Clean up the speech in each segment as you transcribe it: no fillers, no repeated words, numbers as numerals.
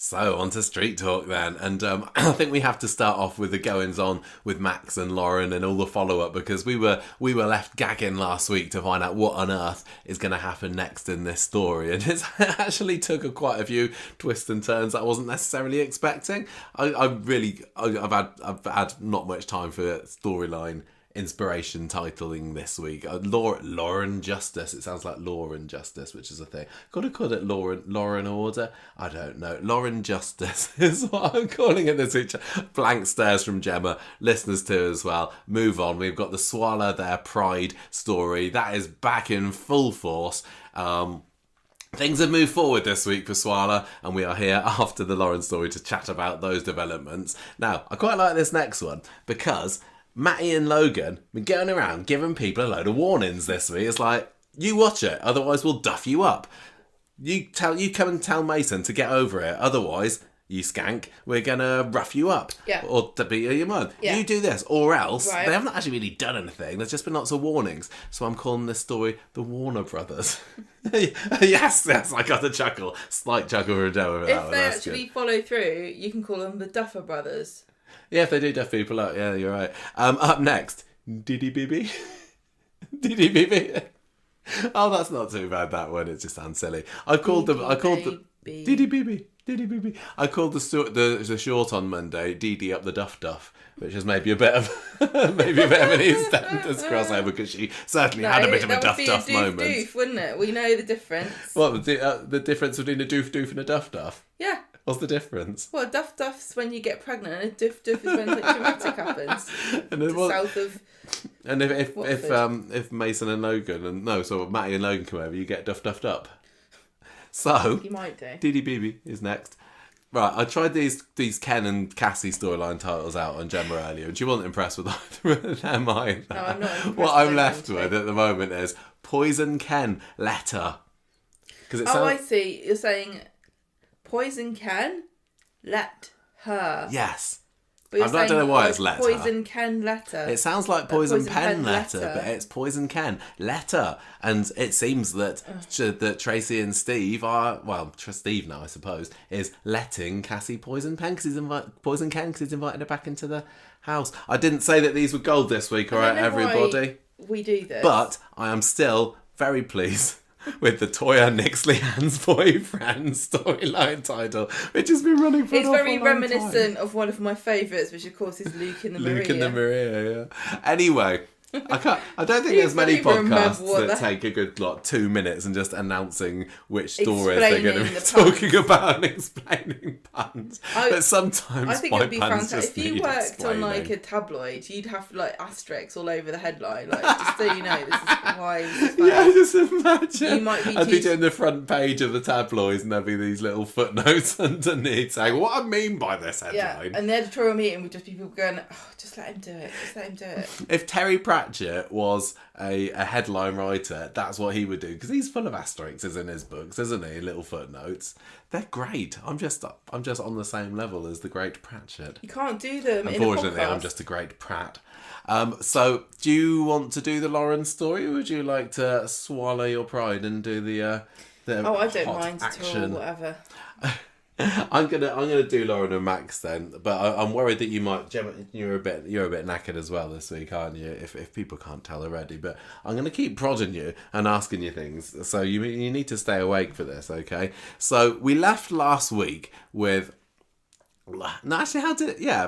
So, on to Street Talk then. And I think we have to start off with the goings-on with Max and Lauren and all the follow-up, because we were left gagging last week to find out what on earth is going to happen next in this story. And it actually took quite a few twists and turns that I wasn't necessarily expecting. I've had not much time for storyline inspiration titling this week. Lauren Justice. It sounds like Lauren Justice, which is a thing. Could have called it Lauren Order. I don't know. Lauren Justice is what I'm calling it this week. Blank stares from Gemma. Listeners too as well. Move on. We've got the Swarla, their pride story. That is back in full force. Things have moved forward this week for Swarla, and we are here after the Lauren story to chat about those developments. Now, I quite like this next one because Matty and Logan been going around giving people a load of warnings this week. It's like, you watch it, otherwise we'll duff you up. You come and tell Mason to get over it, otherwise, you skank, we're gonna rough you up. Yeah. Or to beat your mum. Yeah. You do this, or else. Right. They haven't actually really done anything. There's just been lots of warnings. So I'm calling this story the Warner Brothers. yes, I got a chuckle. Slight chuckle for Joe. If they actually follow through, you can call them the Duffer Brothers. Yeah, if they do duff people up, yeah, you're right. Up next, Dee-Dee Dee-Dee Oh, that's not too bad, that one. It just sounds silly. I called the Dee-Dee. I called the short on Monday, Dee-Dee up the duff-duff, which is maybe a bit of an EastEnders crossover, because she certainly had a bit of a duff-duff moment. Doof, wouldn't it? We know the difference. What, the difference between a doof-doof and a duff-duff? Yeah. What's the difference? Well, duff-duff's when you get pregnant, and a doof-doof is when something traumatic happens. South of... And if Mason and Logan, Matty and Logan come over, you get duffed up. So, you might do. Dee-Dee is next. Right, I tried these Ken and Cassie storyline titles out on Gemma earlier, and she wasn't impressed with either of them either. No, I'm not impressed. What I'm left with at the moment is Poison Ken Letter. I see. You're saying Poison Ken, let her. Yes. But I don't know why it's letter. Poison Ken letter. It sounds like Poison Pen letter, but it's Poison Ken letter. And it seems that Tracy and Steve are, well, Steve now I suppose, is letting Cassie poison Ken because he's invited her back into the house. I didn't say that these were gold this week, alright, everybody? We do this. But I am still very pleased with the Toya Nixley-Hans boyfriend storyline title, which has been running for an awful long time. It's very reminiscent of one of my favourites, which of course is Luke and the Maria. Luke and the Maria, yeah. Anyway, I don't think there's many podcasts that take a good 2 minutes and just announcing which stories they're going to be talking about and explaining puns. But sometimes I think my it would be puns fantastic. just If you need worked explaining. on a tabloid, you'd have asterisks all over the headline, just so you know, this is why this is funny. Yeah, just imagine. You might be I'd be doing the front page of the tabloids and there'd be these little footnotes underneath saying what I mean by this headline. Yeah, and the editorial meeting would just be people going, just let him do it. Just let him do it. If Terry Pratchett was a headline writer, that's what he would do, because he's full of asterisks in his books, isn't he? Little footnotes. They're great. I'm just on the same level as the great Pratchett. You can't do them. Unfortunately, in a podcast. I'm just a great Pratt. So, do you want to do the Lauren story, or would you like to swallow your pride and do the I don't hot mind action? at all. Whatever. I'm gonna do Lauren and Max then, but I'm worried that you might. Gemma, you're a bit knackered as well this week, aren't you? If people can't tell already, but I'm gonna keep prodding you and asking you things, so you need to stay awake for this, okay? So we left last week with. No, actually,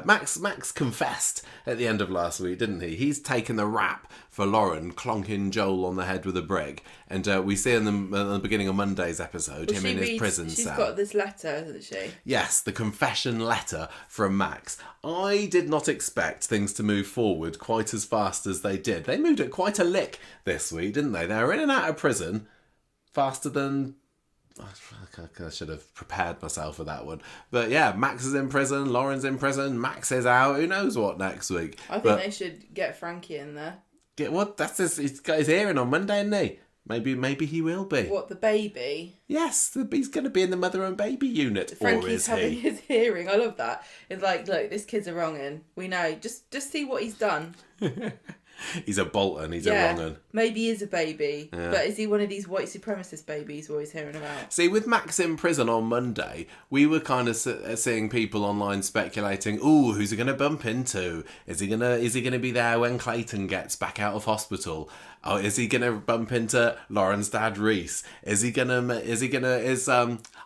Max confessed at the end of last week, didn't he? He's taken the rap for Lauren clonking Joel on the head with a brick, and we see in the beginning of Monday's episode him in his prison cell. She's got this letter, hasn't she? Yes, the confession letter from Max. I did not expect things to move forward quite as fast as they did. They moved at quite a lick this week, didn't they? They were in and out of prison faster than... I should have prepared myself for that one. But yeah, Max is in prison, Lauren's in prison, Max is out. Who knows what next week? I think they should get Frankie in there. Get what? He's got his hearing on Monday, isn't he? Maybe he will be. What, the baby? Yes, he's going to be in the mother and baby unit. Frankie's having his hearing. I love that. It's like, look, this kid's a wrong'un. We know. Just see what he's done. He's a Bolton. He's a wrong un. Maybe he is a baby. Yeah. But is he one of these white supremacist babies we're always hearing about? See, with Max in prison on Monday, we were kind of seeing people online speculating, "Ooh, who's he going to bump into? Is he gonna be there when Clayton gets back out of hospital? Oh, is he gonna bump into Lauren's dad, Reese? I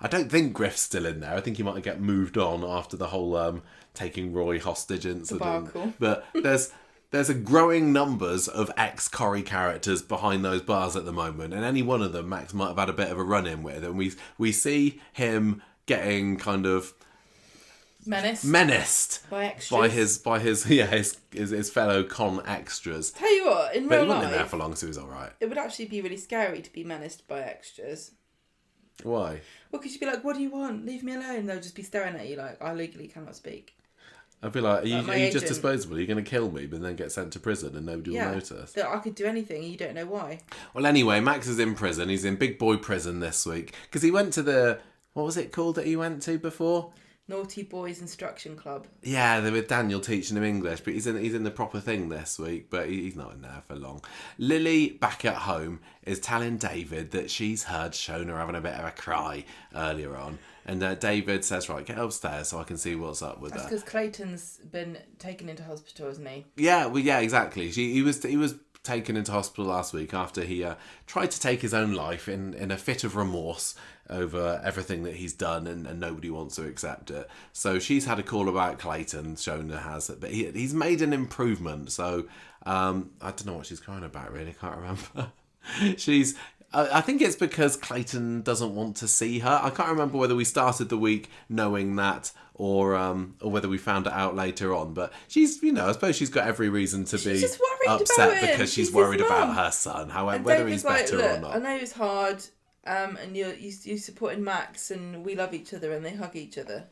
don't think Griff's still in there. I think he might get moved on after the whole taking Roy hostage incident. But there's a growing numbers of ex-Corrie characters behind those bars at the moment, and any one of them Max might have had a bit of a run-in with, and we see him getting kind of menaced by extras. by his fellow con extras. Tell you what, in real life, he wasn't in there for long, so he was all right. It would actually be really scary to be menaced by extras. Why? Well, because you'd be like, "What do you want? Leave me alone." They'll just be staring at you like, "I legally cannot speak." I'd be like, are you just disposable? Are you going to kill me but then get sent to prison and nobody will notice? That I could do anything and you don't know why. Well, anyway, Max is in prison. He's in big boy prison this week because he went to the... What was it called that he went to before? Naughty Boys Instruction Club. Yeah, with Daniel teaching him English, but he's in the proper thing this week, but he's not in there for long. Lily, back at home, is telling David that she's heard Shona having a bit of a cry earlier on. And David says, right, get upstairs so I can see what's up with her. That's because Clayton's been taken into hospital, hasn't he? Yeah, well, yeah, exactly. He was taken into hospital last week after he tried to take his own life in a fit of remorse over everything that he's done, and nobody wants to accept it. So she's had a call about Clayton, Shona has, but he's made an improvement. So I don't know what she's crying about, really. I can't remember. I think it's because Clayton doesn't want to see her. I can't remember whether we started the week knowing that or whether we found it out later on. But she's, I suppose she's got every reason to be upset because she's worried about her son, whether he's better or not. I know it's hard, and you're supporting Max, and we love each other, and they hug each other.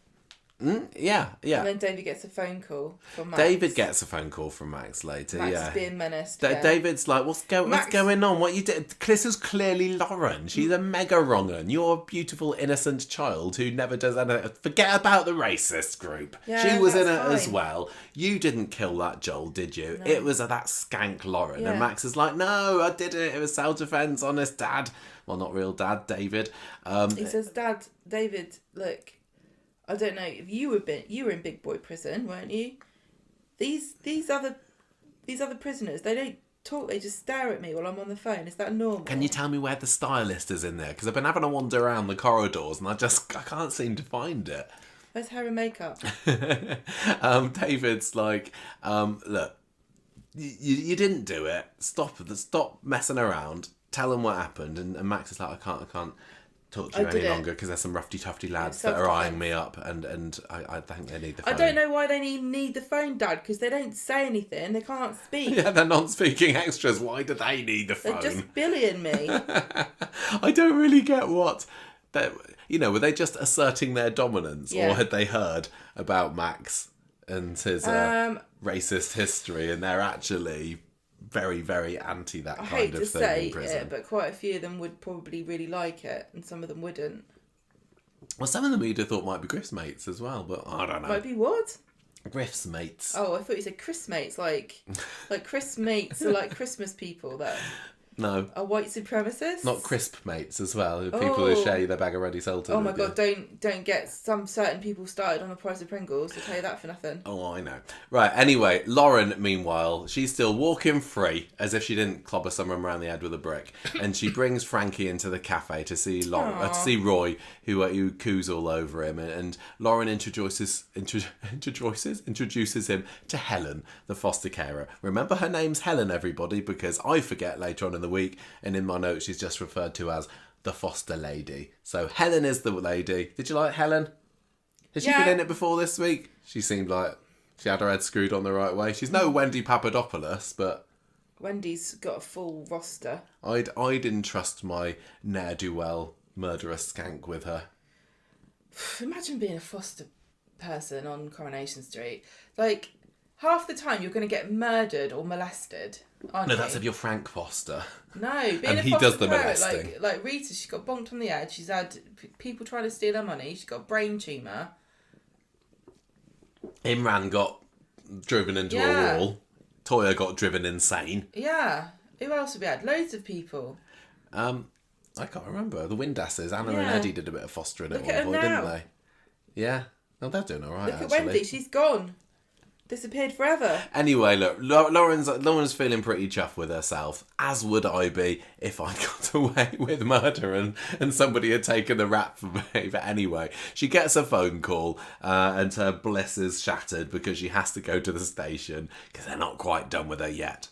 Yeah. And then David gets a phone call from Max. David gets a phone call from Max later. Max is being menaced. David's like, what's going on? What you did? This is clearly Lauren. She's a mega wrong un. You're a beautiful, innocent child who never does anything. Forget about the racist group. Yeah, she was in it as well. You didn't kill that Joel, did you? No. It was that skank Lauren. Yeah. And Max is like, no, I did it. It was self-defense, honest dad. Well, not real dad, David. He says, Dad, David, look, I don't know if you were in big boy prison, weren't you? These other prisoners, they don't talk, they just stare at me while I'm on the phone. Is that normal? Can you tell me where the stylist is in there? Because I've been having a wander around the corridors and I can't seem to find it. Where's hair and makeup? David's like, look, you didn't do it. Stop messing around. Tell them what happened. And Max is like, I can't talk to you any longer because there's some roughy-tufty lads that are eyeing me up, and I think they need the phone. I don't know why they need the phone, Dad, because they don't say anything. They can't speak. Yeah, they're non-speaking extras. Why do they need the phone? They're just bullying me. I don't really get what... were they just asserting their dominance, or had they heard about Max and his racist history, and they're actually... very, very anti that kind of thing in prison. I hate to say it, but quite a few of them would probably really like it, and some of them wouldn't. Well, some of them you'd have thought might be Griff's mates as well, but I don't know. Might be what? Griff's mates. Oh, I thought you said Chris mates, like Chris mates are like Christmas people that No. Are white supremacists? Not crisp mates as well. People who share their bag of ready salted. Oh my god, don't get some certain people started on the price of Pringles. I'll tell you that for nothing. Oh, I know. Right, anyway, Lauren, meanwhile, she's still walking free as if she didn't clobber someone around the head with a brick. And she brings Frankie into the cafe to see Roy, who coos all over him. And Lauren introduces him to Helen, the foster carer. Remember her name's Helen, everybody, because I forget later on in the week, and in my notes she's just referred to as the foster lady. So Helen is the lady. Did you like Helen? Has she been in it before this week? She seemed like she had her head screwed on the right way. She's no Wendy Papadopoulos, but Wendy's got a full roster. I'd entrust my ne'er-do-well murderous skank with her. Imagine being a foster person on Coronation Street. Like, half the time you're going to get murdered or molested, aren't you? No, that's if you're Frank Foster. No, being and a he foster does the parent, molesting. like Rita, she got bonked on the head. She's had people trying to steal her money. She's got a brain tumour. Imran got driven into a wall. Toya got driven insane. Yeah. Who else have we had? Loads of people. I can't remember. The Windasses, Anna and Yeah. Eddie did a bit of fostering at Look at one her point, didn't now. they? Yeah. No, they're doing all right, Look actually. at Wendy. She's gone. Disappeared forever. Anyway, look, Lauren's feeling pretty chuffed with herself, as would I be if I got away with murder and somebody had taken the rap for me. But anyway, she gets a phone call and her bliss is shattered because she has to go to the station because they're not quite done with her yet.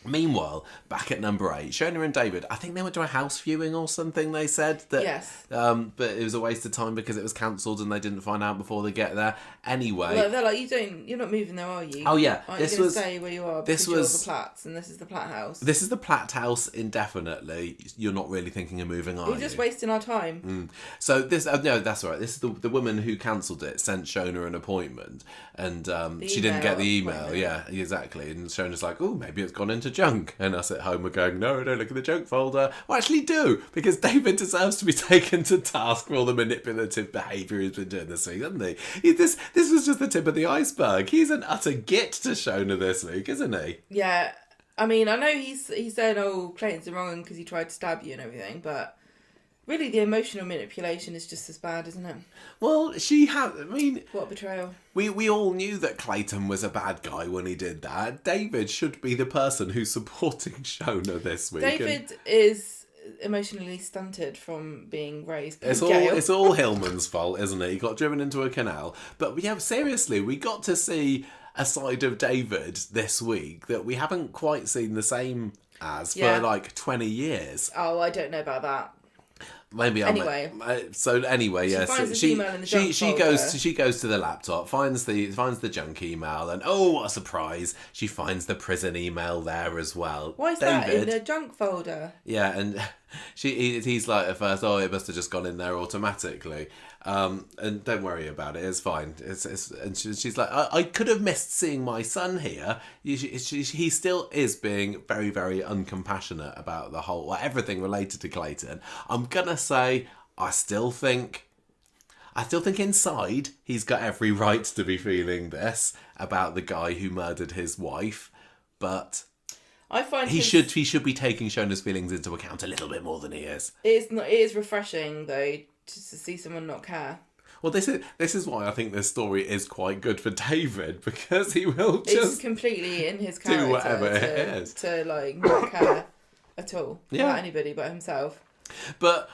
Meanwhile, back at number 8, Shona and David, I think they went to a house viewing or something, they said. That, Yes. But it was a waste of time because it was cancelled and they didn't find out before they get there. Anyway. Well, they're like, you're not moving there, are you? Oh, yeah. Aren't you going to stay where you are because you're the Platts and this is the Platt house? This is the Platt house indefinitely. You're not really thinking of moving, are you? You're just wasting our time. So this, no, that's all right. This is the woman who cancelled it, sent Shona an appointment, and she didn't get the email. appointment. Yeah, exactly. And Shona's like, oh, maybe it's gone into junk. And us at home are going, no, don't look in the junk folder. Well, actually do, because David deserves to be taken to task for all the manipulative behaviour he's been doing this week, doesn't he? This was just the tip of the iceberg. He's an utter git to Shona this week, isn't he? Yeah. I mean, I know he's saying, oh, Clayton's the wrong one because he tried to stab you and everything, but really the emotional manipulation is just as bad, isn't it? Well, she had, I mean... What a betrayal. We all knew that Clayton was a bad guy when he did that. David should be the person who's supporting Shona this week. David is emotionally stunted from being raised by It's Gail. it's all Hillman's fault, isn't it? He got driven into a canal. But yeah, seriously, we got to see a side of David this week that we haven't quite seen the same as for like 20 years. Oh, I don't know about that. Maybe anyway. So anyway, She yeah. finds So his email in the junk she goes to the laptop, finds the junk email, and oh, what a surprise! She finds the prison email there as well. Why is that in the junk folder? Yeah, and he's like at first, oh, it must have just gone in there automatically. And don't worry about it, it's fine. And she's like, I could have missed seeing my son here. He still is being very, very uncompassionate about the whole, everything related to Clayton. I'm gonna say, I still think inside he's got every right to be feeling this about the guy who murdered his wife, but I find he should be taking Shona's feelings into account a little bit more than he is. It is refreshing though just to see someone not care. Well, this is why I think this story is quite good for David, because he will just It's completely in his character do whatever it is to like not care at all about anybody but himself. But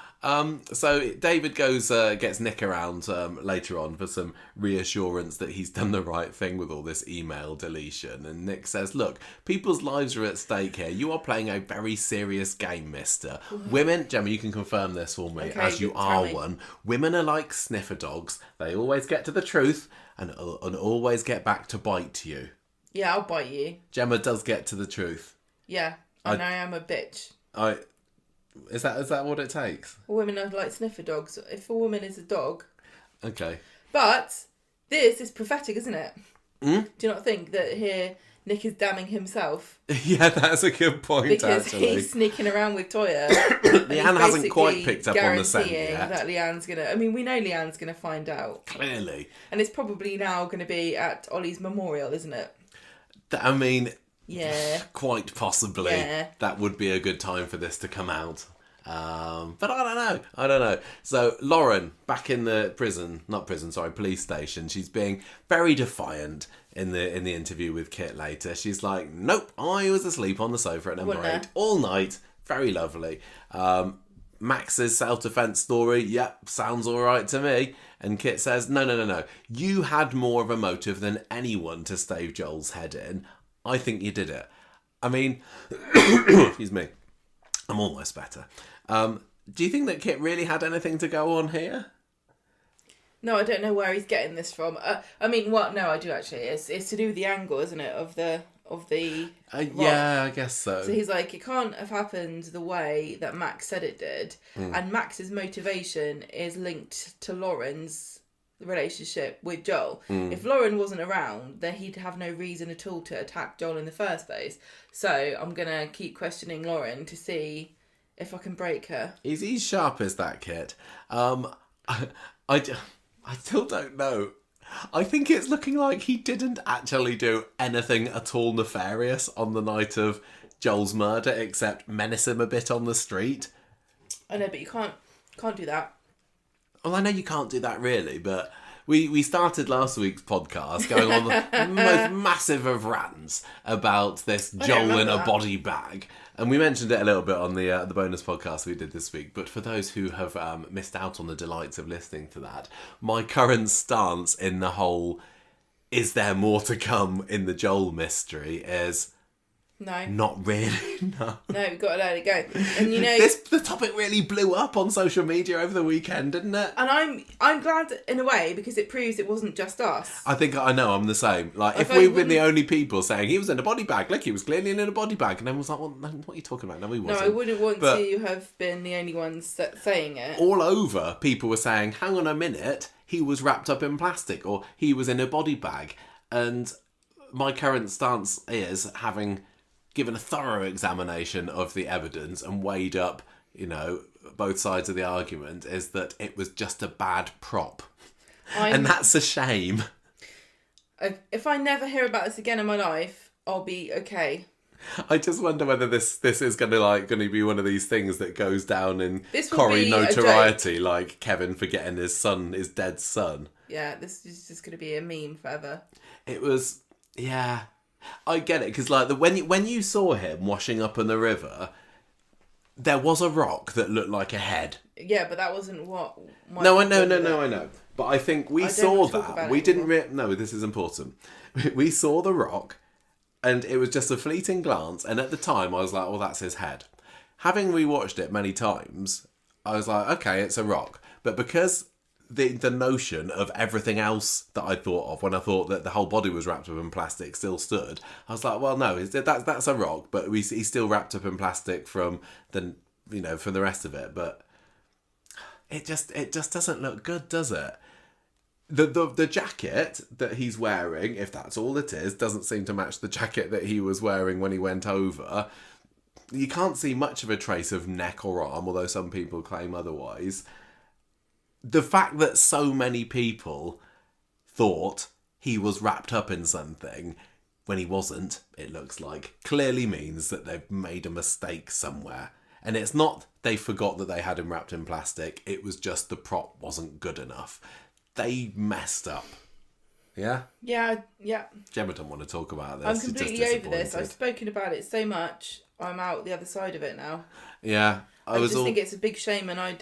so David gets Nick around later on for some reassurance that he's done the right thing with all this email deletion. And Nick says, look, people's lives are at stake here. You are playing a very serious game, mister. Women, Gemma, you can confirm this for me, Okay, as you are one. Women are like sniffer dogs. They always get to the truth and always get back to bite you. Yeah, I'll bite you. Gemma does get to the truth. Yeah, and I am a bitch. Is that what it takes? Women are like sniffer dogs. If a woman is a dog. Okay. But this is prophetic, isn't it? Mm? Do you not think that here Nick is damning himself? Yeah, that's a good point, because actually. he's sneaking around with Toya. Leanne hasn't quite picked up on the scent guaranteeing yet. that Leanne's going to... I mean, we know Leanne's going to find out. Clearly. And it's probably now going to be at Ollie's memorial, isn't it? I mean... Yeah. Quite possibly. Yeah. That would be a good time for this to come out. But I don't know. So Lauren, back in the police station, she's being very defiant in the interview with Kit later. She's like, nope, I was asleep on the sofa at number 8 all night. Very lovely. Max's self-defense story, yep, sounds all right to me. And Kit says, no. You had more of a motive than anyone to stave Joel's head in. I think you did it. I mean, excuse me, I'm almost better. Do you think that Kit really had anything to go on here? No, I don't know where he's getting this from. I mean, what? No, I do actually. It's to do with the angle, isn't it, of the yeah, I guess so. So he's like, it can't have happened the way that Max said it did, and Max's motivation is linked to Lauren's relationship with Joel. If Lauren wasn't around, then he'd have no reason at all to attack Joel in the first place. So I'm gonna keep questioning Lauren to see if I can break her. He's sharp as that Kit. I still don't know I think it's looking like he didn't actually do anything at all nefarious on the night of Joel's murder, except menace him a bit on the street. I know, but you can't do that. Well, I know you can't do that really, but we started last week's podcast going on the most massive of rants about this Joel in a body bag. And we mentioned it a little bit on the bonus podcast we did this week. But for those who have missed out on the delights of listening to that, my current stance in the whole is there more to come in the Joel mystery is... No. Not really, no. No, we've got to let it go. And you know... The topic really blew up on social media over the weekend, didn't it? And I'm glad in a way because it proves it wasn't just us. I know, I'm the same. Like, if we've been the only people saying he was in a body bag, look, he was clearly in a body bag, and everyone was like, well, what are you talking about? No, he wasn't. No, I wouldn't want to have been the only ones saying it. All over, people were saying, hang on a minute, he was wrapped up in plastic, or he was in a body bag. And my current stance is, having given a thorough examination of the evidence and weighed up, both sides of the argument, is that it was just a bad prop. And that's a shame. If I never hear about this again in my life, I'll be okay. I just wonder whether this is going to be one of these things that goes down in Corrie notoriety, like Kevin forgetting his dead son. Yeah, this is just going to be a meme forever. It was, yeah. I get it, because when you saw him washing up in the river, there was a rock that looked like a head. Yeah, but that wasn't what... No, I know. But I think we saw that. We didn't... No, this is important. We saw the rock, and it was just a fleeting glance, and at the time I was like, well, that's his head. Having rewatched it many times, I was like, okay, it's a rock. But because... The notion of everything else that I thought of when I thought that the whole body was wrapped up in plastic still stood, I was like, well, no, that's a rock, but he's still wrapped up in plastic from the rest of it. But it just doesn't look good, does it? The jacket that he's wearing, if that's all it is, doesn't seem to match the jacket that he was wearing when he went over. You can't see much of a trace of neck or arm, although some people claim otherwise. The fact that so many people thought he was wrapped up in something when he wasn't, it looks like, clearly means that they've made a mistake somewhere. And it's not they forgot that they had him wrapped in plastic, it was just the prop wasn't good enough. They messed up. Yeah? Yeah. Gemma don't want to talk about this. I'm completely over this. I've spoken about it so much, I'm out the other side of it now. Yeah. I think it's a big shame, and I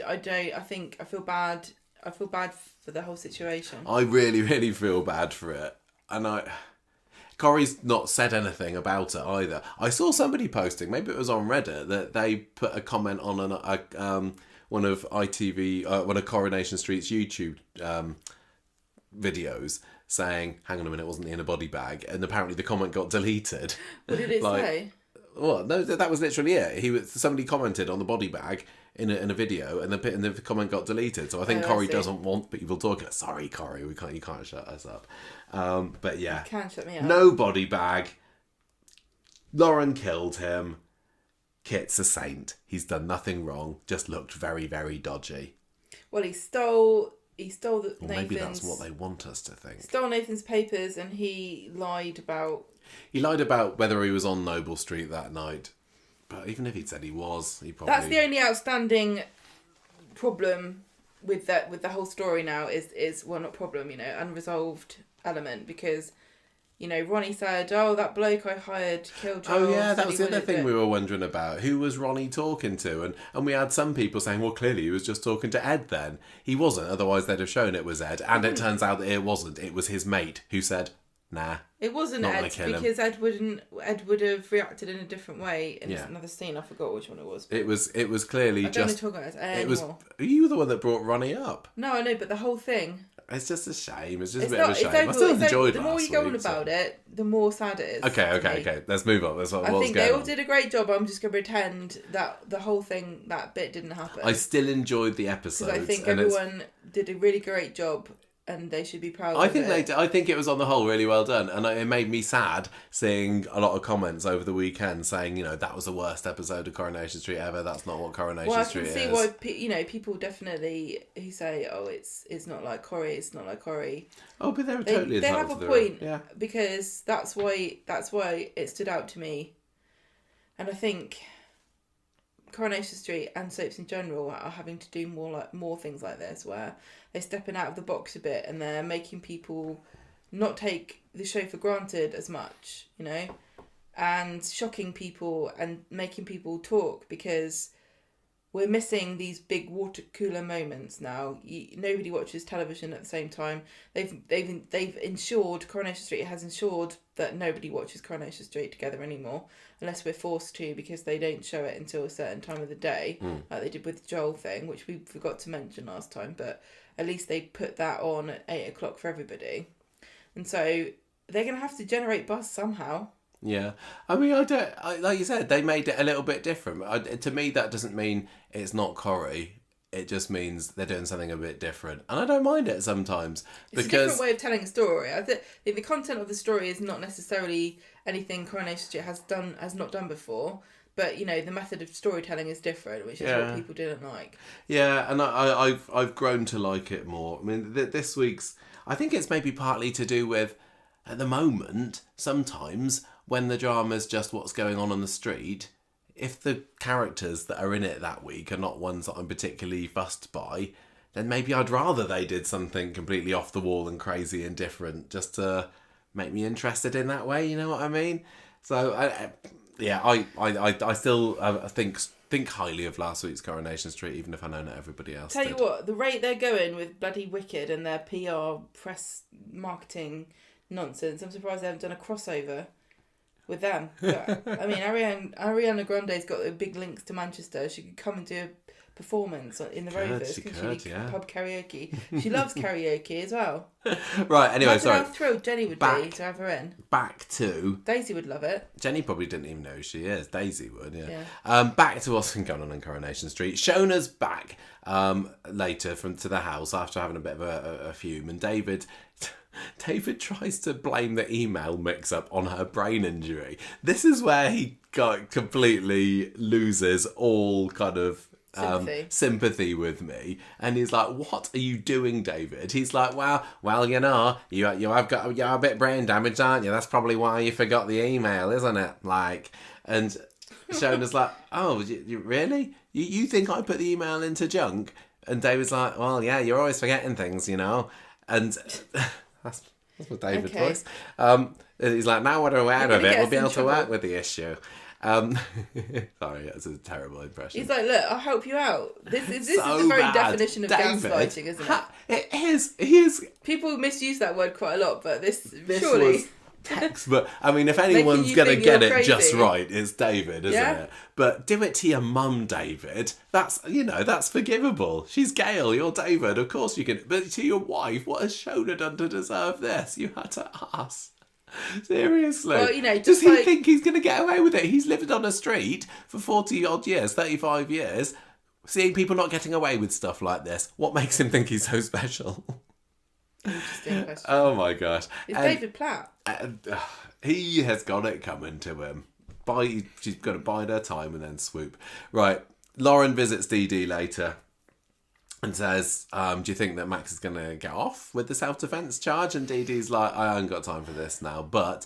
feel bad. I feel bad for the whole situation. I really, really feel bad for it, and Corrie's not said anything about it either. I saw somebody posting, maybe it was on Reddit, that they put a comment on one of one of Coronation Street's YouTube videos saying, "Hang on a minute, wasn't he in a body bag?" And apparently the comment got deleted. What did it say? Well, no, that was literally it. Somebody commented on the body bag in a video, and the comment got deleted. So I think Corrie doesn't want people talking. Sorry, Corrie, you can't shut us up. But yeah, you can't shut me up. No body bag. Lauren killed him. Kit's a saint. He's done nothing wrong. Just looked very, very dodgy. Well, he stole Nathan's... Maybe that's what they want us to think. Stole Nathan's papers, and he lied about... He lied about whether he was on Noble Street that night. But even if he'd said he was, he probably... That's the only outstanding problem with the whole story now is well, not problem, unresolved element, because... Ronnie said, "Oh, that bloke I hired killed Joel." Oh yeah, that was the other thing we were wondering about. Who was Ronnie talking to? And we had some people saying, well, clearly he was just talking to Ed then. He wasn't, otherwise they'd have shown it was Ed. And it turns out that it wasn't. It was his mate who said, nah. It wasn't Ed, because Ed would have reacted in a different way in another scene. I forgot which one it was. It was clearly I don't want to talk about it anymore. You were the one that brought Ronnie up. No, I know, but the whole thing... It's just a shame. It's just a bit of a shame. I still enjoyed the more you go on about it, the more sad it is. Okay. Let's move on. I think they all did a great job. I'm just going to pretend that the whole thing, that bit didn't happen. I still enjoyed the episode. Because I think everyone did a really great job and they should be proud I of think it. I think it was on the whole really well done, and it made me sad seeing a lot of comments over the weekend saying, that was the worst episode of Coronation Street ever. That's not what Coronation Street is. Well, I can see why people definitely who say, "Oh, it's not like Corrie, it's not like Corrie." Oh, but they're totally they have entitled a to point, yeah. Because that's why it stood out to me, and I think Coronation Street and soaps in general are having to do more things like this, where they're stepping out of the box a bit and they're making people not take the show for granted as much, and shocking people and making people talk, because we're missing these big water cooler moments now. Nobody watches television at the same time. They've ensured, Coronation Street has ensured that nobody watches Coronation Street together anymore, unless we're forced to, because they don't show it until a certain time of the day, like they did with the Joel thing, which we forgot to mention last time, but at least they put that on at 8:00 for everybody. And so they're going to have to generate buzz somehow. Yeah. I mean, like you said, they made it a little bit different. To me, that doesn't mean it's not Corrie. It just means they're doing something a bit different. And I don't mind it sometimes. It's a different way of telling a story. I think the content of the story is not necessarily anything Coronation Street has not done before. But, the method of storytelling is different, which is what people didn't like. Yeah, and I've grown to like it more. I mean, this week's... I think it's maybe partly to do with, at the moment, sometimes, when the drama's just what's going on the street, if the characters that are in it that week are not ones that I'm particularly fussed by, then maybe I'd rather they did something completely off the wall and crazy and different, just to make me interested in that way, you know what I mean? So, I still think highly of last week's Coronation Street, even if I know not everybody else Tell did. you what, the rate they're going with bloody Wicked and their PR, press, marketing nonsense, I'm surprised they haven't done a crossover with them. But, I mean, Ariana Grande's got the big links to Manchester. She could come and do a performance in the Rovers. She could, yeah. Pub karaoke. She loves karaoke as well. Right, anyway, Imagine sorry. how thrilled Jenny would be to have her in. Back to... Daisy would love it. Jenny probably didn't even know who she is. Daisy would, yeah. Back to what's been going on in Coronation Street. Shona's back later to the house after having a bit of a fume, and David tries to blame the email mix-up on her brain injury. This is where he completely loses all kind of sympathy with me, and he's like, "What are you doing, David?" He's like, "Well, you have a bit of brain damage, aren't you? That's probably why you forgot the email, isn't it?" And Shona's like, "Oh, you really? You think I put the email into junk?" And David's like, "Well, yeah, you're always forgetting things, And that's what David's voice. He's like, "Now we're aware of it, we'll be able to work with the issue." Sorry, that's a terrible impression. He's like, "Look, I'll help you out." This is so the very bad. definition of gaslighting, isn't it? It is. He is. People misuse that word quite a lot, but this surely was textbook. I mean, if anyone's gonna get it just right, it's David, isn't it? But do it to your mum, David. That's forgivable. She's Gail, you're David. Of course you can. But to your wife, what has Shona done to deserve this? You had to ask. Seriously. Well, does he think he's going to get away with it? He's lived on a street for 40 odd years, 35 years, seeing people not getting away with stuff like this. What makes him think he's so special? Interesting question. Oh my gosh. It's David Platt. He has got it coming to him. She's got to bide her time and then swoop. Right. Lauren visits Dee-Dee later and says, "Do you think that Max is going to get off with the self-defense charge?" And Dee-Dee's like, "I haven't got time for this now. But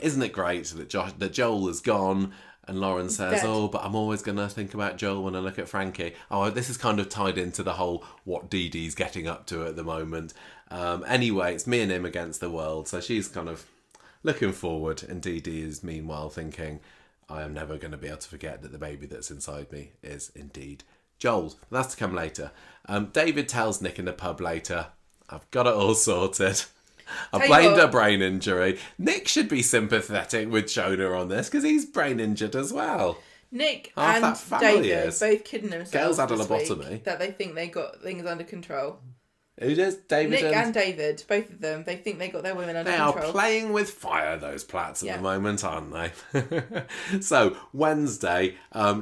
isn't it great that Joel is gone?" And Lauren says, "Oh, but I'm always going to think about Joel when I look at Frankie." Oh, this is kind of tied into the whole what Dee-Dee's getting up to at the moment. Anyway, it's me and him against the world. So she's kind of looking forward. And Dee-Dee is meanwhile thinking, "I am never going to be able to forget that the baby that's inside me is indeed Joel." That's to come later. David tells Nick in the pub later, "I've got it all sorted. I blamed her brain injury." Nick should be sympathetic with Shona on this because he's brain injured as well. Nick Half and that family David is. both kidding themselves Girls had a this lobotomy. week that they think they got things under control. Who does? David Nick and David, both of them, they think they got their women under control. They are playing with fire, those plats, at the moment, aren't they? So, Wednesday,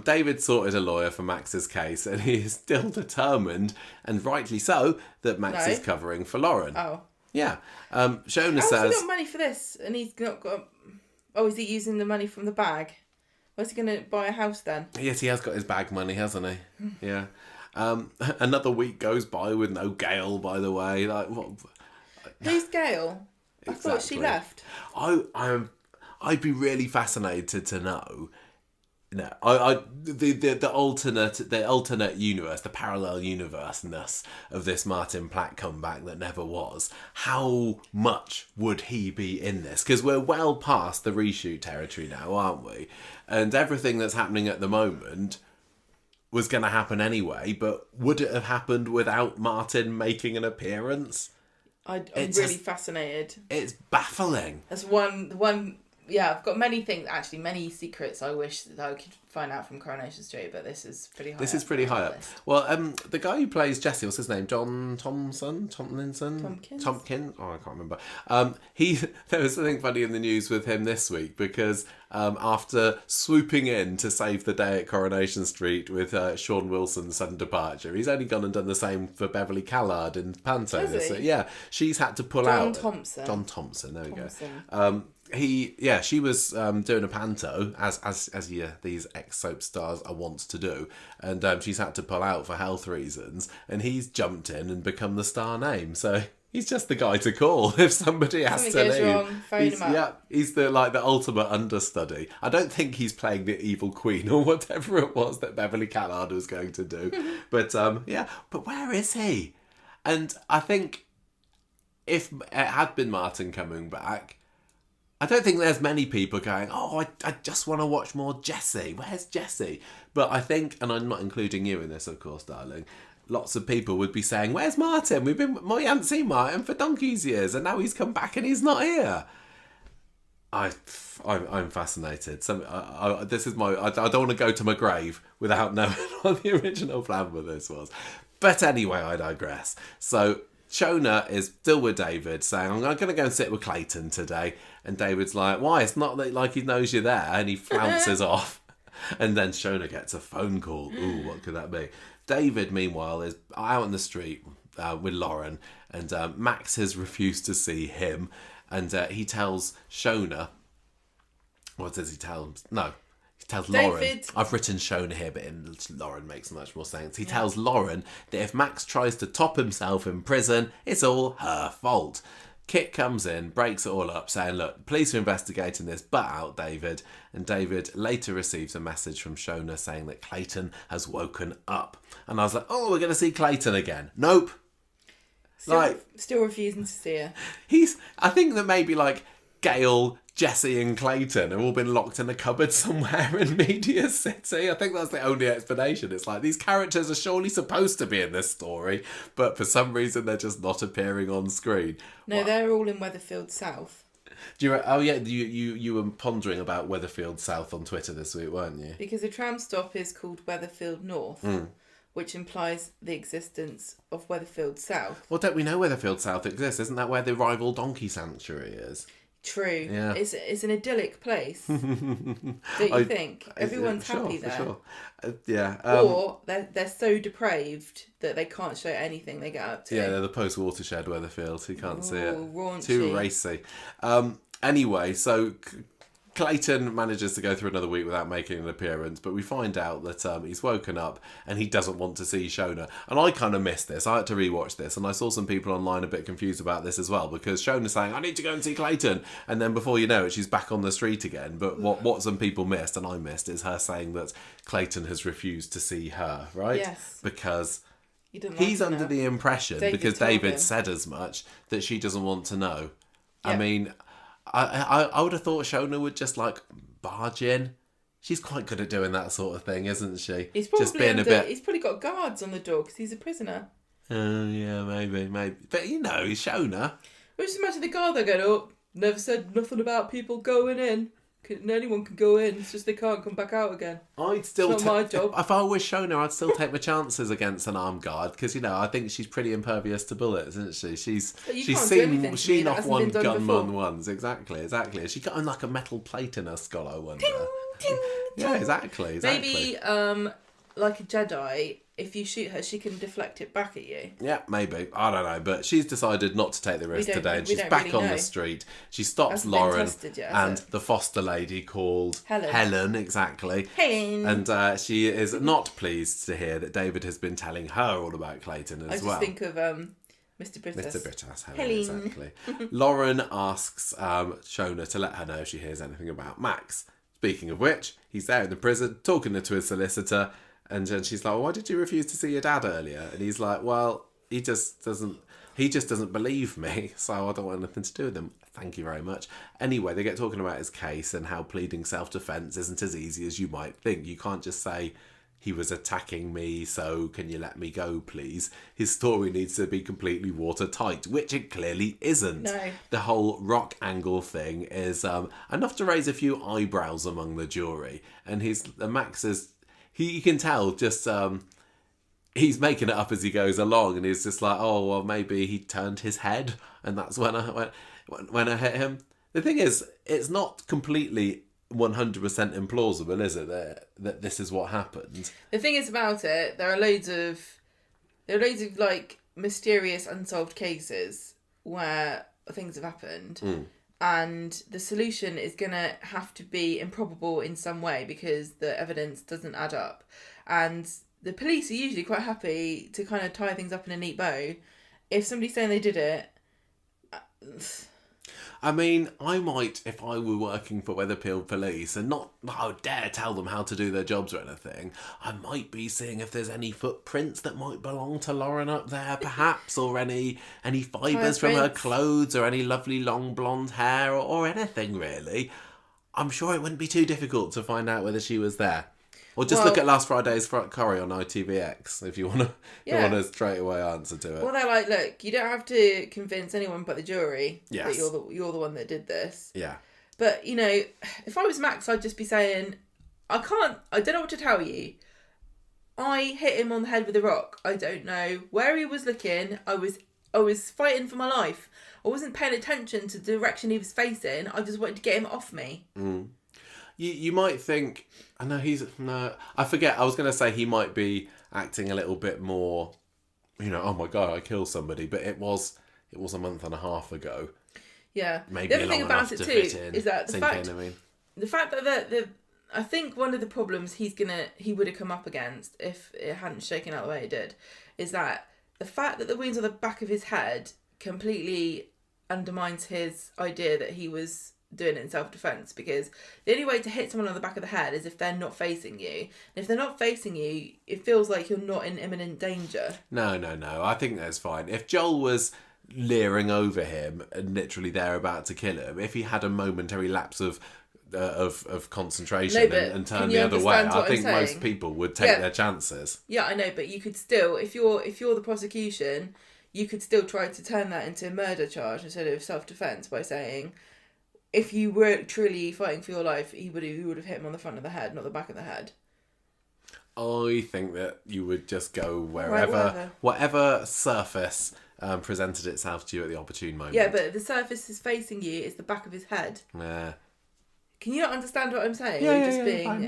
David sorted a lawyer for Max's case, and he is still determined, and rightly so, that Max is covering for Lauren. Oh. Yeah. Shona says... How's he got money for this? And he's not got... Oh, is he using the money from the bag? Where's he going to buy a house then? Yes, he has got his bag money, hasn't he? Yeah. Another week goes by with no Gail, by the way. Like, what? Who's Gail? Exactly. I thought she left. I'd be really fascinated to know. No, the alternate universe, the parallel universe-ness of this Martin Platt comeback that never was. How much would he be in this? Because we're well past the reshoot territory now, aren't we? And everything that's happening at the moment was going to happen anyway, but would it have happened without Martin making an appearance? I'm really fascinated. It's baffling. That's one. Yeah, I've got many things, actually, many secrets I wish that I could find out from Coronation Street, but this is pretty high. This is pretty high up. Well, the guy who plays Jesse, what's his name? John Tomkinson? Tompkins? Oh, I can't remember. There was something funny in the news with him this week because after swooping in to save the day at Coronation Street with Sean Wilson's sudden departure, he's only gone and done the same for Beverly Callard in Panto. Yeah, she's had to pull out. John Thompson. There we go. She was doing a panto as these ex-soap stars are wont to do, and she's had to pull out for health reasons, and he's jumped in and become the star name. So he's just the guy to call if somebody has to leave. Wrong, phone him up. Yeah, he's the ultimate understudy. I don't think he's playing the evil queen or whatever it was that Beverly Callard was going to do. But but where is he? And I think if it had been Martin coming back, I don't think there's many people going, oh, I just want to watch more Jessie. Where's Jessie? But I think, and I'm not including you in this, of course, darling, lots of people would be saying, where's Martin? We haven't seen Martin for donkey's years, and now he's come back and he's not here. I'm fascinated. This is I don't want to go to my grave without knowing what the original plan with this was. But anyway, I digress. So Shona is still with David, saying, I'm going to go and sit with Clayton today. And David's like, why? It's not like he knows you're there. And he flounces off. And then Shona gets a phone call. Ooh, what could that be? David, meanwhile, is out on the street with Lauren. And Max has refused to see him. And he tells Shona... What does he tell him? No. He tells Lauren. I've written Shona here, but Lauren makes much more sense. He tells Lauren that if Max tries to top himself in prison, it's all her fault. Kit comes in, breaks it all up, saying, look, police are investigating this, butt out, David. And David later receives a message from Shona saying that Clayton has woken up. And I was like, oh, we're going to see Clayton again. Nope. Still refusing to see her. I think that maybe Gail, Jessie and Clayton have all been locked in a cupboard somewhere in Media City. I think that's the only explanation. It's like, these characters are surely supposed to be in this story, but for some reason they're just not appearing on screen. No, they're all in Weatherfield South. You were pondering about Weatherfield South on Twitter this week, weren't you? Because the tram stop is called Weatherfield North, which implies the existence of Weatherfield South. Well, don't we know Weatherfield South exists? Isn't that where the rival donkey sanctuary is? True. Yeah. It's an idyllic place. Don't you think? Everyone's happy there. For sure. Yeah. Or they're so depraved that they can't show anything they get up to. Yeah, they're the post-watershed Weatherfield. You can't see it. Raunchy. Too racy. Anyway, so Clayton manages to go through another week without making an appearance, but we find out that he's woken up and he doesn't want to see Shona. And I kind of missed this. I had to rewatch this, and I saw some people online a bit confused about this as well, because Shona's saying, I need to go and see Clayton. And then before you know it, she's back on the street again. But what some people missed, and I missed, is her saying that Clayton has refused to see her, right? Yes. Because he's under the impression, because David said as much, that she doesn't want to know. Yep. I mean... I would have thought Shona would just barge in. She's quite good at doing that sort of thing, isn't she? He's probably He's probably got guards on the door because he's a prisoner. Yeah, maybe. But Shona. Well, just imagine the guard there going, oh, never said nothing about people going in. Anyone can go in. It's just they can't come back out again. I'd still It's not my job. If I was Shona, I'd still take my chances against an armed guard because I think she's pretty impervious to bullets, isn't she? She's seen off one gunman once. Exactly. Has she got like a metal plate in her skull? I wonder. Ting, ting, yeah, exactly. Maybe like a Jedi. If you shoot her, she can deflect it back at you. Yeah, maybe. I don't know. But she's decided not to take the risk today. And she's back on the street. She stops Lauren and the foster lady called Helen. Exactly. Helen. And she is not pleased to hear that David has been telling her all about Clayton as well. I just think of Mr. Brittas. Mr. Brittas, Helen. Exactly. Lauren asks Shona to let her know if she hears anything about Max. Speaking of which, he's there in the prison talking to his solicitor. And then she's like, why did you refuse to see your dad earlier? And he's like, well, he just doesn't believe me, so I don't want anything to do with him. Thank you very much. Anyway, they get talking about his case and how pleading self-defense isn't as easy as you might think. You can't just say, he was attacking me, so can you let me go, please? His story needs to be completely watertight, which it clearly isn't. No. The whole rock angle thing is enough to raise a few eyebrows among the jury. And Max is... You can tell just he's making it up as he goes along, and he's just like, oh well, maybe he turned his head, and that's when I hit him. The thing is, it's not completely 100% implausible, is it? That this is what happened. The thing is about it, there are loads of like mysterious unsolved cases where things have happened. And the solution is going to have to be improbable in some way because the evidence doesn't add up. And the police are usually quite happy to kind of tie things up in a neat bow. If somebody's saying they did it... I mean, I might, if I were working for Weatherfield Police and not I would dare tell them how to do their jobs or anything, I might be seeing if there's any footprints that might belong to Lauren up there, perhaps, or any fibres from her clothes or any lovely long blonde hair or anything, really. I'm sure it wouldn't be too difficult to find out whether she was there. Or just look at last Friday's Curry on ITVX if you want a straight away answer to it. Well, they're like, look, you don't have to convince anyone but the jury that Yes. you're the one that did this. Yeah. But, if I was Max, I'd just be saying, I don't know what to tell you. I hit him on the head with a rock. I don't know where he was looking. I was fighting for my life. I wasn't paying attention to the direction he was facing. I just wanted to get him off me. Mm. You might think, I forget, I was going to say he might be acting a little bit more, oh my God, I killed somebody, but it was a month and a half ago. Yeah. Maybe the other thing about it too is that the fact that I think one of the problems he would have come up against if it hadn't shaken out the way it did is that the fact that the wounds on the back of his head completely undermines his idea that he was doing it in self-defense, because the only way to hit someone on the back of the head is if they're not facing you. And if they're not facing you, it feels like you're not in imminent danger. No. I think that's fine. If Joel was leering over him and literally they're about to kill him, if he had a momentary lapse of concentration and turn the other way, I think most people would take their chances. Yeah, I know, but you could still, if you're the prosecution, you could still try to turn that into a murder charge instead of self-defense by saying, if you were truly fighting for your life, he would have hit him on the front of the head, not the back of the head. I think that you would just go whatever surface presented itself to you at the opportune moment. Yeah, but the surface is facing you is the back of his head. Yeah. Can you not understand what I'm saying?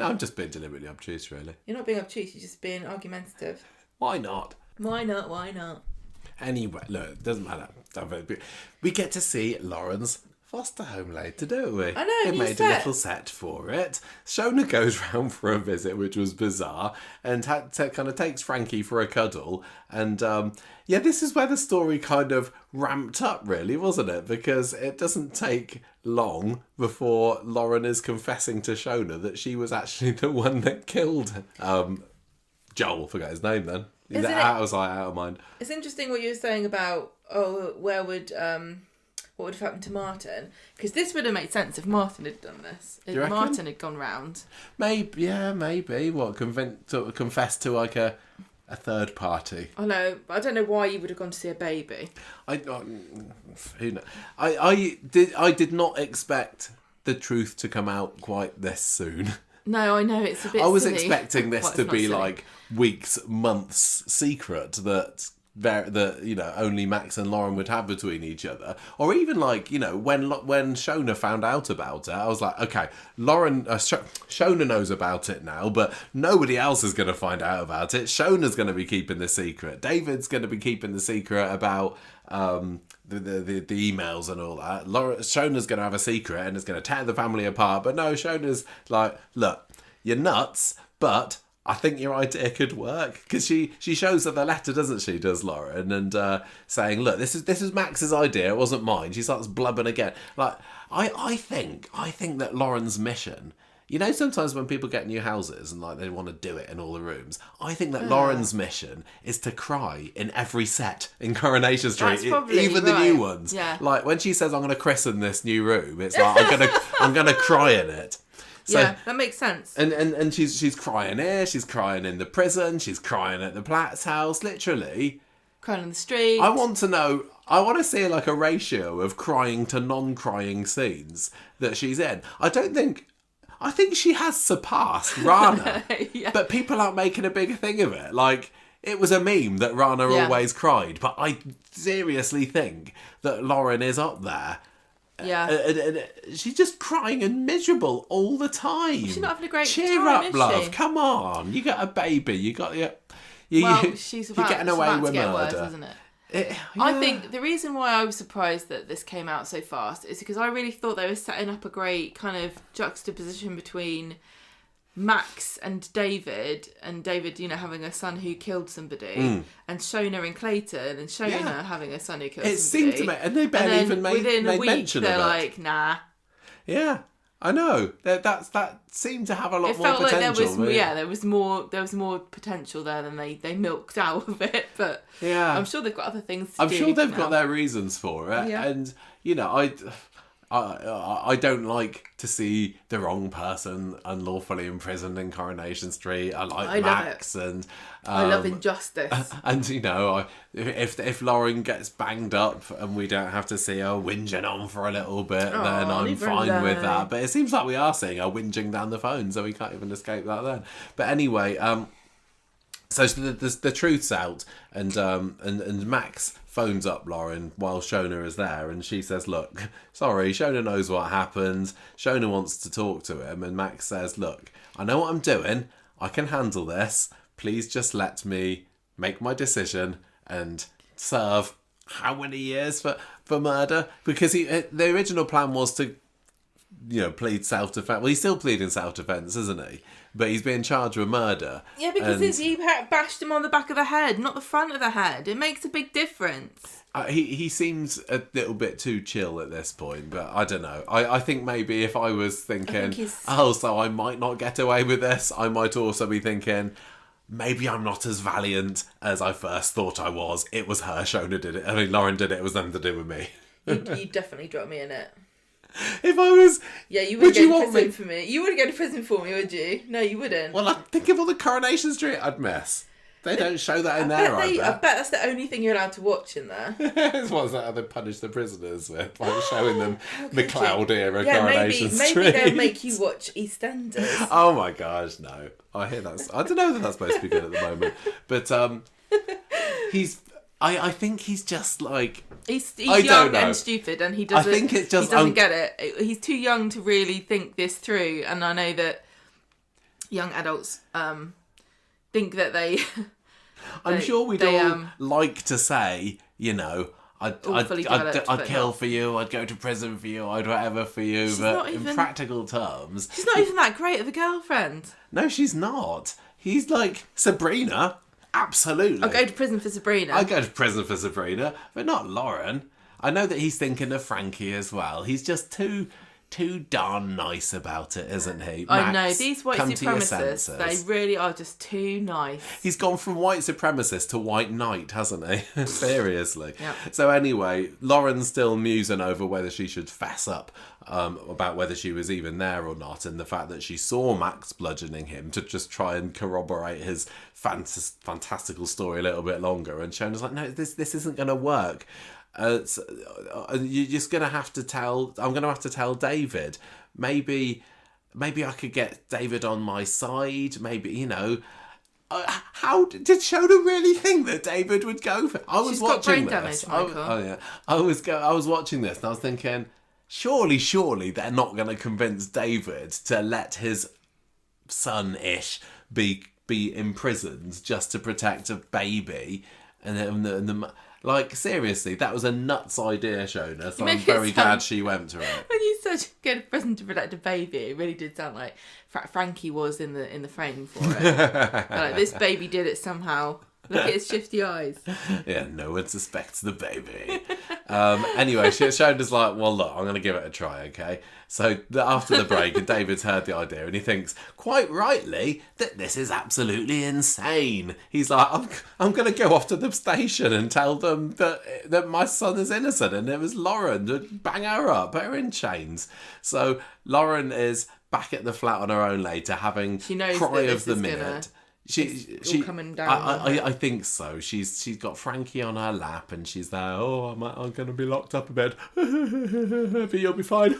I'm just being deliberately obtuse, really. You're not being obtuse, you're just being argumentative. Why not? Why not? Anyway, look, it doesn't matter. We get to see Lauren's foster home later, don't we? I know. They made a little set for it. Shona goes round for a visit, which was bizarre, and kind of takes Frankie for a cuddle. And this is where the story kind of ramped up, really, wasn't it? Because it doesn't take long before Lauren is confessing to Shona that she was actually the one that killed Joel. Forgot his name then. I was like out of mind. It's interesting what you were saying about what would have happened to Martin, because this would have made sense if Martin had done this. If Martin had gone round. Maybe. What, confess to like a third party? I know, but I don't know why you would have gone to see a baby. Who knows? I did not expect the truth to come out quite this soon. No, I know, it's a bit I was silly. expecting this Well, to it's not be silly. like weeks, months secret that only Max and Lauren would have between each other, or even like when Shona found out about it, I was like, okay, Shona knows about it now, but nobody else is going to find out about it. Shona's going to be keeping the secret. David's going to be keeping the secret about the emails and all that. Shona's going to have a secret and it's going to tear the family apart. But no, Shona's like, look, you're nuts, but I think your idea could work, because she shows her the letter, doesn't she? Does Lauren, and saying, look, this is Max's idea. It wasn't mine. She starts blubbering again. Like I think that Lauren's mission. Sometimes when people get new houses and like they want to do it in all the rooms, I think that Lauren's mission is to cry in every set in Coronation Street, That's probably even the right. new ones. Yeah. Like when she says, "I'm going to christen this new room," it's like I'm gonna cry in it. So, yeah, that makes sense. And she's crying here, she's crying in the prison, she's crying at the Platt's house, literally. Crying on the street. I want to see like a ratio of crying to non-crying scenes that she's in. I think she has surpassed Rana, Yeah. but people aren't making a big thing of it. Like, it was a meme that Rana always cried, but I seriously think that Lauren is up there. Yeah. And she's just crying and miserable all the time. She's not having a great Cheer time, up, is love. she? Come on. You got a baby. You got your... She's you're about, getting it's away about with to get murder. worse, isn't it? Yeah. I think the reason why I was surprised that this came out so fast is because I really thought they were setting up a great kind of juxtaposition between Max and David, having a son who killed somebody, and Shona and Clayton, and Shona having a son who killed somebody. It seemed to me, and they barely even made mention of it. They're like, nah. Yeah, I know. That seemed to have a lot It more felt like potential. there was more potential there than they milked out of it. But yeah, I'm sure they've got other things to do. I'm sure they've now. got their reasons for it, Yeah. and I don't like to see the wrong person unlawfully imprisoned in Coronation Street. I like Max, and I love injustice. And if Lauren gets banged up and we don't have to see her whinging on for a little bit, then I'm leave her fine with alone. that. But it seems like we are seeing her whinging down the phone, so we can't even escape that then. But anyway, so the truth's out, and Max phones up Lauren while Shona is there, and she says, look, sorry, Shona knows what happened. Shona wants to talk to him, and Max says, look, I know what I'm doing. I can handle this. Please just let me make my decision and serve how many years for murder? Because the original plan was to plead self-defense. Well, he's still pleading self-defense, isn't he? But he's being charged with murder. Yeah, because he bashed him on the back of the head, not the front of the head. It makes a big difference. He seems a little bit too chill at this point, but I don't know. I think maybe if I was thinking, so I might not get away with this, I might also be thinking, maybe I'm not as valiant as I first thought I was. It was her, Shona did it. I mean, Lauren did it. It was nothing to do with me. You definitely dropped me in it. If I was... Yeah, you wouldn't go to prison for me. You wouldn't go to prison for me, would you? No, you wouldn't. Well, I think of all the Coronation Street I'd miss. They don't show that in there, I bet that's the only thing you're allowed to watch in there. What's that how they punish the prisoners with? Like showing them the Cloud era Coronation Street. Maybe they'll make you watch EastEnders. Oh my gosh, no. I hear I don't know that that's supposed to be good at the moment. But I think he's just like... He's young and stupid, and he doesn't. I think it's just he doesn't get it. He's too young to really think this through, and I know that young adults think that they. I'm sure we'd all like to say, I'd kill for you, I'd go to prison for you, I'd whatever for you, but in practical terms, she's not even that great of a girlfriend. No, she's not. He's like Sabrina. Absolutely. I'll go to prison for Sabrina. I'll go to prison for Sabrina, but not Lauren. I know that he's thinking of Frankie as well. He's just too darn nice about it, isn't he? I know. These white supremacists, they really are just too nice. He's gone from white supremacist to white knight, hasn't he? Seriously. Yep. So anyway, Lauren's still musing over whether she should fess up about whether she was even there or not, and the fact that she saw Max bludgeoning him to just try and corroborate his fantastical story a little bit longer. And Shona's like, no, this isn't going to work. You're just gonna have to tell. I'm gonna have to tell David. Maybe I could get David on my side. Maybe how did Shona really think that David would go for? I was She's watching got brain this. damage, Michael. I was watching this and I was thinking, surely they're not going to convince David to let his son-ish be imprisoned just to protect a baby, and then like, seriously, that was a nuts idea, Shona, so I'm very glad she went to it. When you said get a present to protect a baby, it really did sound like Frankie was in the frame for it. Like, this baby did it somehow. Look at his shifty eyes. Yeah, no one suspects the baby. Anyway, Shona's like, well, look, I'm going to give it a try, okay? So after the break, and David's heard the idea, and he thinks, quite rightly, that this is absolutely insane. He's like, I'm going to go off to the station and tell them that my son is innocent, and it was Lauren. Bang her up, put her in chains. So Lauren is back at the flat on her own later, having cry of the minute. She coming down. I think so. She's got Frankie on her lap and she's there. Oh, I'm going to be locked up a bit, but you'll be fine.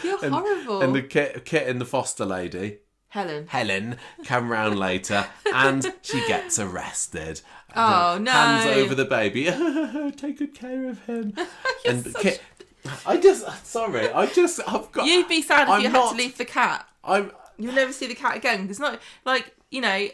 You're horrible. And the kit and the foster lady, Helen, come round later and she gets arrested. Oh no! Hands over the baby. Take good care of him. And Kit. I've got. You'd be sad if you had to leave the cat. You'll never see the cat again. It's not like,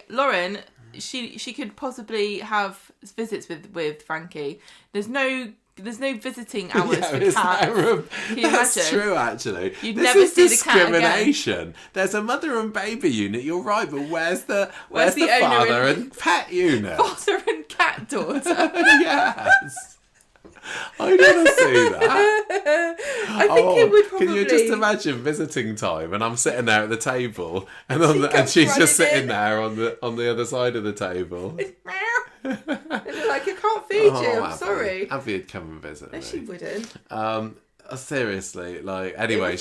Lauren, she could possibly have visits with Frankie. There's no visiting hours for cats. That's true, actually. You'd never see the cat again. Discrimination. There's a mother and baby unit. You're right, but where's the father and pet unit? Father and cat daughter. Yes. I want to see that. I think it would probably. Can you just imagine visiting time and I'm sitting there at the table and she's just sitting there on the other side of the table. And you're like, I can't feed you. I'm sorry. Abby'd come and visit me. No, she wouldn't. Seriously, anyway,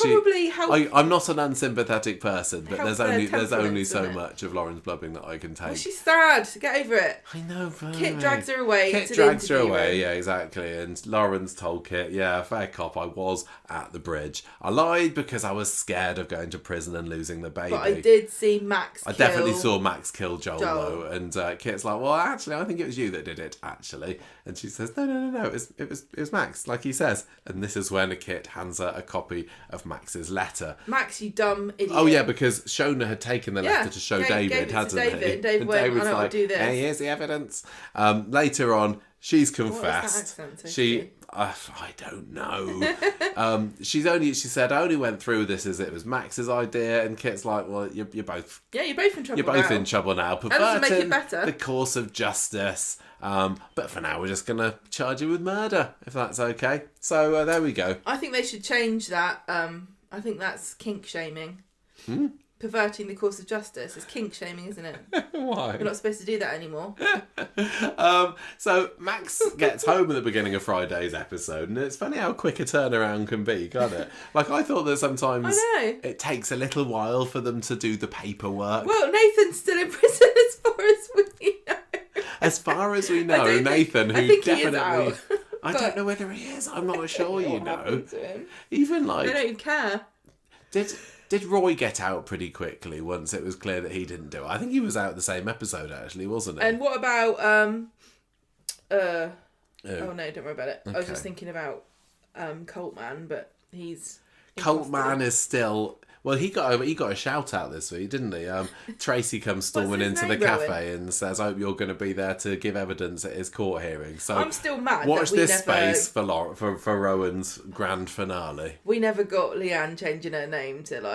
I'm not an unsympathetic person, but there's only so much of Lauren's blubbing that I can take. Well, she's sad. Get over it. I know, but Kit drags her away. Yeah, exactly. And Lauren's told Kit, yeah, fair cop, I was at the bridge. I lied because I was scared of going to prison and losing the baby. But I did see Max. I definitely saw Max kill Joel. Though, and Kit's like, well, actually, I think it was you that did it. Actually, and she says, no, it was Max, like he says. And this is when Kit hands her a copy of Max's letter. Max, you dumb idiot. Oh yeah, because Shona had taken the letter to show David, hadn't he? And David went, I know, I'll do this. Hey, here's the evidence. Later on, she's confessed. What is that accent? I don't know. She said, I only went through this as it was Max's idea, and Kit's like, well, you're both. Yeah, you're both in trouble. You're both in trouble now. Perverting the course of justice. But for now, we're just going to charge you with murder, if that's okay. So there we go. I think they should change that. I think that's kink shaming. Perverting the course of justice is kink shaming, isn't it? Why? We're not supposed to do that anymore. So Max gets home at the beginning of Friday's episode, and it's funny how quick a turnaround can be, can't it? Like, I thought that sometimes it takes a little while for them to do the paperwork. Well, Nathan's still in prison as far as we know. As far as we know, Nathan, who definitely... I don't know whether he is. I'm not sure, Even like... They don't even care. Did Roy get out pretty quickly once it was clear that he didn't do it? I think he was out the same episode, actually, wasn't he? And what about... Oh, no, don't worry about it. Okay. I was just thinking about Colt Man, but he's... Colt Man is still... Well, he got a shout out this week, didn't he? Tracy comes storming into the cafe and says, "I hope you're going to be there to give evidence at his court hearing." So I'm still mad. Watch this space for Rowan's grand finale. We never got Leanne changing her name to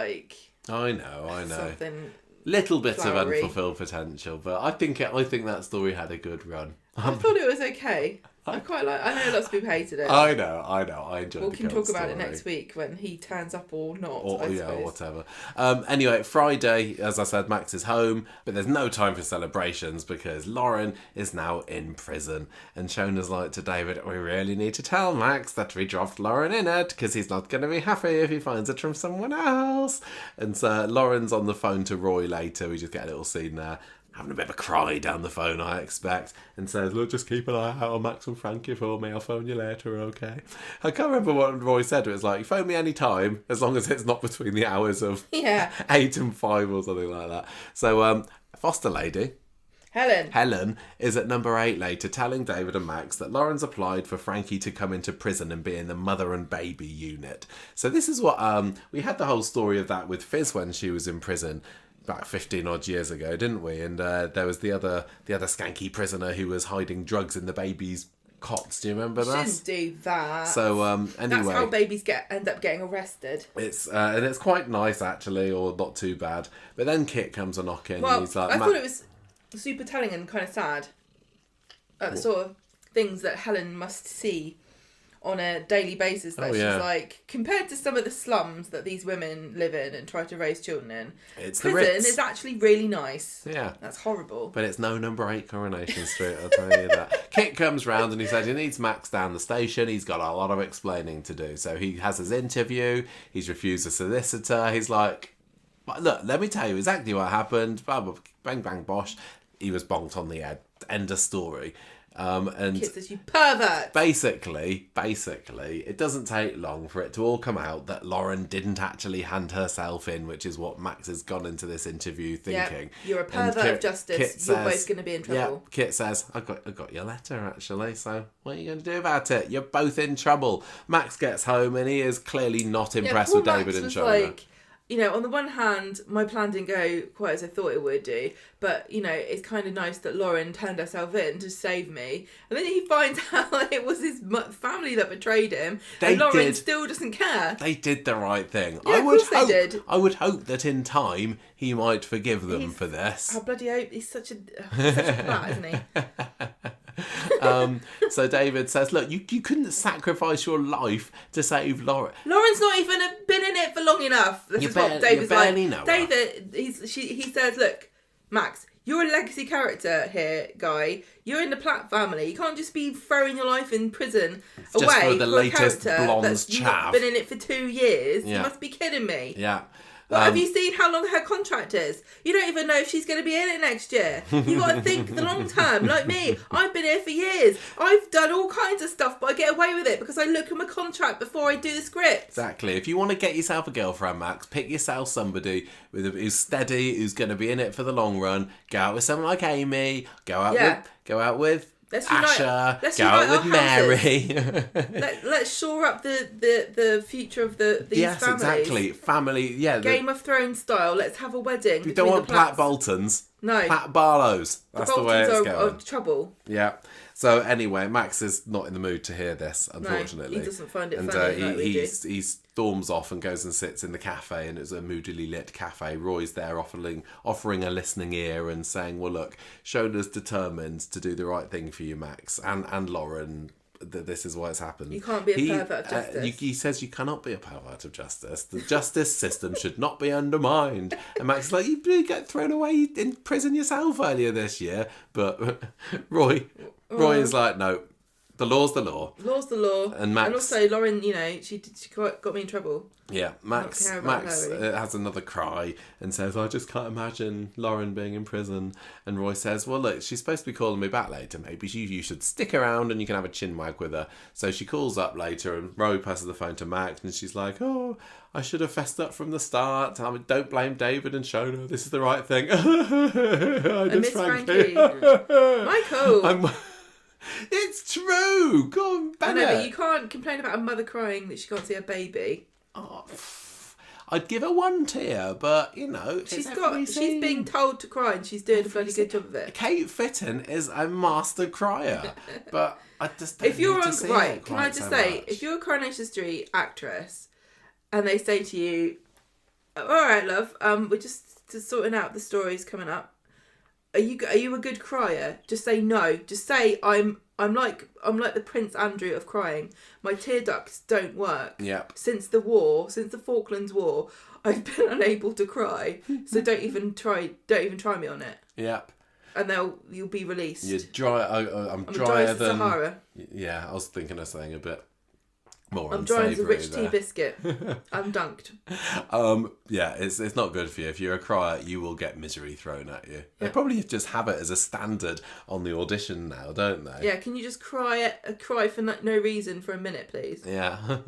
I know. Something little bit flowery. of unfulfilled potential, but I think that story had a good run. I thought it was okay. I quite like. I know lots of people hated it. I know. I enjoyed it. We can talk about it next week when he turns up or not. Or whatever. Anyway, Friday, as I said, Max is home, but there's no time for celebrations because Lauren is now in prison. And Shona's like to David, we really need to tell Max that we dropped Lauren in it because he's not going to be happy if he finds it from someone else. And so Lauren's on the phone to Roy later. We just get a little scene there. having a bit of a cry down the phone, I expect, and says, look, just keep an eye out on Max and Frankie for me. I'll phone you later, okay? I can't remember what Roy said. It was like, phone me any time, as long as it's not between the hours of 8 and 5 or something like that. So, foster lady... Helen is at number 8 later, telling David and Max that Lauren's applied for Frankie to come into prison and be in the mother and baby unit. So this is what we had the whole story of that with Fizz when she was in prison about 15 odd years ago, didn't we? And there was the other skanky prisoner who was hiding drugs in the baby's cots. Do you remember that? Shouldn't do that. So anyway, that's how babies end up getting arrested. It's and it's quite nice actually, or not too bad. But then Kit comes a knocking. Well, and he's like, I thought it was super telling and kind of sad at the sort of things that Helen must see on a daily basis. That she's like, compared to some of the slums that these women live in and try to raise children in, prison is actually really nice. Yeah. That's horrible. But it's no number 8 Coronation Street, I'll tell you that. Kit comes round and he says he needs Max down the station. He's got a lot of explaining to do. So he has his interview. He's refused a solicitor. He's like, look, let me tell you exactly what happened. Blah, blah, bang, bang, bosh. He was bonked on the head. End of story. And Kit says, you pervert! Basically, it doesn't take long for it to all come out that Lauren didn't actually hand herself in, which is what Max has gone into this interview thinking. Yep. You're a pervert of justice. You're both going to be in trouble. Yeah, Kit says, I got your letter, actually, so what are you going to do about it? You're both in trouble. Max gets home and he is clearly not impressed with David and Shona. Like, you know, on the one hand, my plan didn't go quite as I thought it would do, but, you know, it's kind of nice that Lauren turned herself in to save me. And then he finds out it was his family that betrayed him, and Lauren still doesn't care. They did the right thing. Yeah, of course they did. I would hope that in time he might forgive them for this. I bloody hope. He's such a twat, isn't he? So David says, look, you couldn't sacrifice your life to save Lauren. Lauren's not even been in it for long enough. This is what David's like. David, he says, look, Max, you're a legacy character here, guy. You're in the Platt family. You can't just be throwing your life in prison away just for the latest a character blonde that's chav. Been in it for 2 years. Yeah. You must be kidding me. Yeah. Well, have you seen how long her contract is? You don't even know if she's going to be in it next year. You got to think the long term. Like me, I've been here for years. I've done all kinds of stuff, but I get away with it because I look at my contract before I do the script. Exactly. If you want to get yourself a girlfriend, Max, pick yourself somebody who's steady, who's going to be in it for the long run. Go out with someone like Amy. Go out with. Asher, go out with Mary. Let's shore up the future of these families. Yes, exactly. Family, yeah. Game of Thrones style. Let's have a wedding. You don't want Platt Boltons. No. Platt Barlows. That's the way it's going. Are trouble. Yeah. So anyway, Max is not in the mood to hear this, unfortunately. No, he doesn't find it funny like we do. He storms off and goes and sits in the cafe, and it's a moodily lit cafe. Roy's there offering a listening ear and saying, well, look, Shona's determined to do the right thing for you, Max, and Lauren. This is why it's happened. You can't be a pervert of justice. He says you cannot be a pervert of justice. The justice system should not be undermined. And Max is like, you got thrown away in prison yourself earlier this year. But Roy is like, no, the law's the law. Law's the law. And Max, and also Lauren, you know, she got me in trouble. Yeah, Max has another cry and says, I just can't imagine Lauren being in prison. And Roy says, well, look, she's supposed to be calling me back later. Maybe you should stick around and you can have a chinwag with her. So she calls up later and Roy passes the phone to Max and she's like, oh, I should have fessed up from the start. I mean, don't blame David and Shona. This is the right thing. I miss Frankie. Michael. It's true. Go on, Bennett. I know, but you can't complain about a mother crying that she can't see her baby. Oh, I'd give her one tear, but you know, she's being told to cry, and she's doing a bloody good job of it. Kate Fitton is a master crier, but I just don't if you're need to see right, it can I just say, much. if you're a Coronation Street actress, and they say to you, "All right, love, we're just sorting out the stories coming up. Are you a good crier?" Just say no. Just say I'm like the Prince Andrew of crying. My tear ducts don't work. Yep. Since the Falklands War, I've been unable to cry. So don't even try me on it. Yep. And you'll be released. You're dry. I'm drier than Sahara. Yeah, I was thinking of saying a bit more I'm dry as a unsavoury rich there. tea biscuit. I'm dunked. Yeah, it's not good for you. If you're a crier, you will get misery thrown at you. They probably just have it as a standard on the audition now, don't they? Yeah, can you just cry for no reason for a minute, please? Yeah.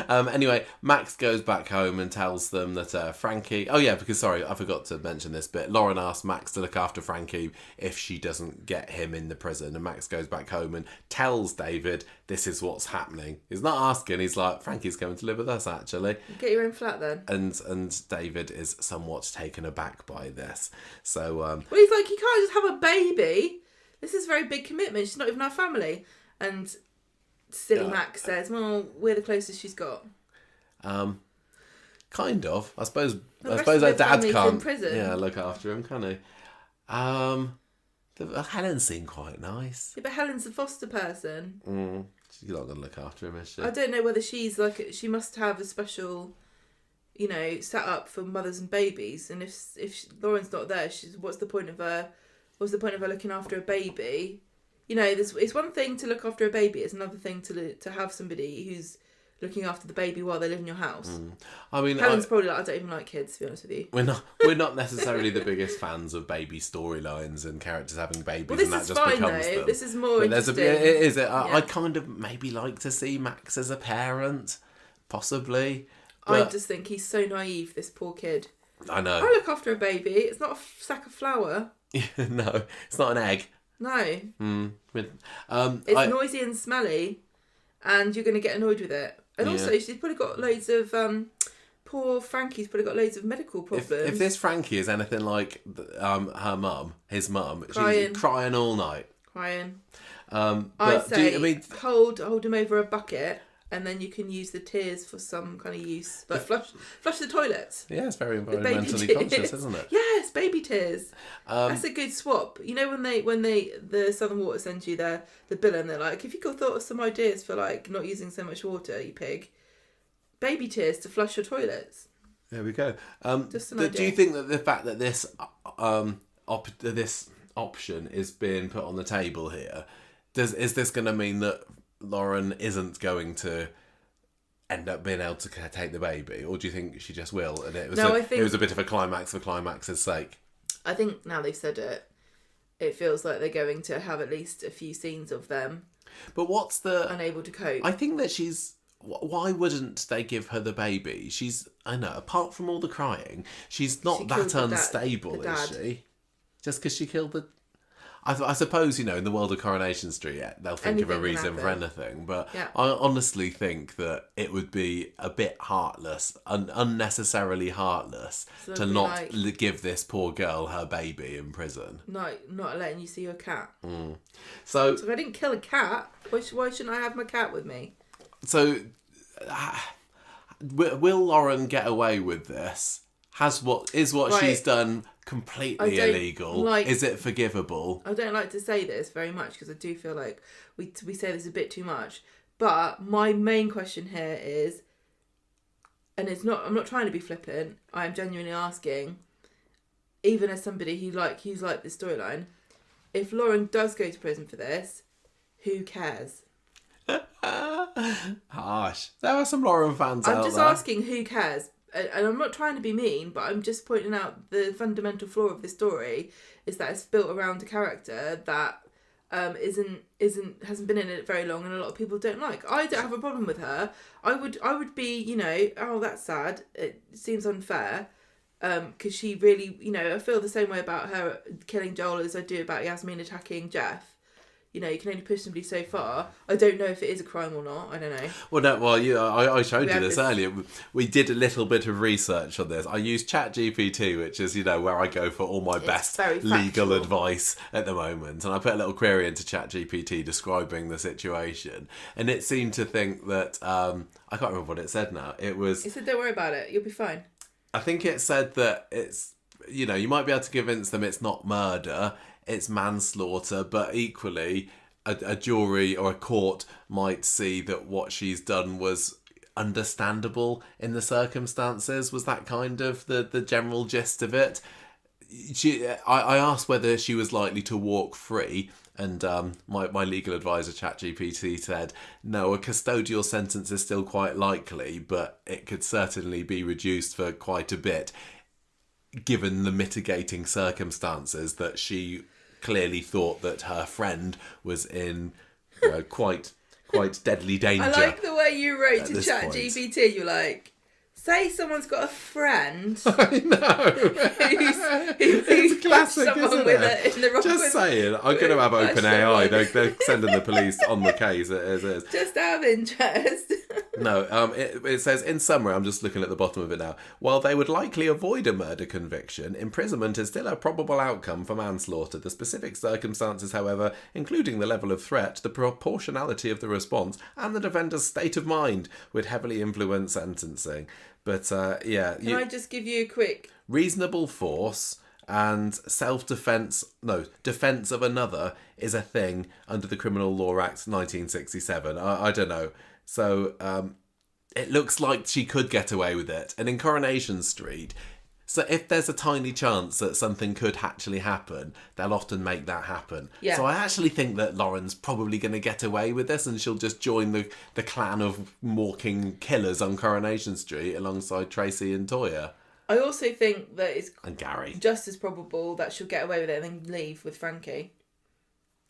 Anyway, Max goes back home and tells them that Frankie... Oh, yeah, because, sorry, I forgot to mention this bit. Lauren asks Max to look after Frankie if she doesn't get him in the prison. And Max goes back home and tells David this is what's happening. He's not asking. He's like, Frankie's coming to live with us, actually. Get your own flat, then. And David is somewhat taken aback by this. So... Well, he's like, you can't just have a baby. This is a very big commitment. She's not even our family. And silly Max says, well, we're the closest she's got. Kind of. I suppose The rest her of the dad family's can't in prison. look after him, can he? Helen seemed quite nice. Yeah, but Helen's a foster person. She's not going to look after him, is she? I don't know whether she's like... She must have a special, set up for mothers and babies. And if Lauren's not there, what's the point of her looking after a baby? It's one thing to look after a baby. It's another thing to have somebody who's looking after the baby while they live in your house. I mean, Helen's probably like, I don't even like kids, to be honest with you. We're not necessarily the biggest fans of baby storylines and characters having babies, Well, this and that is just fine becomes though. them. This is more interesting. I'd kind of maybe like to see Max as a parent, possibly. I just think he's so naive, this poor kid. I know. I look after a baby. It's not a sack of flour. No, it's not an egg. No. It's Noisy and smelly, and you're going to get annoyed with it. And also, she's probably got loads of... poor Frankie's probably got loads of medical problems. If this Frankie is anything like his mum, Crying. she's crying all night. Crying. But I'd say hold him over a bucket, and then you can use the tears for some kind of use. Like flush the toilets. Yeah, it's very With environmentally baby conscious, tears. isn't it? Yes, baby tears. That's a good swap. When the Southern Water sends you the bill and they're like, if you could thought of some ideas for like not using so much water, you pig. Baby tears to flush your toilets. There we go. Just an do idea. you think that the fact that this this option is being put on the table here, is this going to mean that Lauren isn't going to end up being able to take the baby, or do you think she just will? And it was it was a bit of a climax for climax's sake. I think now they've said it, it feels like they're going to have at least a few scenes of them. But what's the unable to cope? I think that she's. Why wouldn't they give her the baby? I know, apart from all the crying, she's not that unstable, is she? Just because she killed the... I suppose, in the world of Coronation Street, they'll think of a reason for anything. But yeah. I honestly think that it would be a bit heartless, unnecessarily heartless, to not give this poor girl her baby in prison. Not letting you see your cat. So if I didn't kill a cat, why shouldn't I have my cat with me? So, will Lauren get away with this? She's done completely illegal? Is it forgivable? I don't like to say this very much because I do feel like we say this a bit too much. But my main question here is, and I'm not trying to be flippant. I am genuinely asking, even as somebody who's like this storyline, if Lauren does go to prison for this, who cares? Harsh. There are some Lauren fans out there. I'm just asking who cares. And I'm not trying to be mean, but I'm just pointing out the fundamental flaw of this story is that it's built around a character that hasn't been in it very long and a lot of people don't like. I don't have a problem with her. I would be, oh, that's sad. It seems unfair. Because she really, I feel the same way about her killing Joel as I do about Yasmin attacking Jeff. You can only push somebody so far. I don't know if it is a crime or not. I don't know. Well, no. Well, I showed you this earlier. We did a little bit of research on this. I used ChatGPT, which is, where I go for all my best legal advice at the moment. And I put a little query into ChatGPT describing the situation. And it seemed to think that, I can't remember what it said now. It said, don't worry about it. You'll be fine. I think it said that it's, you might be able to convince them it's not murder. It's manslaughter, but equally a jury or a court might see that what she's done was understandable in the circumstances. Was that kind of the general gist of it? I asked whether she was likely to walk free, And my legal advisor, ChatGPT, said, no, a custodial sentence is still quite likely, but it could certainly be reduced for quite a bit, given the mitigating circumstances that she clearly thought that her friend was in quite deadly danger. I like the way you wrote to this ChatGPT. You're like, say someone's got a friend I know. who's classic, someone isn't with it? in the wrong Just saying, I'm going to have OpenAI. They're sending the police on the case as is. Just out of interest. No, it says, in summary, I'm just looking at the bottom of it now, while they would likely avoid a murder conviction, imprisonment is still a probable outcome for manslaughter. The specific circumstances, however, including the level of threat, the proportionality of the response, and the defender's state of mind, would heavily influence sentencing. But, yeah. Can I just give you a quick... Reasonable force and defense of another is a thing under the Criminal Law Act 1967. I don't know. So it looks like she could get away with it. And in Coronation Street, so if there's a tiny chance that something could actually happen, they'll often make that happen. Yeah. So I actually think that Lauren's probably going to get away with this, and she'll just join the clan of walking killers on Coronation Street alongside Tracy and Toya. I also think that it's And Gary. just as probable that she'll get away with it and then leave with Frankie.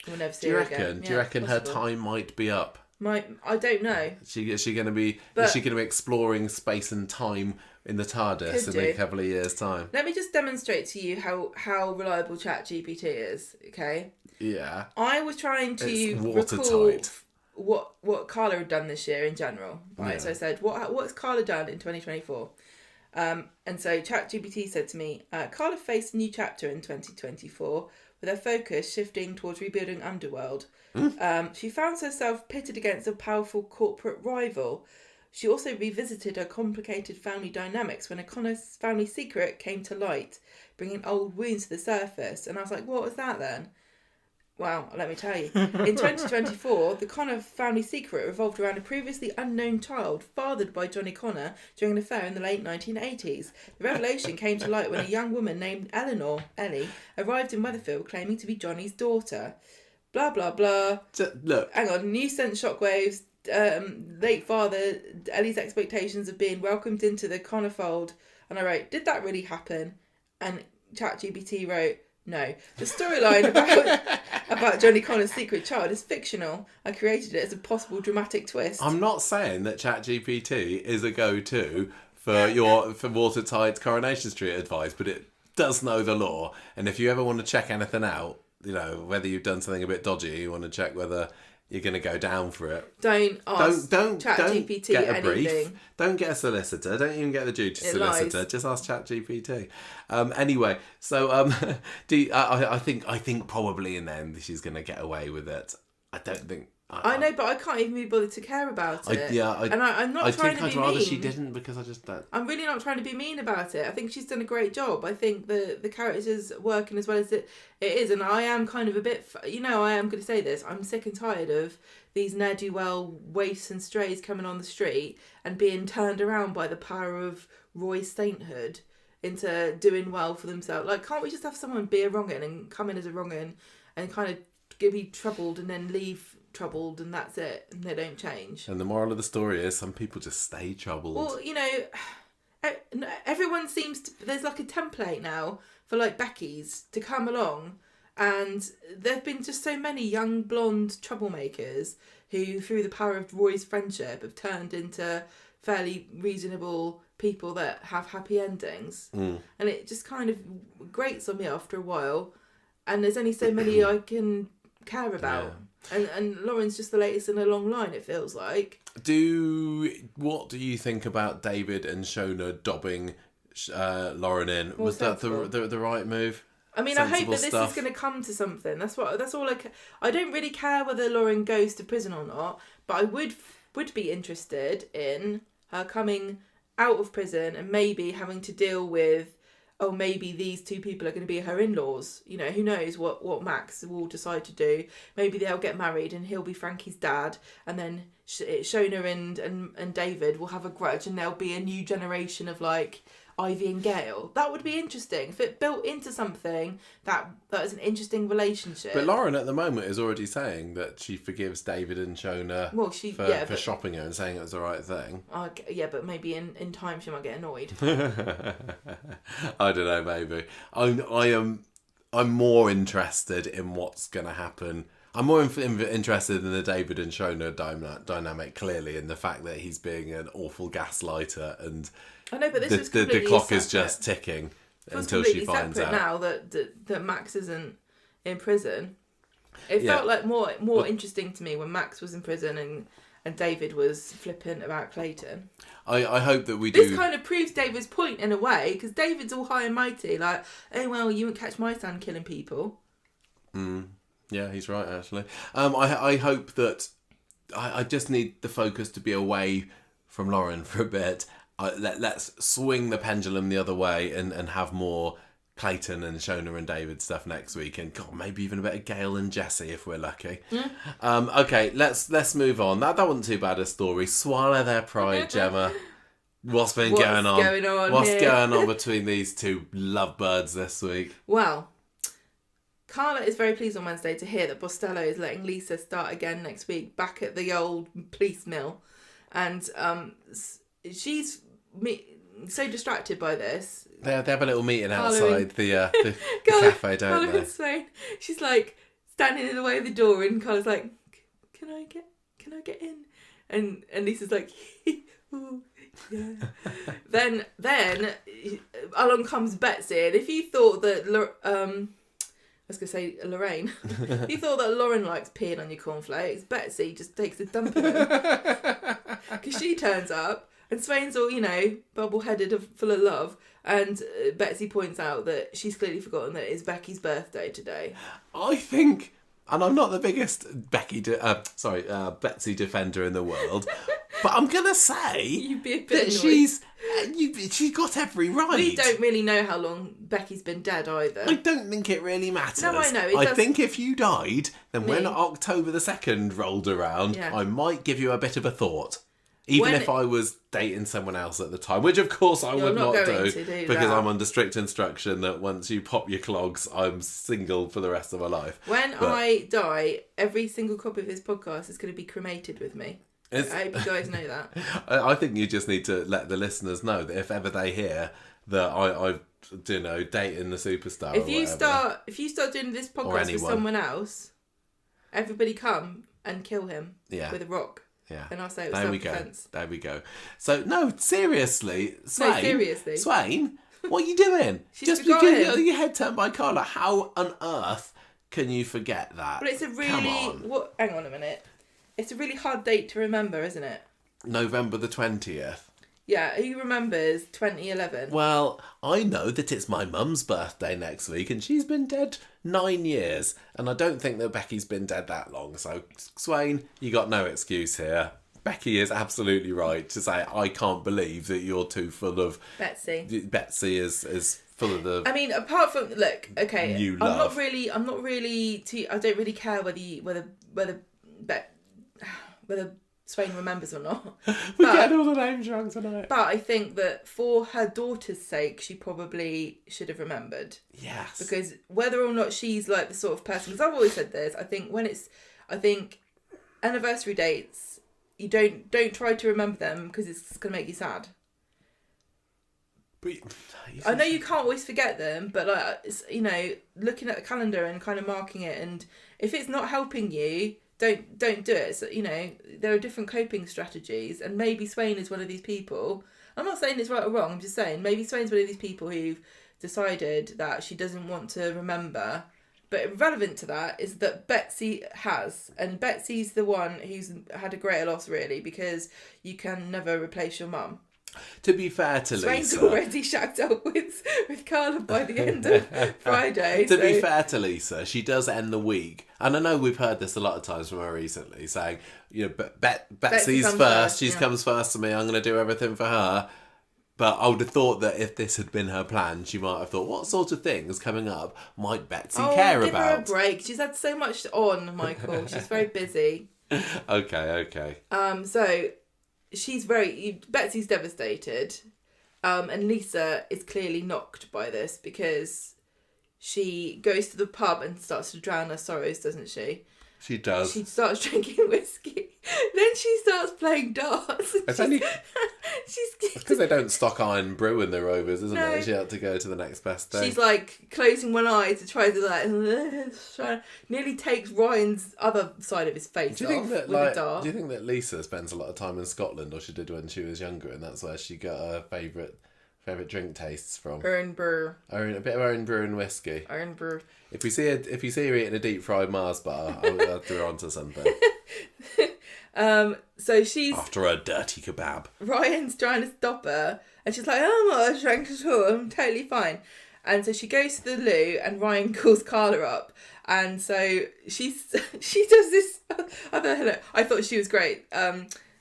We'll never see her again. Do you reckon her time might be up? I don't know. Is she going to be exploring space and time in the TARDIS in a couple of years' time? Let me just demonstrate to you how reliable ChatGPT is. Okay. Yeah. I was trying to It's recall watertight. what Carla had done this year in general. Right. Yeah. So I said, what's Carla done in 2024? And so ChatGPT said to me, Carla faced a new chapter in 2024 with her focus shifting towards rebuilding Underworld. She found herself pitted against a powerful corporate rival. She also revisited her complicated family dynamics when a Connor's family secret came to light, bringing old wounds to the surface. And I was like, what was that then? Well, let me tell you. In 2024, the Connor family secret revolved around a previously unknown child fathered by Johnny Connor during an affair in the late 1980s. The revelation came to light when a young woman named Ellie, arrived in Weatherfield claiming to be Johnny's daughter. Blah, blah, blah. Look. Hang on. News sent shockwaves. Late father, Ellie's expectations of being welcomed into the Connor fold. And I wrote, did that really happen? And ChatGPT wrote, no. The storyline about Johnny Connor's secret child is fictional. I created it as a possible dramatic twist. I'm not saying that ChatGPT is a go-to for watertight Coronation Street advice, but it does know the law. And if you ever want to check anything out, whether you've done something a bit dodgy, you want to check whether you're going to go down for it. Don't ask don't ChatGPT get a anything. Brief. Don't get a solicitor. Don't even get the duty solicitor. Lies. Just ask ChatGPT. Anyway, so I think probably in the end she's going to get away with it. I don't think. I know, but I can't even be bothered to care about it. I'm not trying to be mean. I'd rather she didn't, because I just don't. I'm really not trying to be mean about it. I think she's done a great job. I think the character's working as well as it is, and I am kind of a bit. I am going to say this. I'm sick and tired of these ne'er-do-well waifs and strays coming on the street and being turned around by the power of Roy's sainthood into doing well for themselves. Like, can't we just have someone be a wrong'un and come in as a wrong'un and kind of be troubled and then leave troubled, and that's it, and they don't change? And the moral of the story is some people just stay troubled. Well, everyone seems to, there's like a template now for like Becky's to come along, and there have been just so many young blonde troublemakers who, through the power of Roy's friendship, have turned into fairly reasonable people that have happy endings. And it just kind of grates on me after a while, and there's only so many I can care about. And Lauren's just the latest in a long line, it feels like. What do you think about David and Shona dobbing Lauren in? More Was sensible. that the right move? I mean, I hope that this stuff? is going to come to something. That's all I don't really care whether Lauren goes to prison or not, but I would be interested in her coming out of prison and maybe having to deal with, maybe these two people are going to be her in-laws. Who knows what Max will decide to do. Maybe they'll get married and he'll be Frankie's dad, and then Shona and David will have a grudge, and there'll be a new generation of like Ivy and Gail. That would be interesting if it built into something that is an interesting relationship. But Lauren at the moment is already saying that she forgives David and Shona for shopping her and saying it was the right thing. Yeah, but maybe in time she might get annoyed. I don't know, maybe. I'm more interested in what's going to happen. I'm more interested in the David and Shona dynamic, clearly, in the fact that he's being an awful gaslighter, and I know, but this is the clock separate. is just ticking until she finds out. Now that Max isn't in prison, it felt like more interesting to me when Max was in prison and David was flippant about Clayton. I hope that we do. This kind of proves David's point in a way, because David's all high and mighty, like, oh well, you won't catch my son killing people. Yeah, he's right, actually. I hope that... I just need the focus to be away from Lauren for a bit. Let's swing the pendulum the other way and have more Clayton and Shona and David stuff next week. And God, maybe even a bit of Gail and Jessie if we're lucky. Okay, let's move on. That wasn't too bad a story. Swallow their pride, Gemma. What's going on? What's going on between these two lovebirds this week? Well, Carla is very pleased on Wednesday to hear that Bostello is letting Lisa start again next week back at the old police mill. And she's so distracted by this. They have a little meeting outside the cafe, don't they? Swain. She's like standing in the way of the door, and Carla's like, "Can I get in?" And Lisa's like, "Ooh, yeah." then along comes Betsy, and if you thought that I was going to say Lorraine. You thought that Lauren likes peeing on your cornflakes. Betsy just takes a dump of it. Because she turns up and Swain's all, bubble-headed, full of love. And Betsy points out that she's clearly forgotten that it's Becky's birthday today. I think, and I'm not the biggest Betsy defender in the world, but I'm going to say You'd be a bit that she's got every right. We don't really know how long Becky's been dead either. I don't think it really matters. No, I know. I think if you died, then when October the 2nd rolled around, I might give you a bit of a thought. Even if I was dating someone else at the time, which of course I would not do because I'm under strict instruction that once you pop your clogs, I'm single for the rest of my life. When I die, every single copy of this podcast is going to be cremated with me. I hope you guys know that. I think you just need to let the listeners know that if ever they hear that I dating the superstar. If you start doing this podcast with someone else, everybody come and kill him with a rock. Yeah. And I'll say it was self-defense. There we go. So, no, seriously, Swain. Swain, what are you doing? Just because your head turned by Carla, how on earth can you forget that? But it's a really... hang on a minute. It's a really hard date to remember, isn't it? November the 20th. Yeah, who remembers 2011? Well, I know that it's my mum's birthday next week and she's been dead 9 years. And I don't think that Becky's been dead that long. So, Swain, you got no excuse here. Becky is absolutely right to say, I can't believe that you're too full of... Betsy. Betsy is full of the... I mean, apart from... Look, okay, new love. I'm not really... I don't really care whether Swain remembers or not. We're getting all the names wrong tonight. But I think that for her daughter's sake, she probably should have remembered. Yes. Because whether or not she's like the sort of person, because I've always said this, I think anniversary dates, you don't try to remember them because it's going to make you sad. I know you can't always forget them, but looking at the calendar and kind of marking it, and if it's not helping you, don't do it. So, there are different coping strategies, and maybe Swain is one of these people. I'm not saying it's right or wrong, I'm just saying maybe Swain's one of these people who've decided that she doesn't want to remember. But relevant to that is that Betsy has, and Betsy's the one who's had a greater loss, really, because you can never replace your mum. To be fair to Swain's Lisa... already shacked up with Carla by the end of Friday. To be fair to Lisa, she does end the week. And I know we've heard this a lot of times from her recently, saying, Betsy's first. She comes first to me. I'm going to do everything for her. But I would have thought that if this had been her plan, she might have thought, what sort of things coming up might Betsy care about? Give her a break. She's had so much on, Michael. She's very busy. Okay. So... Betsy's devastated, And Lisa is clearly knocked by this because she goes to the pub and starts to drown her sorrows, doesn't she? She does. She starts drinking whiskey. Then she starts playing darts. It's only she's because they don't stock Iron Brew in the Rovers, isn't No. it? She had to go to the next best day. She's like closing one eye to try to nearly takes Ryan's other side of his face do you think off that with a dart. Do you think that Lisa spends a lot of time in Scotland, or she did when she was younger, and that's where she got her favourite drink tastes from? Iron Brew. A bit of Iron Brew and whiskey. Iron Brew. If you see her eating a deep fried Mars bar, I'll have her onto something. So she's After a dirty kebab. Ryan's trying to stop her, and she's like, "Oh, I'm not drank at all. I'm totally fine." And so she goes to the loo, and Ryan calls Carla up, and so she does this. I thought she was great.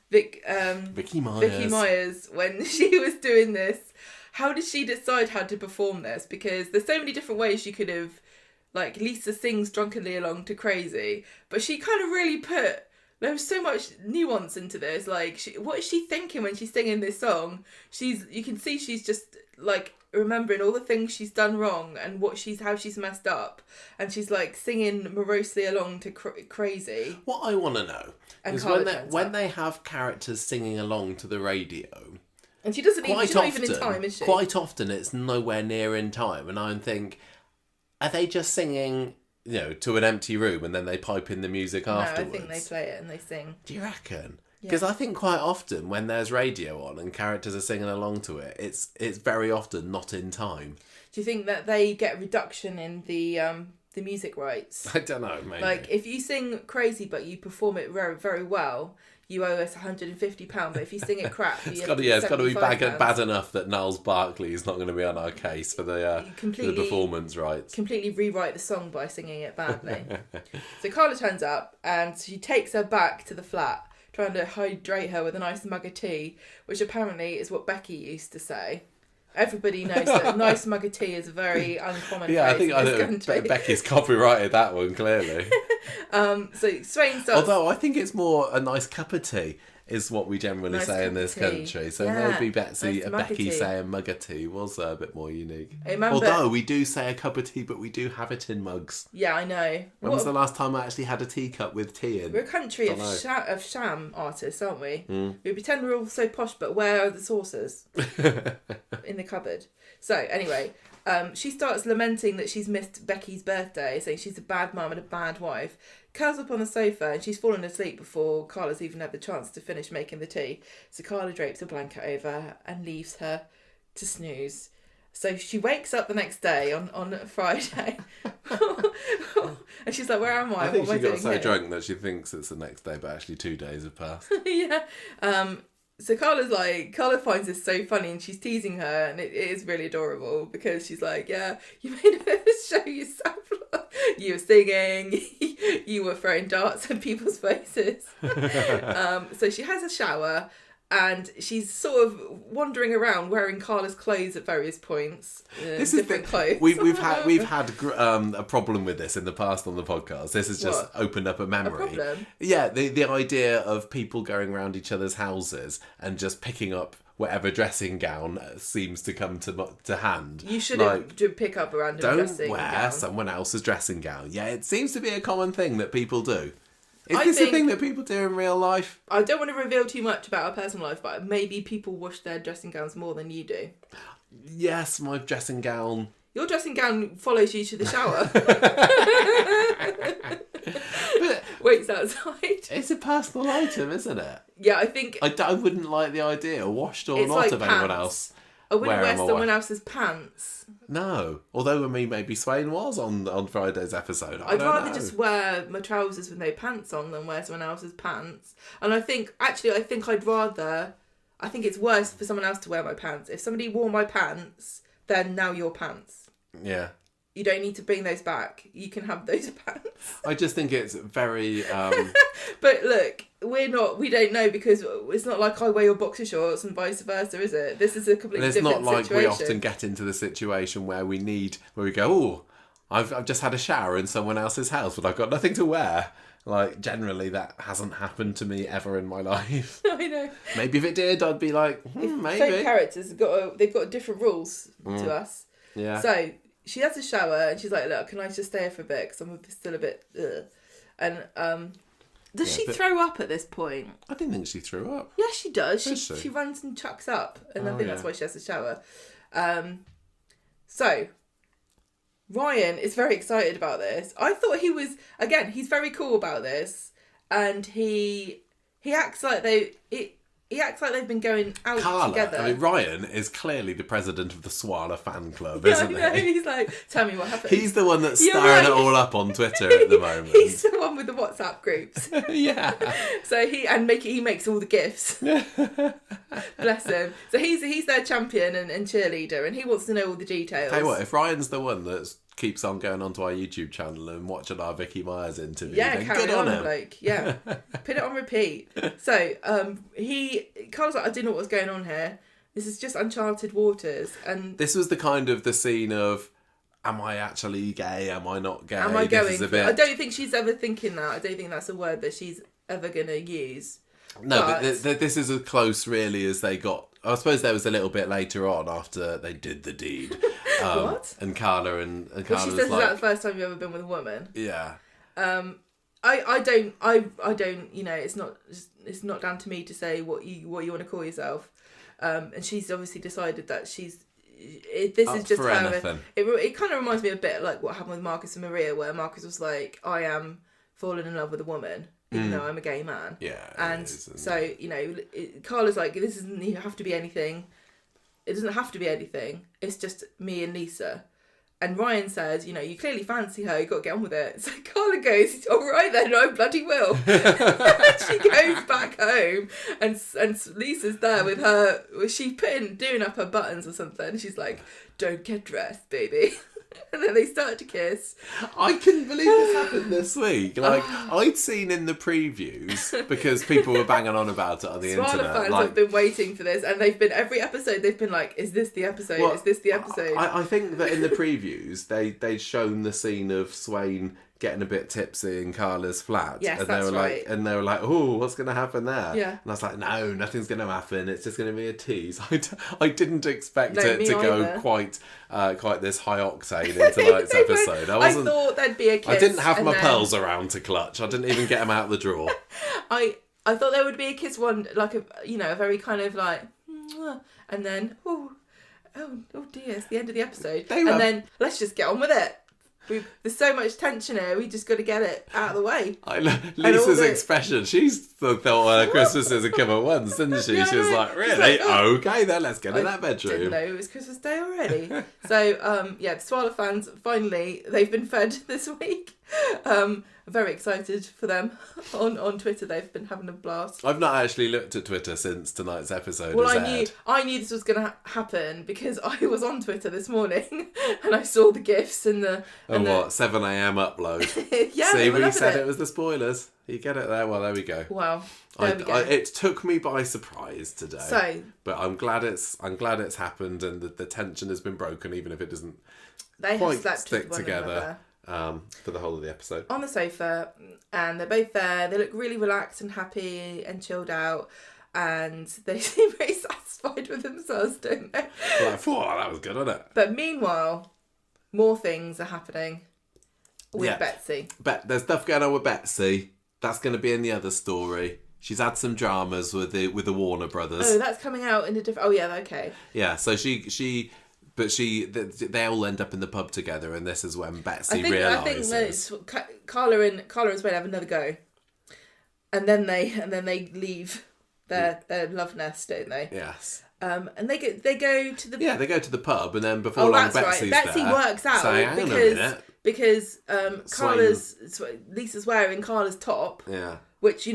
Vicky Myers, when she was doing this, how did she decide how to perform this? Because there's so many different ways she could have, like, Lisa sings drunkenly along to Crazy, but she kind of really put, there was so much nuance into this. Like, what is she thinking when she's singing this song? You can see she's just, like, remembering all the things she's done wrong and how she's messed up, and she's like singing morosely along to Crazy. What I want to know is when they have characters singing along to the radio, and she's not even in time, is she? Quite often it's nowhere near in time, and I think, are they just singing, to an empty room and then they pipe in the music afterwards? No, I think they play it and they sing. Do you reckon? Because I think quite often when there's radio on and characters are singing along to it, it's very often not in time. Do you think that they get a reduction in the music rights? I don't know, maybe. Like, if you sing Crazy but you perform it very, very well, you owe us £150, but if you sing it crap, it's got to be bad enough that Niles Barkley is not going to be on our case for the performance rights. Completely rewrite the song by singing it badly. So Carla turns up and she takes her back to the flat, trying to hydrate her with a nice mug of tea, which apparently is what Becky used to say. Everybody knows that a nice mug of tea is a very uncommon phrase in this country. Becky's copyrighted that one, clearly. So Swain starts... Although I think it's more a nice cup of tea is what we generally say in this country. So maybe Becky saying mug of tea was a bit more unique. Although we do say a cup of tea, but we do have it in mugs. Yeah, I know. When was the last time I actually had a teacup with tea in? We're a country of sham artists, aren't we? We pretend we're all so posh, but where are the saucers? In the cupboard. So anyway, she starts lamenting that she's missed Becky's birthday, saying she's a bad mum and a bad wife. Curls up on the sofa and she's fallen asleep before Carla's even had the chance to finish making the tea. So Carla drapes a blanket over her and leaves her to snooze. So she wakes up the next day on Friday. And she's like, where am I? I think what am she I got so doing here? drunk that she thinks it's the next day, but actually 2 days have passed. Yeah. So Carla finds this so funny and she's teasing her, and it is really adorable because she's like, yeah, you made a show yourself. You were singing, you were throwing darts in people's faces. So she has a shower and she's sort of wandering around wearing Carla's clothes at various points. Different clothes. We've had a problem with this in the past on the podcast. This has just opened up a memory. A problem? Yeah, the idea of people going around each other's houses and just picking up whatever dressing gown seems to come to hand. You shouldn't pick up a random dressing gown. Don't wear someone else's dressing gown. Yeah, it seems to be a common thing that people do. Is this a thing that people do in real life? I don't want to reveal too much about our personal life, but maybe people wash their dressing gowns more than you do. Yes, my dressing gown... Your dressing gown follows you to the shower. Waits outside. It's a personal item, isn't it? Yeah, I think... I wouldn't like the idea, washed or not, of anyone else. I wouldn't wear someone else's pants. No. Although, maybe Swain was on Friday's episode. I'd rather just wear my trousers with no pants on than wear someone else's pants. And I think it's worse for someone else to wear my pants. If somebody wore my pants, then now your pants. Yeah. You don't need to bring those back. You can have those pants. I just think it's very... But look, we don't know because it's not like I wear your boxer shorts and vice versa, is it? This is a completely different situation. It's not like we often get into the situation where we go, oh, I've just had a shower in someone else's house, but I've got nothing to wear. Like, generally, that hasn't happened to me ever in my life. I know. Maybe if it did, I'd be like, maybe. Same characters they've got different rules to us. Yeah. So she has a shower and she's like, look, can I just stay here for a bit because I'm still a bit. Ugh. And does she throw up at this point? I didn't think she threw up. Yeah, she does. She? She runs and chucks up, and I think that's why she has a shower. So Ryan is very excited about this. I thought he was, again, he's very cool about this, and he acts like he acts like they've been going out together. I mean, Ryan is clearly the president of the Swarla fan club, isn't he? He's like, tell me what happened. He's the one that's stirring it all up on Twitter at the moment. He's the one with the WhatsApp groups. Yeah. So he makes all the gifts. Bless him. So he's their champion and cheerleader, and he wants to know all the details. Tell you what, if Ryan's the one that keeps on going onto our YouTube channel and watching our Vicky Myers interview, then carry good on him. Bloke. Yeah, put it on repeat. So Carl's like, I didn't know what was going on here. This is just uncharted waters, and this was the scene of, am I actually gay? Am I not gay? Am I going? I don't think she's ever thinking that. I don't think that's a word that she's ever going to use. No, but this is as close, really, as they got. I suppose there was a little bit later on after they did the deed. What? And Carla and Carla Well, she was says, like, is that the first time you've ever been with a woman? yeah. I don't. You know, it's not down to me to say what you want to call yourself. And she's obviously decided that this is just for how anything. It kind of reminds me a bit like what happened with Marcus and Maria, where Marcus was like, I am falling in love with a woman, even though I'm a gay man. Yeah. And so, you know, Carla's like, this doesn't have to be anything. It doesn't have to be anything. It's just me and Lisa. And Ryan says, you know, you clearly fancy her. You got to get on with it. So Carla goes, all right then, I bloody will. She goes back home, and Lisa's there with her. She's doing up her buttons or something. She's like, don't get dressed, baby. And then they start to kiss. I couldn't believe this happened this week. Like, I'd seen in the previews, because people were banging on about it on the Swarla internet. fans have been waiting for this, and they've been, every episode, they've been like, is this the episode? Well, is this the episode? I think that in the previews, they'd shown the scene of Swain getting a bit tipsy in Carla's flat. Yes, and that's they were right. like, and they were like, oh, what's going to happen there? Yeah. And I was like, no, nothing's going to happen. It's just going to be a tease. I didn't expect No, it me to go either. quite this high octane into tonight's episode. I thought there'd be a kiss. I didn't have my pearls around to clutch. I didn't even get them out of the drawer. I thought there would be a kiss one, like a very kind of like, and then oh dear, it's the end of the episode, then let's just get on with it. There's so much tension here. We just got to get it out of the way. Lisa's expression. She's thought Christmas isn't come at once, didn't she? She was like, really? Okay, then let's get in that bedroom. I didn't know it was Christmas Day already. So, the Swarla fans, finally, they've been fed this week. I'm very excited for them. On Twitter, they've been having a blast. I've not actually looked at Twitter since tonight's episode. Well, I knew this was going to happen because I was on Twitter this morning and I saw the gifs and the... 7 a.m. upload? Yeah, see, we said it was the spoilers. You get it there? Well, there we go. Wow. There we go. It took me by surprise today. So, but I'm glad it's happened, and the tension has been broken, even if it doesn't quite stick together for the whole of the episode. On the sofa, and they're both there. They look really relaxed and happy and chilled out, and they seem very satisfied with themselves, don't they? Like, whoa, that was good, wasn't it? But meanwhile, more things are happening with Betsy. There's stuff going on with Betsy. That's going to be in the other story. She's had some dramas with the Warner Brothers. Oh, that's coming out in a different... Oh, yeah, okay. Yeah, so they all end up in the pub together, and this is when Betsy realises. I think that Carla and Swain have another go, and then they leave their love nest, don't they? Yes. And they go to the... Yeah, they go to the pub, and then before long, Betsy's there. Betsy works out because Lisa's wearing Carla's top. Yeah. Which,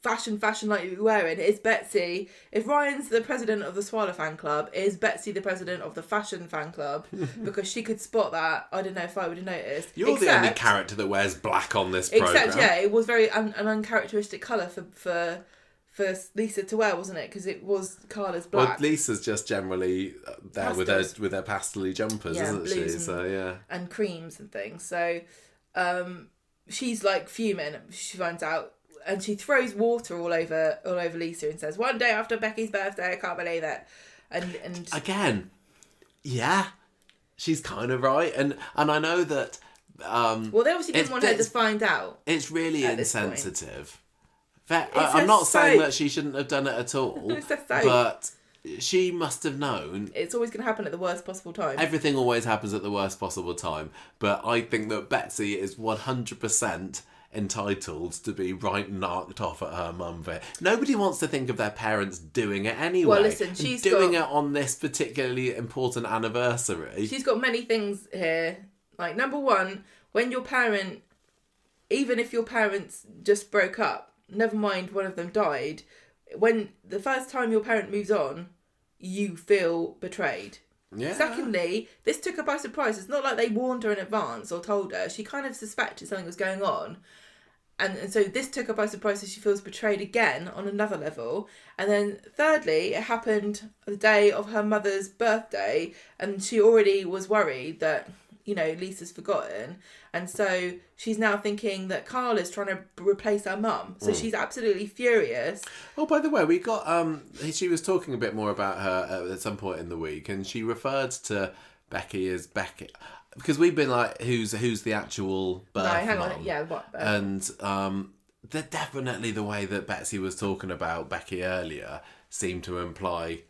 fashion like you're wearing, is Betsy. If Ryan's the president of the Swarla fan club, is Betsy the president of the fashion fan club? Because she could spot that. I don't know if I would have noticed. You're the only character that wears black on this programme. Except, it was very an uncharacteristic colour for Lisa to wear, wasn't it? Because it was Carla's black. Well, Lisa's just generally there with her pastel-y jumpers, isn't she? So, yeah. And creams and things. So, she's like fuming. She finds out, and she throws water all over Lisa and says, "One day after Becky's birthday, I can't believe it." And again, yeah, she's kind of right, and I know that. Well, they obviously didn't want her to find out. It's really insensitive. I'm says not saying soap. that she shouldn't have done it at all, It says soap. but she must have known. It's always going to happen at the worst possible time. Everything always happens at the worst possible time, but I think that Betsy is 100% entitled to be right knocked off at her mum for it. Nobody wants to think of their parents doing it anyway. Well, listen, she's doing it on this particularly important anniversary. She's got many things here. Like, number one, when your parent, even if your parents just broke up, never mind one of them died, when the first time your parent moves on, you feel betrayed. Yeah. Secondly, this took her by surprise. It's not like they warned her in advance or told her. She kind of suspected something was going on. And so this took her by surprise, so she feels betrayed again on another level. And then thirdly, it happened the day of her mother's birthday, and she already was worried that, you know, Lisa's forgotten. And so she's now thinking that Carla's trying to replace her mum. So she's absolutely furious. Oh, by the way, we got she was talking a bit more about her at some point in the week, and she referred to Becky as Becky, because we've been like, who's the actual birth hang mum? on, yeah, what? And definitely the way that Betsy was talking about Becky earlier seemed to imply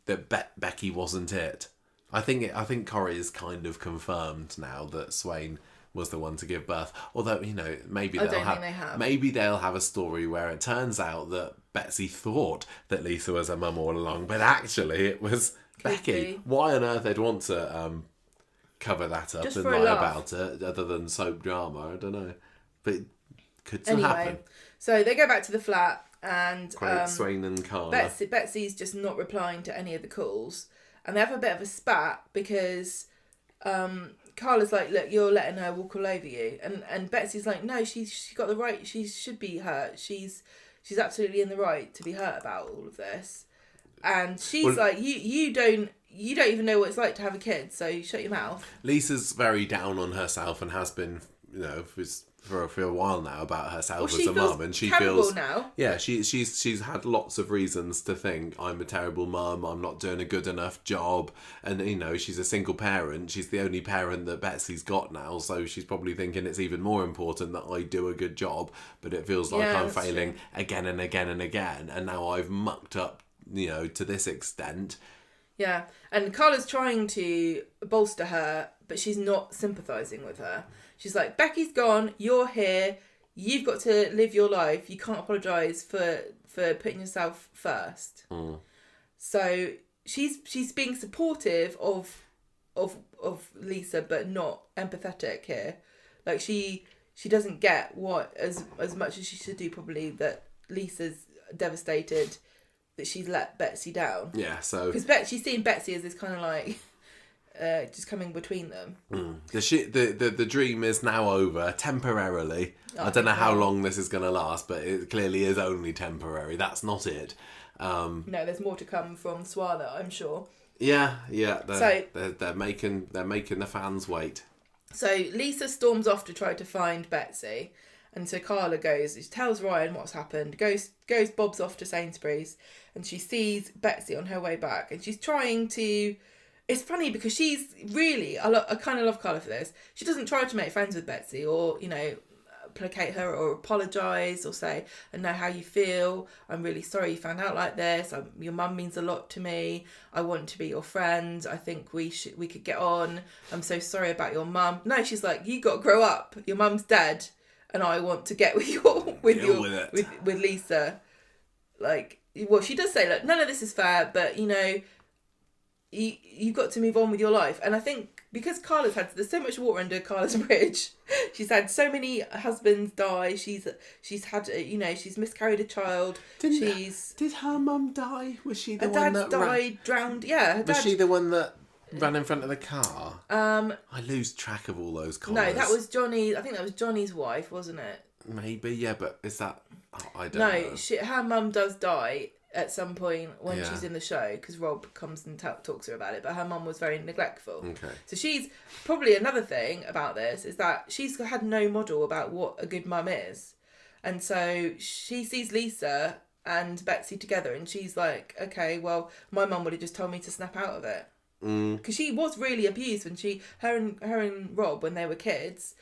that Becky wasn't it. I think Corrie is kind of confirmed now that Swain was the one to give birth. Although, you know, maybe they'll have a story where it turns out that Betsy thought that Lisa was her mum all along, but actually it was Becky. Why on earth they'd want to cover that up and lie about it, other than soap drama? I don't know, but it could still happen. So they go back to the flat, and Swain and Connor. Betsy's just not replying to any of the calls. And they have a bit of a spat because Carla's like, look, you're letting her walk all over you. And Betsy's like, no, she's got the right. She should be hurt. She's absolutely in the right to be hurt about all of this. And she's like, you don't even know what it's like to have a kid, so shut your mouth. Lisa's very down on herself and has been, you know, for a while now about herself as a mum, and she feels now. Yeah, she's had lots of reasons to think I'm a terrible mum, I'm not doing a good enough job, and you know, she's a single parent, she's the only parent that Betsy's got now, so she's probably thinking it's even more important that I do a good job, but it feels like I'm failing again and again and again, and now I've mucked up, you know, to this extent. Yeah, and Carla's trying to bolster her, but she's not sympathising with her. She's like, Becky's gone, you're here, you've got to live your life, you can't apologise for putting yourself first. So she's being supportive of Lisa, but not empathetic here. Like she doesn't get what as much as she should do, probably, that Lisa's devastated that she's let Betsy down. Yeah, so because she's seen Betsy as this kind of like just coming between them. The dream is now over temporarily. I don't know how long this is going to last, but it clearly is only temporary. That's not it. No, there's more to come from Swarla, I'm sure. Yeah. They're making the fans wait. So Lisa storms off to try to find Betsy, and so Carla goes. She tells Ryan what's happened. Goes bobs off to Sainsbury's, and she sees Betsy on her way back, and she's trying to. It's funny because she's really. I kind of love Carla for this. She doesn't try to make friends with Betsy or, you know, placate her or apologise or say, I know how you feel. I'm really sorry you found out like this. Your mum means a lot to me. I want to be your friend. I think we could get on. I'm so sorry about your mum. No, she's like, you got to grow up. Your mum's dead, and I want to get with Lisa. Like, well, she does say, look, none of this is fair, but you know, you've got to move on with your life. And I think because there's so much water under Carla's bridge. She's had so many husbands die. She's had, you know, she's miscarried a child. Did her mum die? Was she the one that died, drowned? Yeah. Was she the one that ran in front of the car? I lose track of all those cars. No, that was Johnny. I think that was Johnny's wife, wasn't it? Maybe, yeah, but is that? I don't know. No, her mum does die at some point when she's in the show, because Rob comes and talks to her about it, but her mum was very neglectful. Okay. So she's probably another thing about this is that she's had no model about what a good mum is. And so she sees Lisa and Betsy together and she's like, okay, well, my mum would have just told me to snap out of it. Because she was really abused when her and Rob, when they were kids,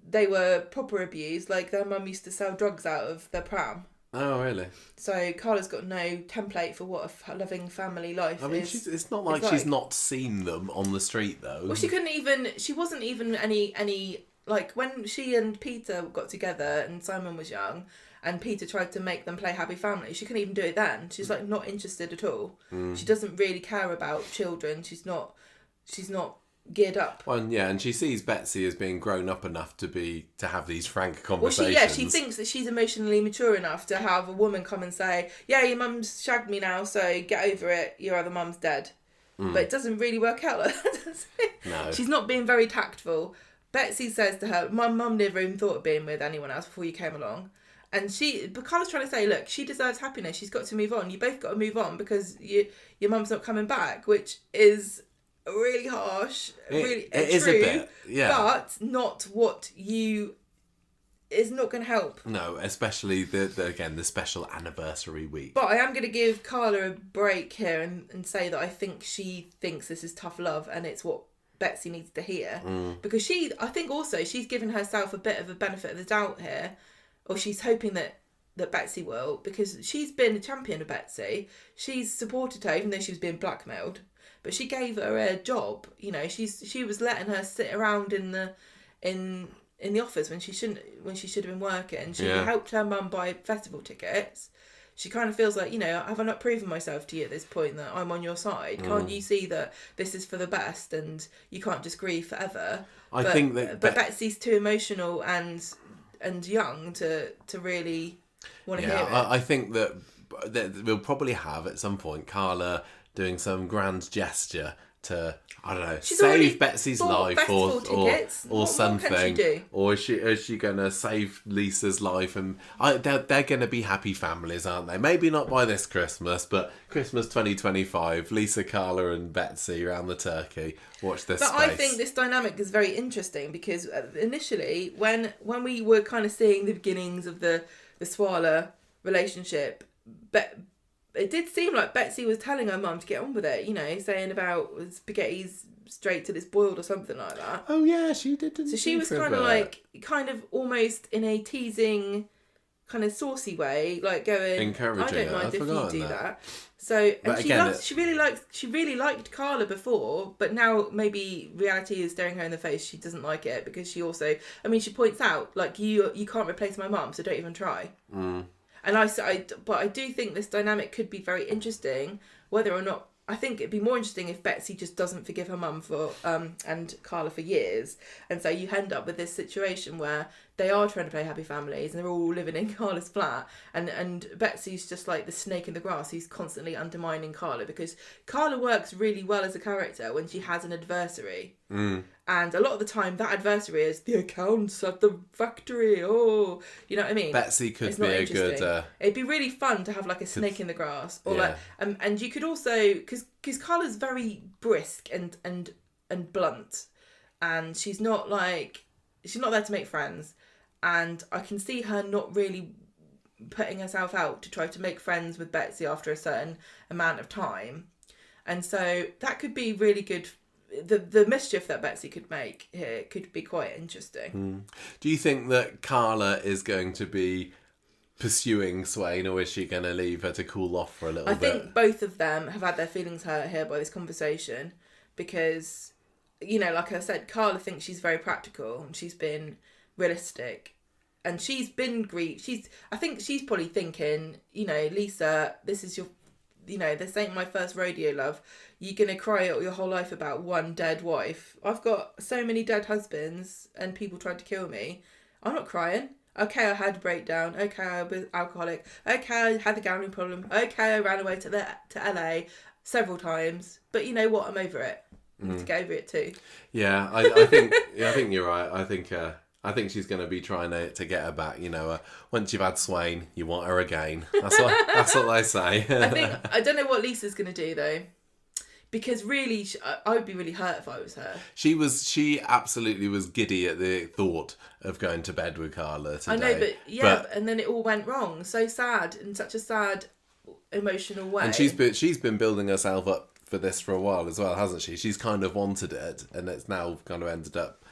they were proper abused. Like, their mum used to sell drugs out of their pram. Oh, really? So Carla's got no template for what a loving family life is. It's not like she's not seen them on the street, though. Well, she wasn't even any, like, when she and Peter got together and Simon was young and Peter tried to make them play Happy Family, she couldn't even do it then. She's, like, not interested at all. She doesn't really care about children. She's not geared up. Well, yeah, and she sees Betsy as being grown up enough to have these frank conversations. Well, she thinks that she's emotionally mature enough to have a woman come and say, yeah, your mum's shagged me now, so get over it, your other mum's dead. But it doesn't really work out like that, does it? No. She's not being very tactful. Betsy says to her, my mum never even thought of being with anyone else before you came along. But Carla's trying to say, look, she deserves happiness. She's got to move on. You both got to move on because your mum's not coming back, which is really harsh. It is true, a bit, yeah. But not what is not going to help. No, especially the special anniversary week. But I am going to give Carla a break here and say that I think she thinks this is tough love and it's what Betsy needs to hear. Because I think also she's given herself a bit of a benefit of the doubt here, or she's hoping that Betsy will, because she's been a champion of Betsy. She's supported her even though she was being blackmailed. But she gave her a job, she was letting her sit around in the office when she should have been working. She helped her mum buy festival tickets. She kind of feels like, have I not proven myself to you at this point that I'm on your side? Can't you see that this is for the best and you can't just grieve forever? But Betsy's too emotional and young to really want to hear it. I think that we'll probably have at some point Carla doing some grand gesture to, I don't know, save Betsy's life or something. Or is she going to save Lisa's life? And they're going to be happy families, aren't they? Maybe not by this Christmas, but Christmas 2025, Lisa, Carla and Betsy around the turkey. Watch this space. I think this dynamic is very interesting because initially, when we were kind of seeing the beginnings of the Swarla relationship, it did seem like Betsy was telling her mum to get on with it, saying about spaghetti's straight till it's boiled or something like that. Oh yeah, she did. So she was kind of almost in a teasing, kind of saucy way, like going, encouraging I don't mind if you do that. So, and she really liked Carla before, but now maybe reality is staring her in the face. She doesn't like it because she also, she points out, like, you can't replace my mum, so don't even try. And but I do think this dynamic could be very interesting, whether or not, I think it'd be more interesting if Betsy just doesn't forgive her mum for and Carla for years, and so you end up with this situation where they are trying to play happy families and they're all living in Carla's flat, and Betsy's just like the snake in the grass who's constantly undermining Carla, because Carla works really well as a character when she has an adversary. And a lot of the time that adversary is the accounts at the factory. Oh, you know what I mean? Betsy could be a good... It'd be really fun to have like a snake in the grass. Or and you could also... Because Carla's very brisk and blunt. And she's not there to make friends. And I can see her not really putting herself out to try to make friends with Betsy after a certain amount of time. And so that could be really good. The mischief that Betsy could make here could be quite interesting. Do you think that Carla is going to be pursuing Swain, or is she going to leave her to cool off for a little bit? I think both of them have had their feelings hurt here by this conversation because, like I said, Carla thinks she's very practical and she's been realistic. And she's been I think she's probably thinking, Lisa, this is your... this ain't my first rodeo, love. You're going to cry your whole life about one dead wife. I've got so many dead husbands and people tried to kill me. I'm not crying. Okay, I had a breakdown. Okay, I was alcoholic. Okay, I had a gambling problem. Okay, I ran away to LA several times. But you know what? I'm over it. I need to get over it too. Yeah, I think you're right. I think I think she's going to be trying to get her back. Once you've had Swain, you want her again. That's what they say. I don't know what Lisa's going to do though, because really, I would be really hurt if I was her. She absolutely was giddy at the thought of going to bed with Carla today. I know, but and then it all went wrong. So sad, in such a sad, emotional way. And she's been building herself up for this for a while as well, hasn't she? She's kind of wanted it, and it's now kind of ended up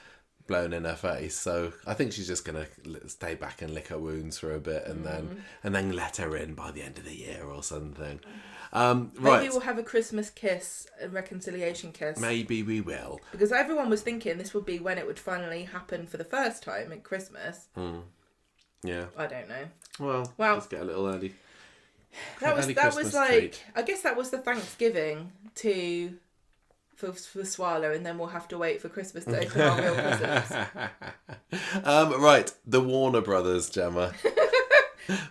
blown in her face. So I think she's just gonna stay back and lick her wounds for a bit, and then let her in by the end of the year or something. Maybe we'll have a Christmas kiss, a reconciliation kiss. Maybe we will, because everyone was thinking this would be when it would finally happen for the first time at Christmas. Yeah, I don't know. Well, let's get a little early. That was like treat. I guess that was the Thanksgiving for Swarla, and then we'll have to wait for Christmas Day for our real presents. Right, the Warner Brothers, Gemma.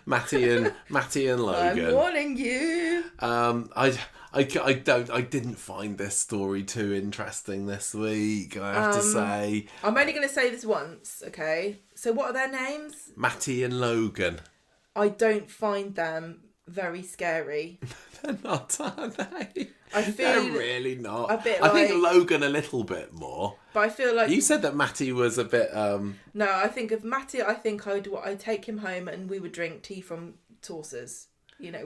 Matty and Logan. I'm warning you. I didn't find this story too interesting this week, I have to say. I'm only going to say this once, okay? So what are their names? Matty and Logan. I don't find them very scary. They're not, are they? They're really not. A bit I think Logan a little bit more. But I feel like... You said that Matty was a bit... No, I think of Matty, I'd take him home and we would drink tea from saucers.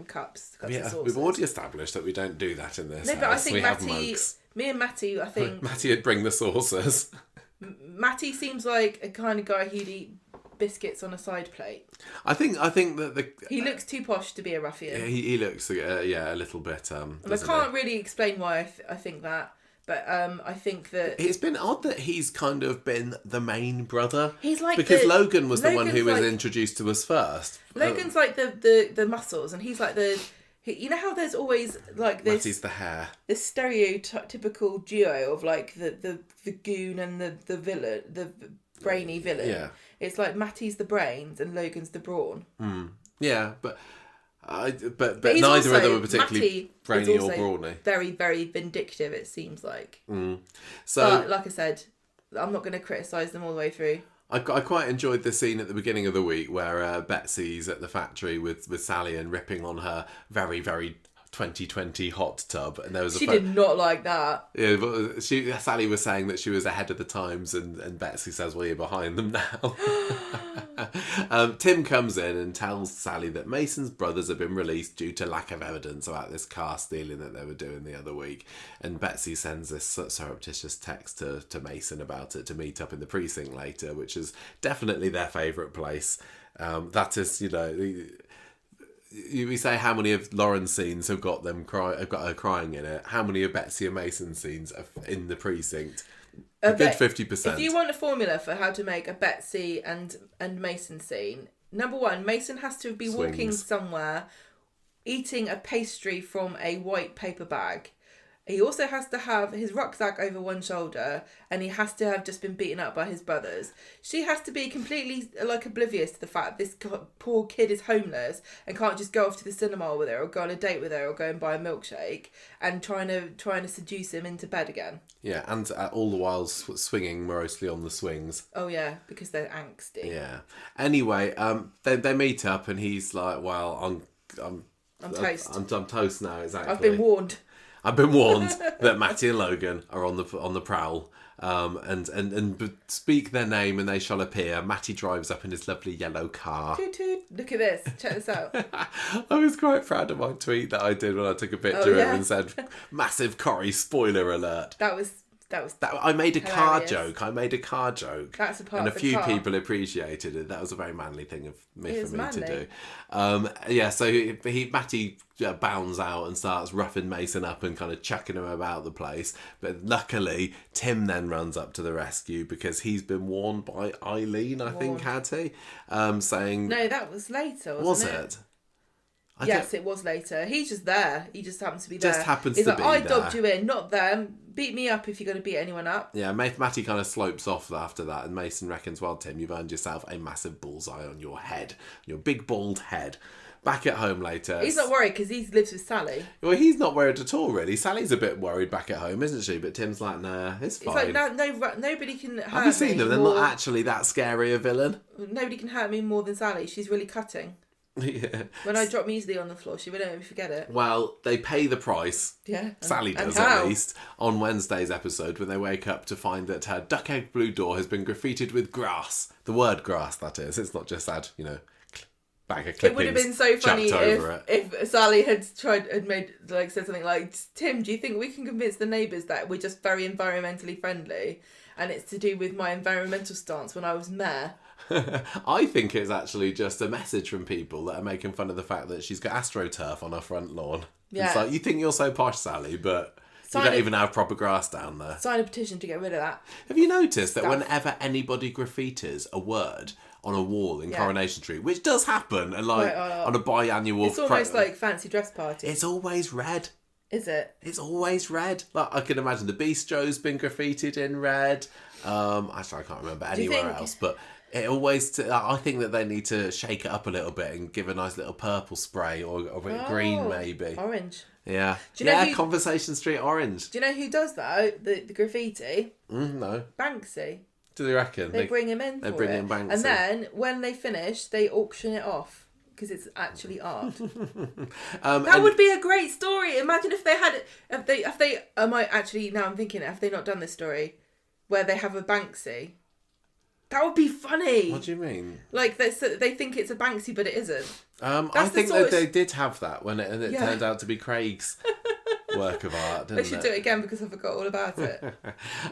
Cups of saucers. We've already established that we don't do that in this house. But I think me and Matty, I think... Matty would bring the saucers. Matty seems like a kind of guy who'd eat biscuits on a side plate. I think that he looks too posh to be a ruffian. Yeah, he looks a little bit. And I can't really explain why I think that, but I think that it's been odd that he's kind of been the main brother. He's like because Logan was the one who was introduced to us first. Logan's like the muscles, and he's like you know how there's always like this. Matty's the hair. This stereotypical duo of like the goon and the villain, the brainy villain. Yeah. It's like Matty's the brains and Logan's the brawn. Yeah, but neither of them are particularly brainy or brawny. Very, very vindictive, it seems like. So, but like I said, I'm not going to criticise them all the way through. I quite enjoyed the scene at the beginning of the week where Betsy's at the factory with Sally and ripping on her very, very 2020 hot tub, and there was she did not like that. Yeah, but Sally was saying that she was ahead of the times, and Betsy says, "Well, you're behind them now." Tim comes in and tells Sally that Mason's brothers have been released due to lack of evidence about this car stealing that they were doing the other week, and Betsy sends this surreptitious text to Mason about it to meet up in the precinct later, which is definitely their favourite place. That is, we say how many of Lauren's scenes have got her crying in it. How many of Betsy and Mason's scenes are in the precinct? A good 50%. If you want a formula for how to make a Betsy and Mason scene, number one, Mason has to be walking somewhere, eating a pastry from a white paper bag. He also has to have his rucksack over one shoulder, and he has to have just been beaten up by his brothers. She has to be completely oblivious to the fact this poor kid is homeless and can't just go off to the cinema with her or go on a date with her or go and buy a milkshake, and trying to seduce him into bed again. Yeah, and all the while swinging morosely on the swings. Oh yeah, because they're angsty. Yeah. Anyway, they meet up, and he's like, "Well, I'm toast. I'm toast now. Exactly. I've been warned that Matty and Logan are on the prowl, and speak their name and they shall appear. Matty drives up in his lovely yellow car. Toot toot. Look at this. Check this out. I was quite proud of my tweet that I did when I took a picture of him and said, "Massive Corrie spoiler alert." That was I made a hilarious. car joke. That's a part and of a few the car. people appreciated it. That was a very manly thing for me manly. to do. So Matty bounds out and starts roughing Mason up and kind of chucking him about the place. But luckily, Tim then runs up to the rescue because he's been warned by Eileen, I think, had he? Saying... No, that was later, wasn't it? Was it? Yes, it was later. He's just there. He just happens to be there. He's like, I dobbed you in, not them. Beat me up if you're going to beat anyone up. Yeah, Matty kind of slopes off after that, and Mason reckons, "Well, Tim, you've earned yourself a massive bullseye on your head, your big bald head." Back at home later. He's not worried because he lives with Sally. Well, he's not worried at all, really. Sally's a bit worried back at home, isn't she? But Tim's like, nah, it's fine. It's like, nobody can hurt me. Have you seen them? They're not actually that scary a villain. Nobody can hurt me more than Sally. She's really cutting. Yeah. When I drop muesli on the floor, she won't let me forget it. Well, they pay the price. Yeah. Sally does, at least, on Wednesday's episode when they wake up to find that her duck egg blue door has been graffitied with grass. The word grass, that is. It's not just had, bag of clippings. It would have been so funny if Sally had said something like, Tim, do you think we can convince the neighbours that we're just very environmentally friendly and it's to do with my environmental stance when I was mayor? I think it's actually just a message from people that are making fun of the fact that she's got AstroTurf on her front lawn. Yeah. It's like, you think you're so posh, Sally, but you don't even have proper grass down there. Sign a petition to get rid of that. Have you noticed that whenever anybody graffitis a word on a wall in Coronation Street, which does happen, and on a biannual... It's almost like fancy dress party. It's always red. Is it? It's always red. Like, I can imagine the Bistro's been graffitied in red. Actually, I can't remember anywhere else, but... It always. I think that they need to shake it up a little bit and give a nice little purple spray or a bit green, maybe. Orange. Yeah. Do you know Conversation Street orange. Do you know who does that? The graffiti? No. Banksy. Do they reckon? They bring him in. They bring in Banksy. And then when they finish, they auction it off because it's actually art. That would be a great story. Imagine if they had it. If they. I might actually. Now I'm thinking. Have they not done this story where they have a Banksy? That would be funny. What do you mean? Like they think it's a Banksy, but it isn't. I think that they did have that when it turned out to be Craig's work of art. Didn't they should do it again because I forgot all about it.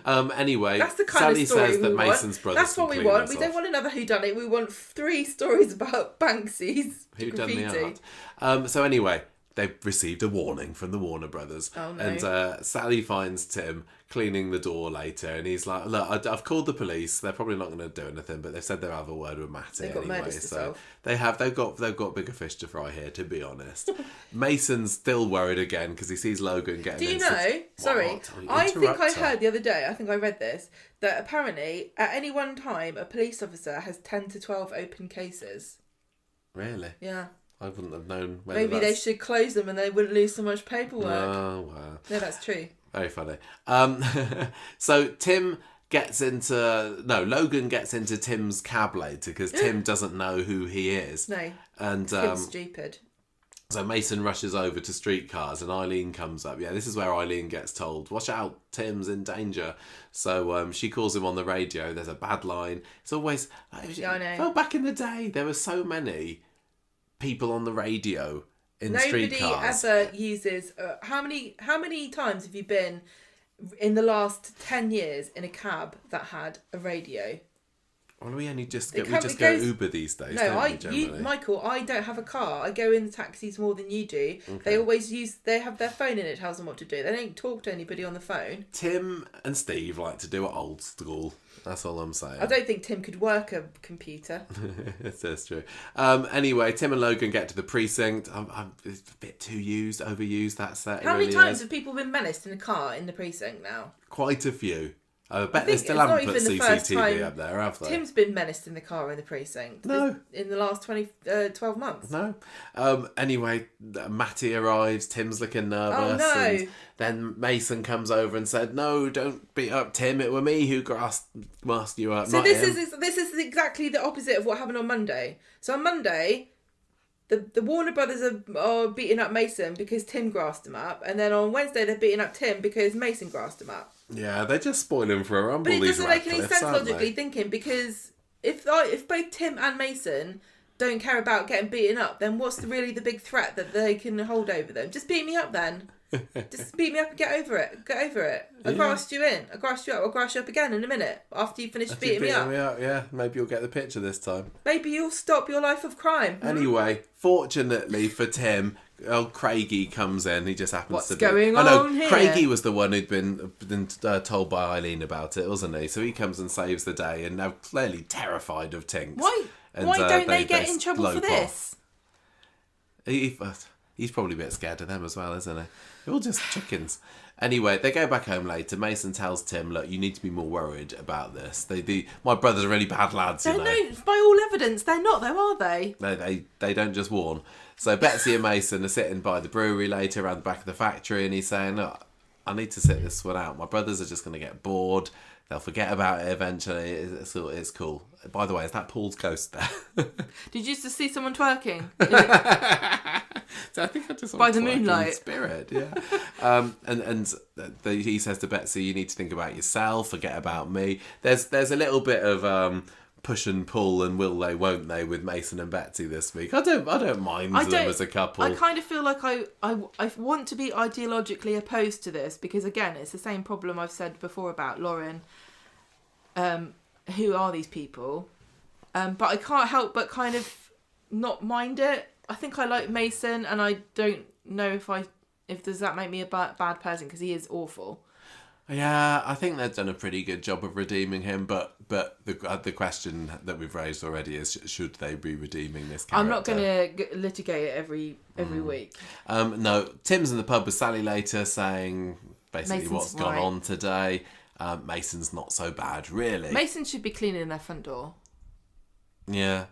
Anyway, that's the kind Sally of story says that Mason's brothers. That's what we want. We don't want another whodunit. We want 3 stories about Banksy's graffiti. Who done the art? So anyway, they've received a warning from the Warner Brothers. Oh, no. And Sally finds Tim cleaning the door later, and he's like, look, I've called the police. They're probably not going to do anything, but they've said they'll have a word with Matty anyway. So they've got bigger fish to fry here, to be honest. Mason's still worried again because he sees Logan getting. Do you know? Sorry, I think I heard the other day. I think I read this that apparently at any one time a police officer has 10 to 12 open cases. Really? Yeah. I wouldn't have known. Maybe they should close them and they wouldn't lose so much paperwork. Oh, wow. No, that's true. Very funny. So Logan gets into Tim's cab later because Tim doesn't know who he is. No. And Tim's stupid. So Mason rushes over to streetcars and Eileen comes up. Yeah, this is where Eileen gets told, watch out, Tim's in danger. So she calls him on the radio. There's a bad line. It's always... Yeah, I know. Well, back in the day, there were so many people on the radio in streetcars. Nobody ever uses... how many times have you been in the last 10 years in a cab that had a radio? Well, we only just go Uber these days. No, Michael, I don't have a car. I go in the taxis more than you do. Okay. They have their phone in it, tells them what to do. They don't talk to anybody on the phone. Tim and Steve like to do it old school. That's all I'm saying. I don't think Tim could work a computer. That's true. Anyway, Tim and Logan get to the precinct. It's a bit overused. That's How many times have people been menaced in a car in the precinct now? Quite a few. I bet they still haven't put CCTV up there, have they? Tim's been menaced in the car in the precinct. No. In the last 12 months. No. Anyway, Matty arrives. Tim's looking nervous. Oh, no. And then Mason comes over and said, no, don't beat up Tim. It were me who masked you up, so this is exactly the opposite of what happened on Monday. So on Monday... The Warner Brothers are beating up Mason because Tim grassed him up, and then on Wednesday they're beating up Tim because Mason grassed him up. Yeah, they're just spoiling for a rumble. But it doesn't make any sense logically thinking, because if both Tim and Mason don't care about getting beaten up, then what's really the big threat that they can hold over them? Just beat me up then. Just beat me up and get over it. I grassed you in. I grassed you up. I'll grass you up again in a minute after you finish beating me up. Yeah, maybe you'll get the picture this time. Maybe you'll stop your life of crime. Anyway, fortunately for Tim, Craigie comes in. He just happens to be... What's going on here? Craigie was the one who'd been told by Eileen about it, wasn't he? So he comes and saves the day, and now clearly terrified of Tinks. Why don't they get in trouble for this? He's probably a bit scared of them as well, isn't he? They're all just chickens. Anyway, they go back home later. Mason tells Tim, look, you need to be more worried about this. My brothers are really bad lads, you know. No, by all evidence, they're not though, are they? No, they don't just warn. So Betsy and Mason are sitting by the brewery later around the back of the factory, and he's saying, look, I need to sit this one out. My brothers are just going to get bored. They'll forget about it eventually. It's cool. By the way, is that Paul's ghost there? Did you just see someone twerking? So I think I just by the moonlight spirit, yeah. He says to Betsy, "You need to think about yourself. Forget about me." There's a little bit of push and pull and will they, won't they with Mason and Betsy this week. I don't mind them as a couple. I kind of feel like I want to be ideologically opposed to this because again, it's the same problem I've said before about Lauren. Who are these people? But I can't help but kind of not mind it. I think I like Mason, and I don't know if does that make me a bad person because he is awful. Yeah, I think they've done a pretty good job of redeeming him, but the question that we've raised already is, should they be redeeming this character? I'm not going to litigate it every week. No, Tim's in the pub with Sally later saying basically Mason's what's gone on today. Mason's not so bad, really. Mason should be cleaning their front door. Yeah.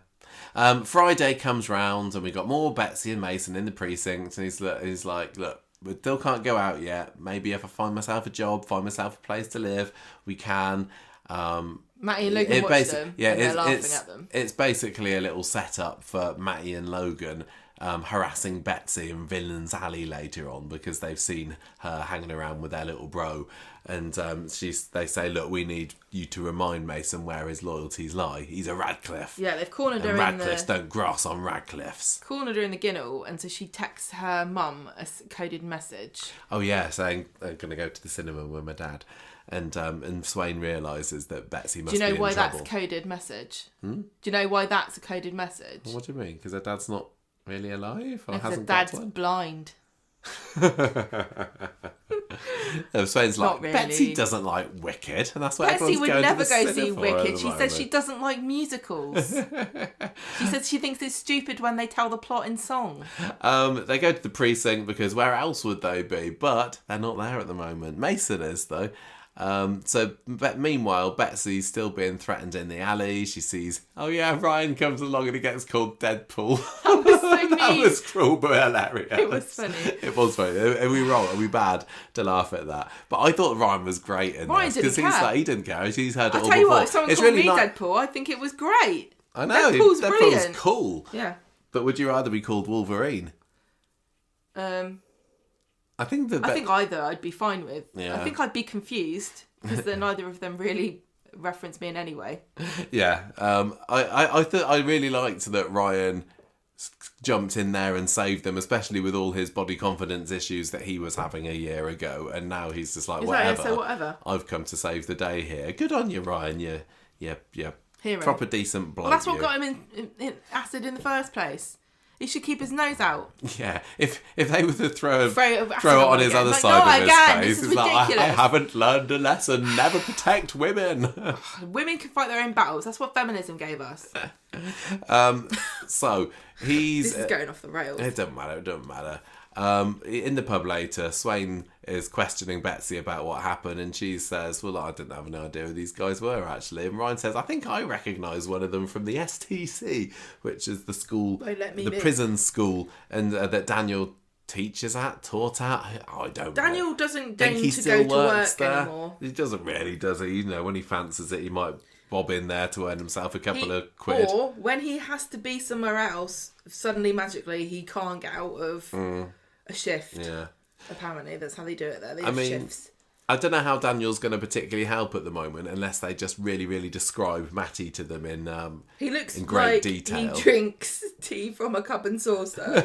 Friday comes round and we got more Betsy and Mason in the precinct, and he's like, look, we still can't go out yet. Maybe if I find myself a job, find myself a place to live, we can. Matty and Logan watch them, and they're laughing at them. It's basically a little setup for Matty and Logan harassing Betsy and Villains Alley later on because they've seen her hanging around with their little bro. And they say, look, we need you to remind Mason where his loyalties lie. He's a Radcliffe. Yeah, they've cornered her Radcliffes don't grass on Radcliffes. Cornered her in the Guinness, and so she texts her mum a coded message. Oh yeah, saying I'm going to go to the cinema with my dad. And Swain realises that Betsy must be in trouble. Do you know why that's a coded message? Do you know why that's a coded message? What do you mean? Because her dad's not really alive? Or because hasn't her dad's blind. Swain's like, really. Betsy doesn't like Wicked, and that's what Betsy would never go see Wicked. She says says she doesn't like musicals. She says she thinks it's stupid when they tell the plot in song. They go to the precinct because where else would they be? But they're not there at the moment. Mason is though. Meanwhile, Betsy's still being threatened in the alley. She sees, oh yeah, Ryan comes along and he gets called Deadpool. That was so mean. That was cruel but hilarious. It was funny. It was funny. Are we wrong? Are we bad to laugh at that? But I thought Ryan was great in this because he didn't care. He's heard it all before. I'll tell you what, if someone called me like... Deadpool, I think it was great. I know. Deadpool's brilliant. Cool. Yeah. But would you rather be called Wolverine? I think either I'd be fine with. Yeah. I think I'd be confused because neither of them really reference me in any way. Yeah. I really liked that Ryan jumped in there and saved them, especially with all his body confidence issues that he was having a year ago, and now he's just like, whatever. I've come to save the day here. Good on you, Ryan. Yeah. Hero. Proper decent bloke. Well, that's what got him in acid in the first place. He should keep his nose out. Yeah, if they were to throw it on his other like, side of his face, it's like, I haven't learned a lesson. Never protect women. Women can fight their own battles. That's what feminism gave us. So he's... This is going off the rails. It doesn't matter. In the pub later, Swain is questioning Betsy about what happened, and she says, well, I didn't have an idea who these guys were, actually. And Ryan says, I think I recognise one of them from the STC, which is the school, the prison school, and that Daniel taught at. I don't know. Daniel doesn't deign to go to work anymore. He doesn't really, does he? You know, when he fancies it, he might bob in there to earn himself a couple of quid. Or when he has to be somewhere else, suddenly, magically, he can't get out of a shift. Yeah. Apparently, that's how they do it there. They have shifts. I don't know how Daniel's going to particularly help at the moment unless they just really, really describe Matty to them in great detail. He drinks tea from a cup and saucer.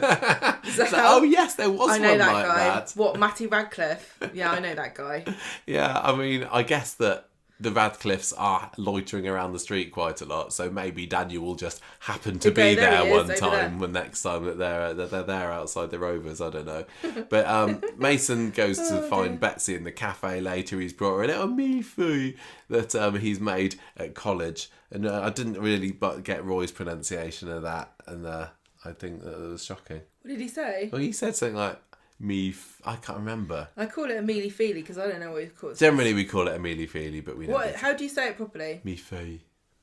Oh yes, there was one like that. What, Matty Radcliffe? Yeah, I know that guy. Yeah, I mean, I guess that the Radcliffes are loitering around the street quite a lot, so maybe Daniel will just happen to be there one time when next time that they're there outside the Rovers. I don't know. But Mason goes to find Betsy in the cafe later. He's brought her a little mifu that he's made at college, and I didn't really get Roy's pronunciation of that, and I I think that was shocking. What did he say? Well, he said something like, I can't remember. I call it a mealy-feely because I don't know what it's called. Generally, we call it a mealy-feely, but we don't. How do you say it properly? Me-fee.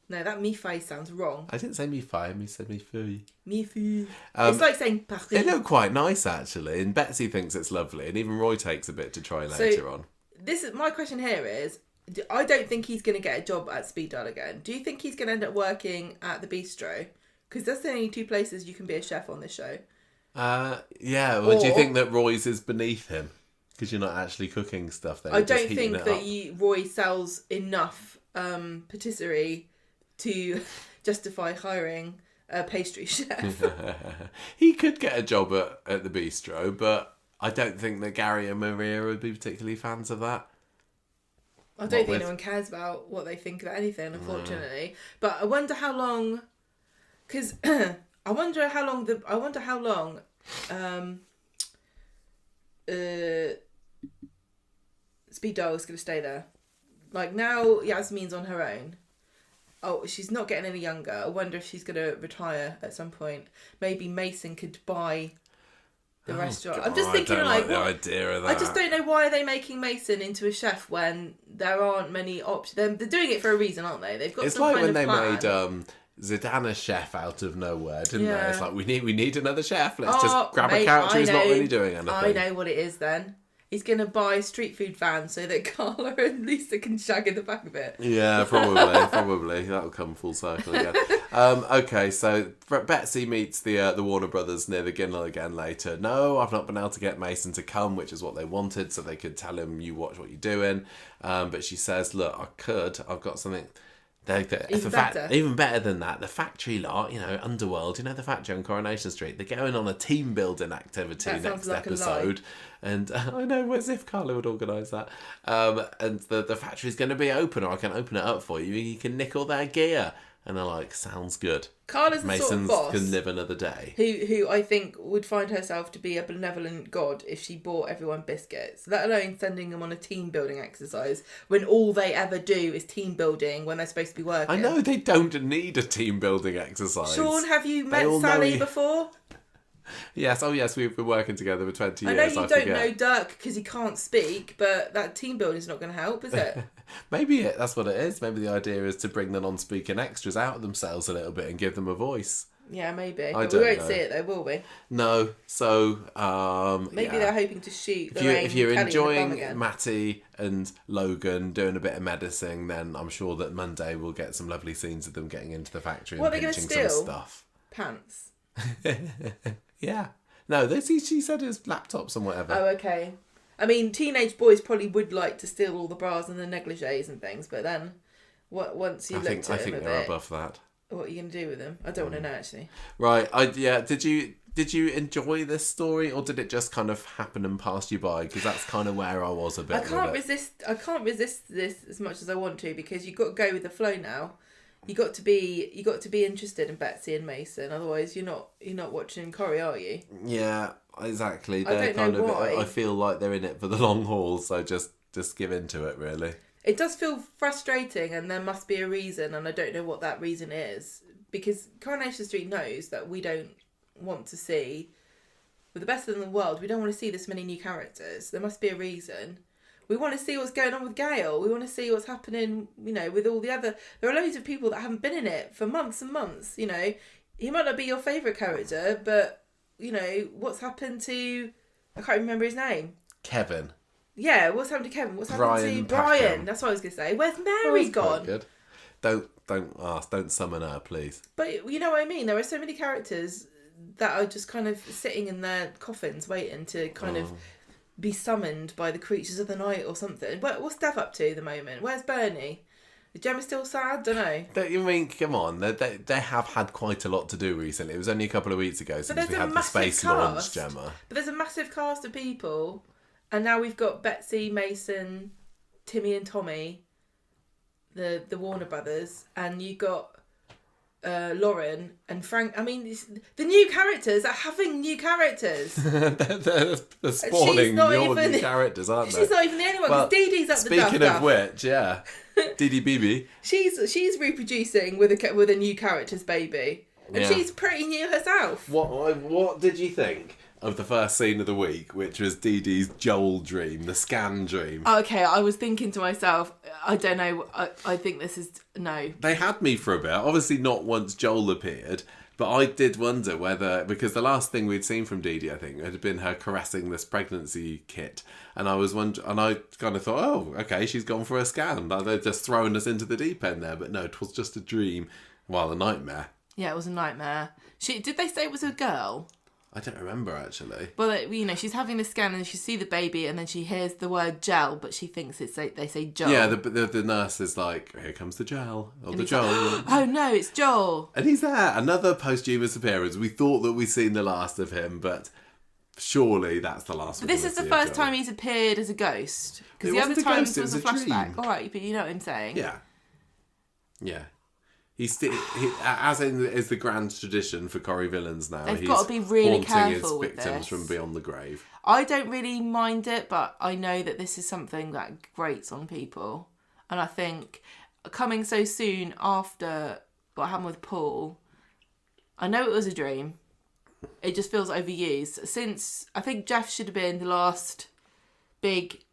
No, that me-fee sounds wrong. I didn't say me-fee, I said me-fee. Me-fee. It's like saying Paris. They look quite nice, actually, and Betsy thinks it's lovely, and even Roy takes a bit to try later on. My question here is, I don't think he's going to get a job at Speed Dial again. Do you think he's going to end up working at the Bistro? Because that's the only 2 places you can be a chef on this show. Yeah, well, do you think that Roy's is beneath him? Because you're not actually cooking stuff there. I don't think that Roy sells enough patisserie to justify hiring a pastry chef. He could get a job at the Bistro, but I don't think that Gary and Maria would be particularly fans of that. I don't think anyone cares about what they think about anything, unfortunately. But I wonder how long... Because I wonder how long Speed Dial is going to stay there. Like, now Yasmin's on her own. Oh, she's not getting any younger. I wonder if she's going to retire at some point. Maybe Mason could buy the restaurant. God, I'm just thinking, I don't like the idea of that. I just don't know why are they making Mason into a chef when there aren't many options. They're doing it for a reason, aren't they? They've got it's some like kind when of they plan. made Zidane a chef out of nowhere, didn't they? Yeah. It's like we need another chef. Let's just grab a character who's not really doing anything. I know what it is then. He's going to buy a street food van so that Carla and Lisa can shag in the back of it. Yeah, probably. That'll come full circle again. Okay, so Betsy meets the Warner Brothers near the Ginnell again later. No, I've not been able to get Mason to come, which is what they wanted, so they could tell him, you watch what you're doing. But she says, look, I've got something... Even better than that, the factory lot, Underworld, the factory on Coronation Street, they're going on a team building activity next episode. And I know, as if Carla would organise that. And the factory's going to be open, or I can open it up for you. You can nick all their gear. And they're like, sounds good. Carla's the Masons sort of boss can live another day. Who I think would find herself to be a benevolent god if she bought everyone biscuits, let alone sending them on a team building exercise when all they ever do is team building when they're supposed to be working. I know they don't need a team building exercise. Sean, have you met Sally before? Yes, we've been working together for 20 years. I know you don't know Dirk because he can't speak, but that team building is not going to help, is it? Maybe that's what it is. Maybe the idea is to bring the non-speaking extras out of themselves a little bit and give them a voice. Yeah, maybe. We won't see it though, will we? No. So, maybe they're hoping to shoot if you're enjoying again. Matty and Logan doing a bit of medicine, then I'm sure that Monday we'll get some lovely scenes of them getting into the factory and pinching some stuff. Pants. Yeah. No, she said it was laptops and whatever. Oh, okay. I mean, teenage boys probably would like to steal all the bras and the negligees and things, but then once you looked at them I think they're above that. What are you going to do with them? I don't want to know, actually. Right. Did you enjoy this story, or did it just kind of happen and pass you by? Because that's kind of where I was a bit. I can't resist this as much as I want to, because you've got to go with the flow now. You got to be interested in Betsy and Mason, otherwise you're not watching Corrie, are you? Yeah, exactly. I don't know why. I feel like they're in it for the long haul, so just give into it, really. It does feel frustrating, and there must be a reason, and I don't know what that reason is, because Coronation Street knows that we don't want to see, with the best in the world, we don't want to see this many new characters. There must be a reason. We want to see what's going on with Gail. We want to see what's happening, with all the other... There are loads of people that haven't been in it for months and months, He might not be your favourite character, but, what's happened to... I can't remember his name. Kevin. Yeah, what's happened to Kevin? What's happened to Brian? That's what I was going to say. Where's Mary gone? Good. Don't ask. Don't summon her, please. But you know what I mean? There are so many characters that are just kind of sitting in their coffins waiting to kind of... be summoned by the creatures of the night or something. What's Dev up to at the moment? Where's Bernie? Is Gemma still sad? Don't know. You mean, come on, they have had quite a lot to do recently. It was only a couple of weeks ago since we had the space launch, Gemma. But there's a massive cast of people, and now we've got Betsy, Mason, Timmy and Tommy, the Warner Brothers, and you got Lauren and Frank. I mean, the new characters are having new characters. they're spawning new characters, aren't they? She's not even the only one, because Dee-Dee's up the duff-duff. Speaking of which, yeah. Dee-Dee BB. She's reproducing with a new character's baby. And she's pretty new herself. What did you think of the first scene of the week, which was Dee-Dee's Joel dream, the scan dream? Okay, I was thinking to myself, I don't know, I think this is... No. They had me for a bit. Obviously not once Joel appeared, but I did wonder whether... Because the last thing we'd seen from Dee-Dee, I think, had been her caressing this pregnancy kit. And I was wondering... And I kind of thought, oh, okay, she's gone for a scan. Like, they're just throwing us into the deep end there. But no, it was just a dream. Well, a nightmare. Yeah, it was a nightmare. Did they say it was a girl? I don't remember, actually. Well, you know, she's having the scan and she sees the baby and then she hears the word gel, but she thinks they say Joel. Yeah, the nurse is like, here comes the gel. Or the Joel. Like, oh no, it's Joel. And he's there. Another posthumous appearance. We thought that we'd seen the last of him, but surely that's the last one. This is the first time he's appeared as a ghost. Because the other times was a flashback. All right, but you know what I'm saying. Yeah. Yeah. As is the grand tradition for Corrie villains now. They've got to be really careful with his victims this. from beyond the grave. I don't really mind it, but I know that this is something that grates on people. And I think coming so soon after what happened with Paul, I know it was a dream. It just feels overused. Since I think Jeff should have been the last big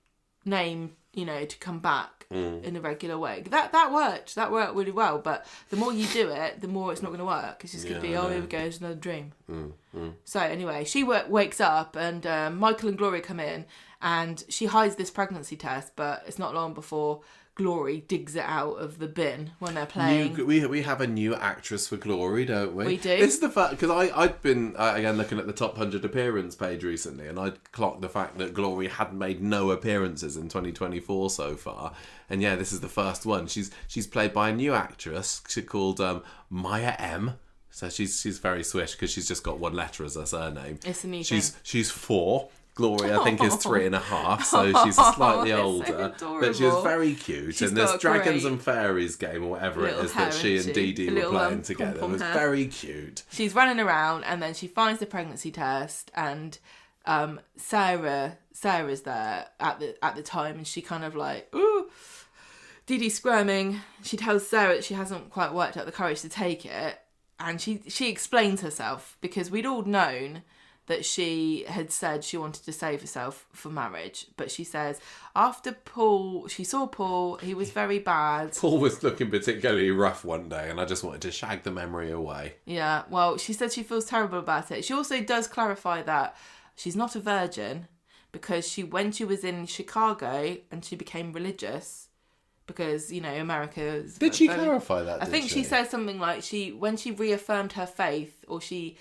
name, you know, to come back in a regular way. That worked. That worked really well. But the more you do it, the more it's not going to work. It's just going to be, here we go, it's another dream. So anyway, she wakes up and Michael and Gloria come in and she hides this pregnancy test, but it's not long before Glory digs it out of the bin when they're playing. We have a new actress for Glory, don't we? We do. This is the fact, because I'd been, again, looking at the top 100 appearance page recently, and I'd clocked the fact that Glory had made no appearances in 2024 so far. And yeah, this is the first one. She's played by a new actress called Maya M. So she's very swish because she's just got one letter as her surname. It's a new She's 4. Glory, I think, is 3.5, so she's slightly older. So but she was very cute. She's and this got Dragons great and Fairies game, or whatever it is that she and Dee-Dee were playing together, was very cute. She's running around and then she finds the pregnancy test and Sarah's there at the time and she kind of like, ooh, Dee-Dee's squirming. She tells Sarah that she hasn't quite worked out the courage to take it and she explains herself because we'd all known that she had said she wanted to save herself for marriage. But she says, after she saw Paul, he was very bad. Paul was looking particularly rough one day, and I just wanted to shag the memory away. Yeah, well, she said she feels terrible about it. She also does clarify that she's not a virgin, because when she was in Chicago and she became religious, because, you know, America is... Did she clarify that, I think she said something like, when she reaffirmed her faith, or she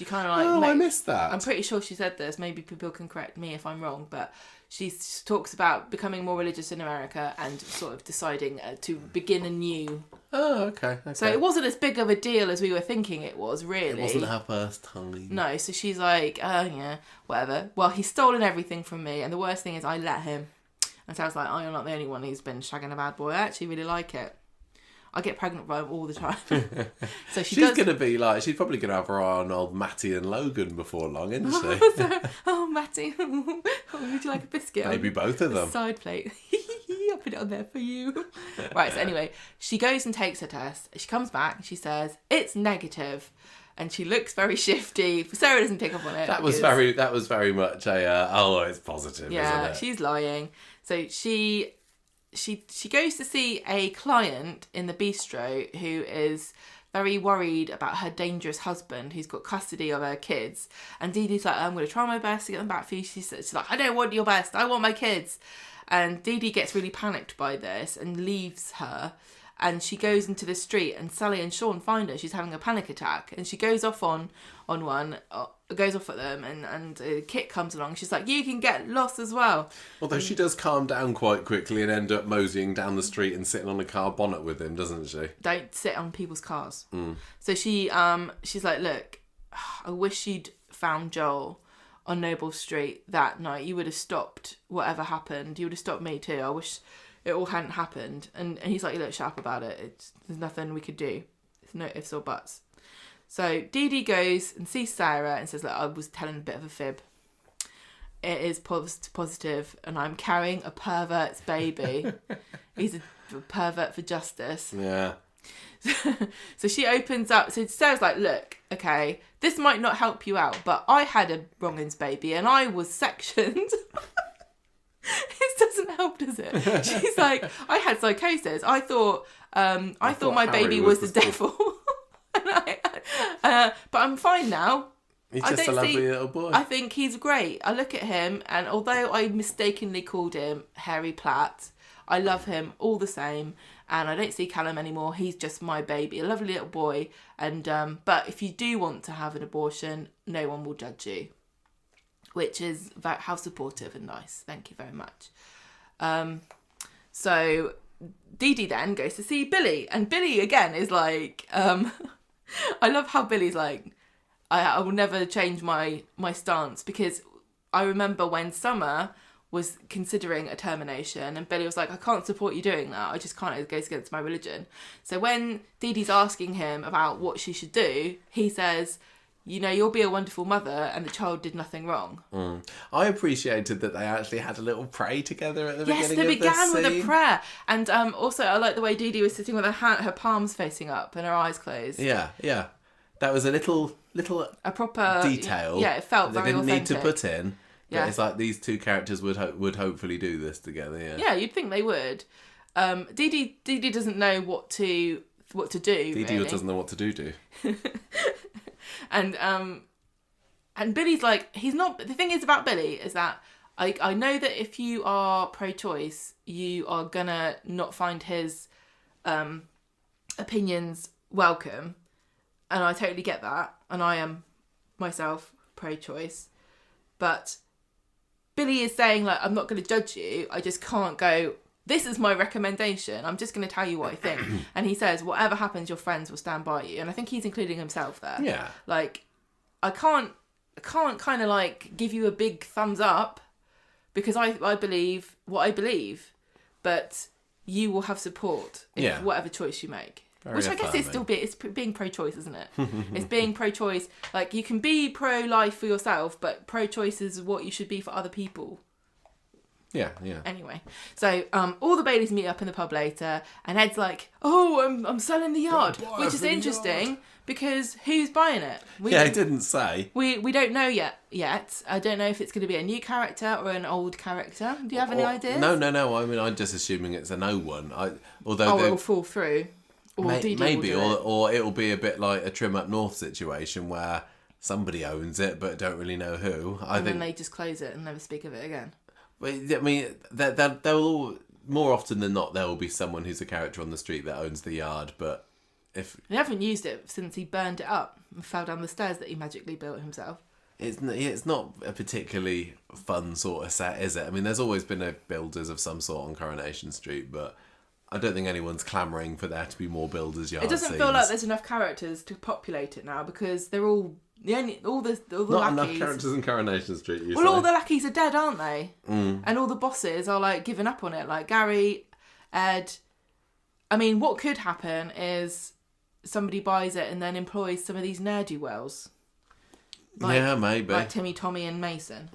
kind of like... Oh, I missed that. I'm pretty sure she said this. Maybe people can correct me if I'm wrong. But she talks about becoming more religious in America and sort of deciding to begin anew. Oh, okay. So it wasn't as big of a deal as we were thinking it was, really. It wasn't her first time. No, so she's like, oh, yeah, whatever. Well, he's stolen everything from me. And the worst thing is I let him. And so I was like, oh, you're not the only one who's been shagging a bad boy. I actually really like it. I get pregnant by him all the time. So she's going to be like, she's probably going to have her eye on old Matty and Logan before long, isn't she? Oh, Matty. Oh, would you like a biscuit? Maybe both of them. Side plate. I'll put it on there for you. Right, so anyway, she goes and takes her test. She comes back and she says, it's negative. And she looks very shifty. Sarah doesn't pick up on it. That was very much a, it's positive, yeah, isn't it? She's lying. So she goes to see a client in the bistro who is very worried about her dangerous husband who's got custody of her kids. And Dee-Dee's like, I'm going to try my best to get them back for you. She's like, I don't want your best. I want my kids. And Dee-Dee gets really panicked by this and leaves her. And she goes into the street and Sally and Sean find her. She's having a panic attack. And she goes off on one, goes off at them and Kit comes along. She's like, you can get lost as well. Although she does calm down quite quickly and end up moseying down the street and sitting on a car bonnet with him, doesn't she? Don't sit on people's cars. So she's like, look, I wish you'd found Joel on Noble Street that night. You would have stopped whatever happened. You would have stopped me too. I wish it all hadn't happened. And he's like, look, shut up about it. There's nothing we could do. There's no ifs or buts. So Dee-Dee goes and sees Sarah and says, look, I was telling a bit of a fib. It is positive and I'm carrying a pervert's baby. He's a pervert for justice. Yeah. So she opens up. So Sarah's like, look, okay, this might not help you out, but I had a wrong-ins baby and I was sectioned. This doesn't help, does it? She's like, I had psychosis. I thought my Harry baby was was the devil. But I'm fine now. He's just a lovely little boy. I think he's great. I look at him, and although I mistakenly called him Harry Platt, I love him all the same. And I don't see Callum anymore. He's just my baby, a lovely little boy. And but if you do want to have an abortion, no one will judge you. Which is about how supportive and nice. Thank you very much. So Dee-Dee then goes to see Billy. And Billy, again, is like... I love how Billy's like, I will never change my stance. Because I remember when Summer was considering a termination and Billy was like, I can't support you doing that. I just can't. It goes against my religion. So when Dee-Dee's asking him about what she should do, he says... You know, you'll be a wonderful mother, and the child did nothing wrong. I appreciated that they actually had a little pray together at the beginning of the scene. Yes, they began with a prayer. And also, I like the way Dee-Dee was sitting with her palms facing up and her eyes closed. Yeah. That was a little a proper detail. Yeah, it felt very authentic. They didn't need to put in. But it's like these two characters would hopefully do this together. Yeah, you'd think they would. Dee-Dee doesn't know what to do. Dee-Dee really. doesn't know what to do. And Billy's like, he's not... The thing is about Billy is that I know that if you are pro-choice, you are gonna not find his opinions welcome. And I totally get that. And I am myself pro-choice. But Billy is saying, like, I'm not going to judge you. I just can't go... This is my recommendation. I'm just going to tell you what I think. And he says, whatever happens, your friends will stand by you. And I think he's including himself there. Yeah. Like, I can't kind of like give you a big thumbs up because I believe what I believe, but you will have support in whatever choice you make. Very Which I guess is affirming. it's being pro-choice, isn't it? It's being pro-choice. Like, you can be pro-life for yourself, but pro-choice is what you should be for other people. Yeah. Anyway, so all the Baileys meet up in the pub later, and Ed's like, "Oh, I'm selling the yard," which is interesting because who's buying it? He didn't say. We don't know yet. I don't know if it's going to be a new character or an old character. Do you have any ideas? No. I mean, I'm just assuming it's a no one. It'll fall through. Or maybe, or it'll be a bit like a Trim Up North situation where somebody owns it but don't really know who. Then they just close it and never speak of it again. I mean, they'll all, more often than not, there will be someone who's a character on the street that owns the yard, but if... They haven't used it since he burned it up and fell down the stairs that he magically built himself. It's not a particularly fun sort of set, is it? I mean, there's always been a builders of some sort on Coronation Street, but I don't think anyone's clamouring for there to be more builders' yard It doesn't scenes. feel like there's enough characters to populate it now because they're all... all the not lackeys. Enough characters in Coronation Street, you say? All the lackeys are dead, aren't they? And all the bosses are like giving up on it, like Gary, Ed. I mean, what could happen is somebody buys it and then employs some of these ne'er-do-wells. Maybe. Like Timmy, Tommy and Mason.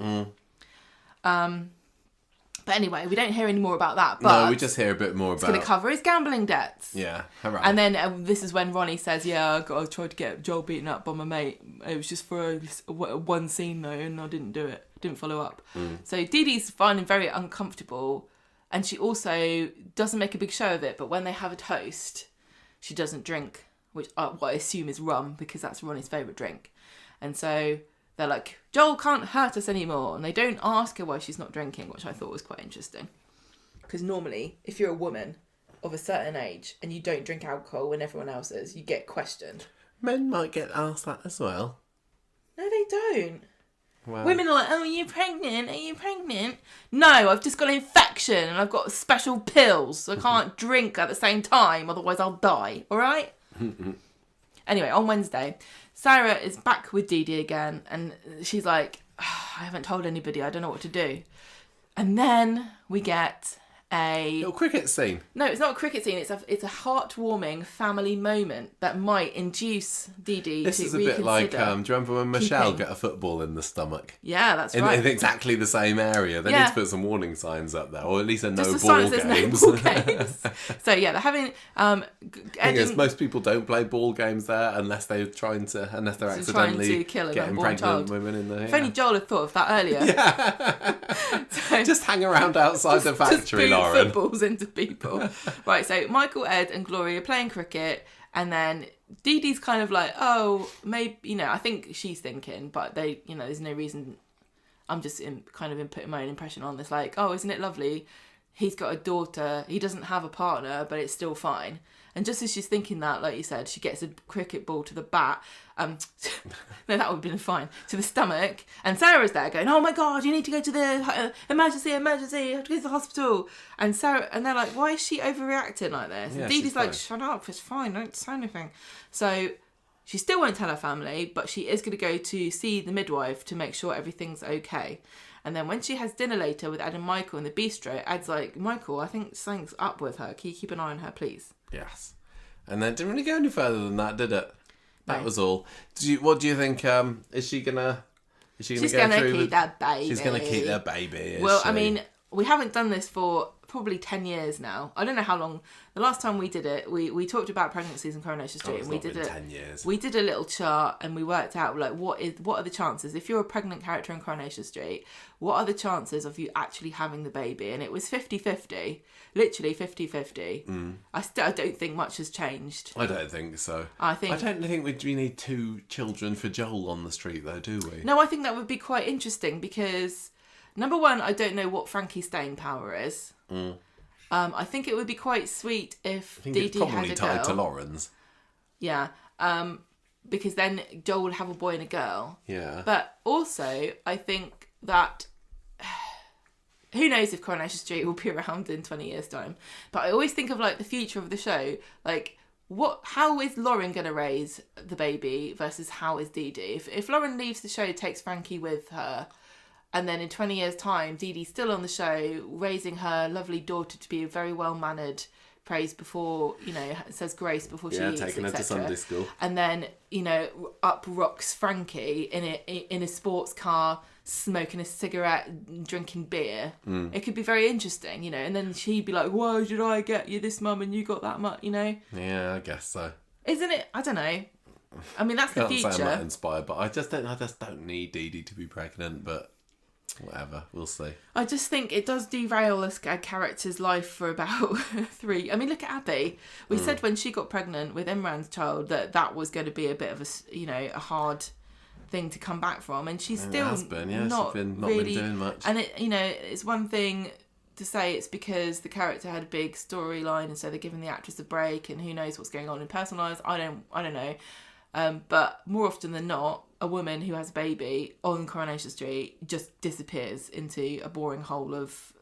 But anyway, we don't hear any more about that. But no, we just hear a bit more about... It's going to cover his gambling debts. Yeah, hooray. And then this is when Ronnie says, I tried to get Joel beaten up by my mate. It was just for one scene though, and I didn't do it. Didn't follow up. So Dee-Dee's finding very uncomfortable, and she also doesn't make a big show of it, but when they have a toast, she doesn't drink, which what I assume is rum, because that's Ronnie's favourite drink. And so... They're like, Joel can't hurt us anymore. And they don't ask her why she's not drinking, which I thought was quite interesting. Because normally, if you're a woman of a certain age and you don't drink alcohol when everyone else is, you get questioned. Men might get asked that as well. No, they don't. Well, Women are like, oh, are you pregnant? Are you pregnant? No, I've just got an infection and I've got special pills. So I can't drink at the same time, otherwise I'll die. All right? Anyway, on Wednesday... Sarah is back with Dee-Dee again, and she's like, I haven't told anybody, I don't know what to do. And then we get little cricket scene. No, it's not a cricket scene. It's a heartwarming family moment that might induce Dee-Dee to reconsider. This is a bit like, do you remember when Michelle got a football in the stomach? Yeah, that's right. In exactly the same area. They need to put some warning signs up there, or at least a no ball games. So yeah, they're having. Thing is, most people don't play ball games there unless they're accidentally getting pregnant women in there. If only Joel had thought of that earlier. Yeah. So, just hang around outside the factory, Lauren. Footballs into people. Right, so Michael, Ed and Gloria are playing cricket, and then Dee-Dee's kind of like, oh, maybe, I think she's thinking, but they, there's no reason. I'm just putting my own impression on this, like, oh, isn't it lovely? He's got a daughter, he doesn't have a partner, but it's still fine. And just as she's thinking that, like you said, she gets a cricket ball to the bat. No, that would have been fine. To the stomach. And Sarah's there going, oh my God, you need to go to the emergency, you have to go to the hospital. And they're like, why is she overreacting like this? And Dee-Dee's like, shut up, it's fine, don't say anything. So she still won't tell her family, but she is going to go to see the midwife to make sure everything's okay. And then when she has dinner later with Ed and Michael in the bistro, Ed's like, Michael, I think something's up with her. Can you keep an eye on her, please? Yes. And then it didn't really go any further than that, did it? That was all. What do you think? Is she gonna keep that baby. She's gonna keep that baby. I mean, we haven't done this for probably 10 years now. I don't know how long. The last time we did it, we talked about pregnancies in Coronation Street, and we did 10 years. We did a little chart, and we worked out like what are the chances if you're a pregnant character in Coronation Street, what are the chances of you actually having the baby? And it was 50-50, literally 50-50. I don't think much has changed. I don't think so. I don't think we need 2 children for Joel on the street though, do we? No, I think that would be quite interesting because, number one, I don't know what Frankie's staying power is. I think it would be quite sweet if Dee-Dee had a girl. Probably tied to Lauren's. Yeah, because then Joel would have a boy and a girl. Yeah. But also, I think that who knows if Coronation Street will be around in 20 years' time. But I always think of like the future of the show, like how is Lauren going to raise the baby versus how is Dee-Dee? If Lauren leaves the show, takes Frankie with her, and then in 20 years' time, Dee-Dee's still on the show, raising her lovely daughter to be a very well-mannered, prays before, says grace before she eats, taking her to Sunday school. And then, up rocks Frankie in a sports car, smoking a cigarette, drinking beer. It could be very interesting, and then she'd be like, why did I get you this, mum, and you got that much, Yeah, I guess so. Isn't it? I don't know. I mean, that's the future. I'm not inspired, but I just don't need Dee-Dee to be pregnant, but whatever, we'll see. I just think it does derail a character's life for about 3. I mean, look at Abby. We said when she got pregnant with Imran's child that was going to be a bit of a hard thing to come back from, and she's still not really been doing much. And it's one thing to say it's because the character had a big storyline, and so they're giving the actress a break, and who knows what's going on in personal lives. I don't know. But more often than not, a woman who has a baby on Coronation Street just disappears into a boring hole of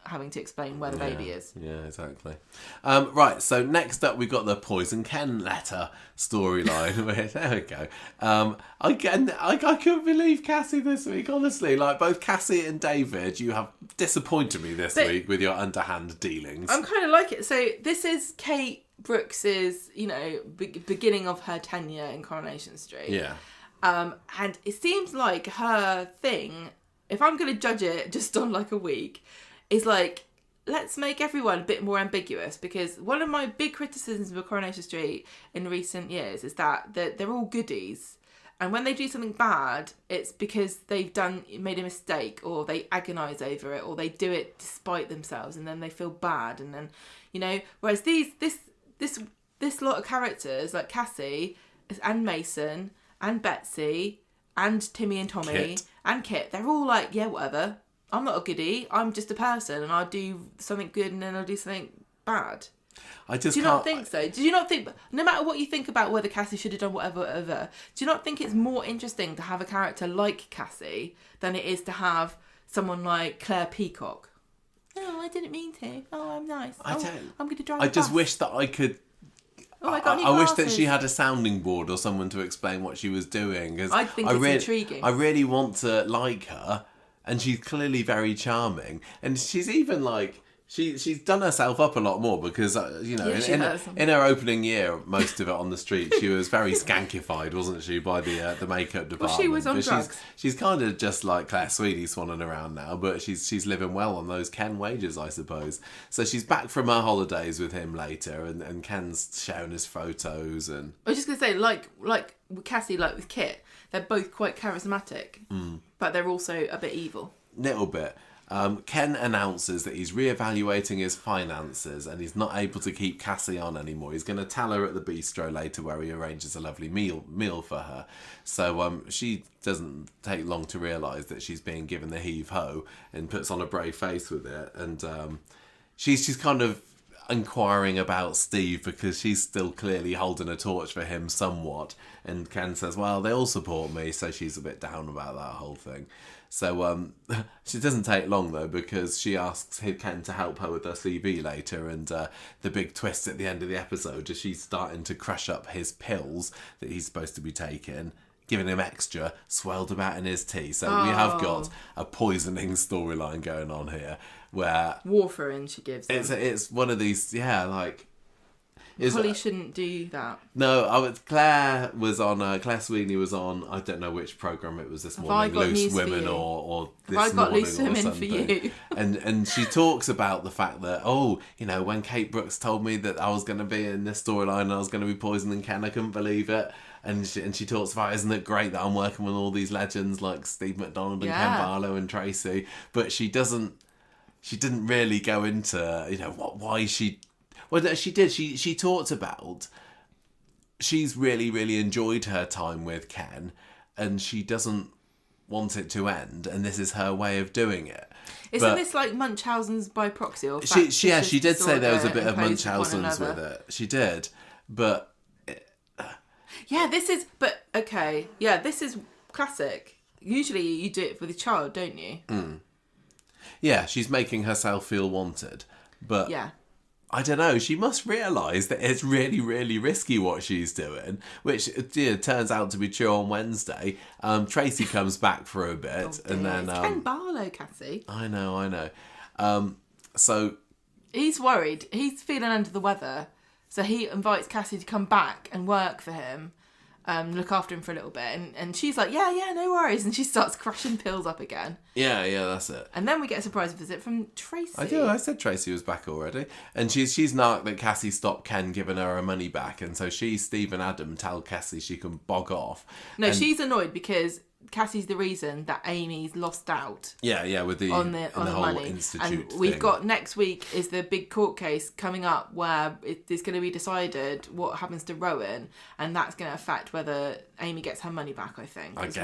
having to explain where the baby is. Yeah, exactly. Right, so next up we've got the Poison Ken letter storyline. There we go. I couldn't believe Cassie this week, honestly. Like, both Cassie and David, you have disappointed me this week with your underhand dealings. I'm kind of like it. So this is Kate Brooks's, beginning of her tenure in Coronation Street. Yeah. And it seems like her thing, if I'm going to judge it just on like a week, is like, let's make everyone a bit more ambiguous, because one of my big criticisms of Coronation Street in recent years is that they're all goodies. And when they do something bad, it's because they've made a mistake, or they agonise over it, or they do it despite themselves, and then they feel bad. And then, whereas this lot of characters like Cassie and Mason and Betsy and Timmy and Tommy and Kit, they're all like, yeah, whatever. I'm not a goodie. I'm just a person, and I'll do something good and then I'll do something bad. Do you not think so? Do you not think, no matter what you think about whether Cassie should have done whatever, do you not think it's more interesting to have a character like Cassie than it is to have someone like Claire Peacock? No, I didn't mean to. Oh, I'm nice. I'm going to drive a bus. I just wish that I could... I wish that she had a sounding board or someone to explain what she was doing. I think it's intriguing. I really want to like her, and she's clearly very charming. And she's even like... She's done herself up a lot more because, in her opening year, most of it on the street, she was very skankified, wasn't she, by the makeup department. Well, she was on drugs. She's kind of just like Claire Sweeney swanning around now, but she's living well on those Ken wages, I suppose. So she's back from her holidays with him later, and Ken's sharing his photos. And I was just going to say, like with Cassie, like with Kit, they're both quite charismatic, but they're also a bit evil. Little bit. Ken announces that he's reevaluating his finances and he's not able to keep Cassie on anymore. He's going to tell her at the bistro later where he arranges a lovely meal for her. So she doesn't take long to realise that she's being given the heave-ho and puts on a brave face with it. And she's kind of inquiring about Steve because she's still clearly holding a torch for him somewhat. And Ken says, well, they all support me, so she's a bit down about that whole thing. So she doesn't take long, though, because she asks Ken to help her with her CV later, and the big twist at the end of the episode is she's starting to crush up his pills that he's supposed to be taking, giving him extra, swirled about in his tea. So we have got a poisoning storyline going on here, where... warfarin she gives him. It's one of these, Holly shouldn't do that. No, Claire Sweeney was on, I don't know which programme it was this morning, Loose Women or This Morning or something. Have I got Loose Women for you? And she talks about the fact that, when Kate Brooks told me that I was going to be in this storyline and I was going to be poisoning Ken, I couldn't believe it. And she talks about, isn't it great that I'm working with all these legends like Steve McDonald and Ken Barlow and Tracy? But she didn't really go into, why she... Well, she did. She talked about she's really, really enjoyed her time with Ken and she doesn't want it to end, and this is her way of doing it. Isn't this like Munchausen's by proxy? Or she did say there was a bit of Munchausen's with it. She did, but... this is classic. Usually you do it with a child, don't you? Yeah, she's making herself feel wanted, but... Yeah. I don't know, she must realise that it's really, really risky what she's doing, which turns out to be true on Wednesday. Tracy comes back for a bit, and then... It's Ken Barlow, Cassie. I know. So... He's worried. He's feeling under the weather, so he invites Cassie to come back and work for him, look after him for a little bit, and she's like, yeah, no worries, and she starts crushing pills up again. Yeah, that's it. And then we get a surprise visit from Tracy. I said Tracy was back already, and she's narked that Cassie stopped Ken giving her money back, and so Steve and Adam tell Cassie she can bog off. No, she's annoyed because Cassie's the reason that Amy's lost out. Yeah, with the whole money. institute and we've thing. got next week is the big court case coming up where it is going to be decided what happens to Rowan, and that's going to affect whether Amy gets her money back. I think that's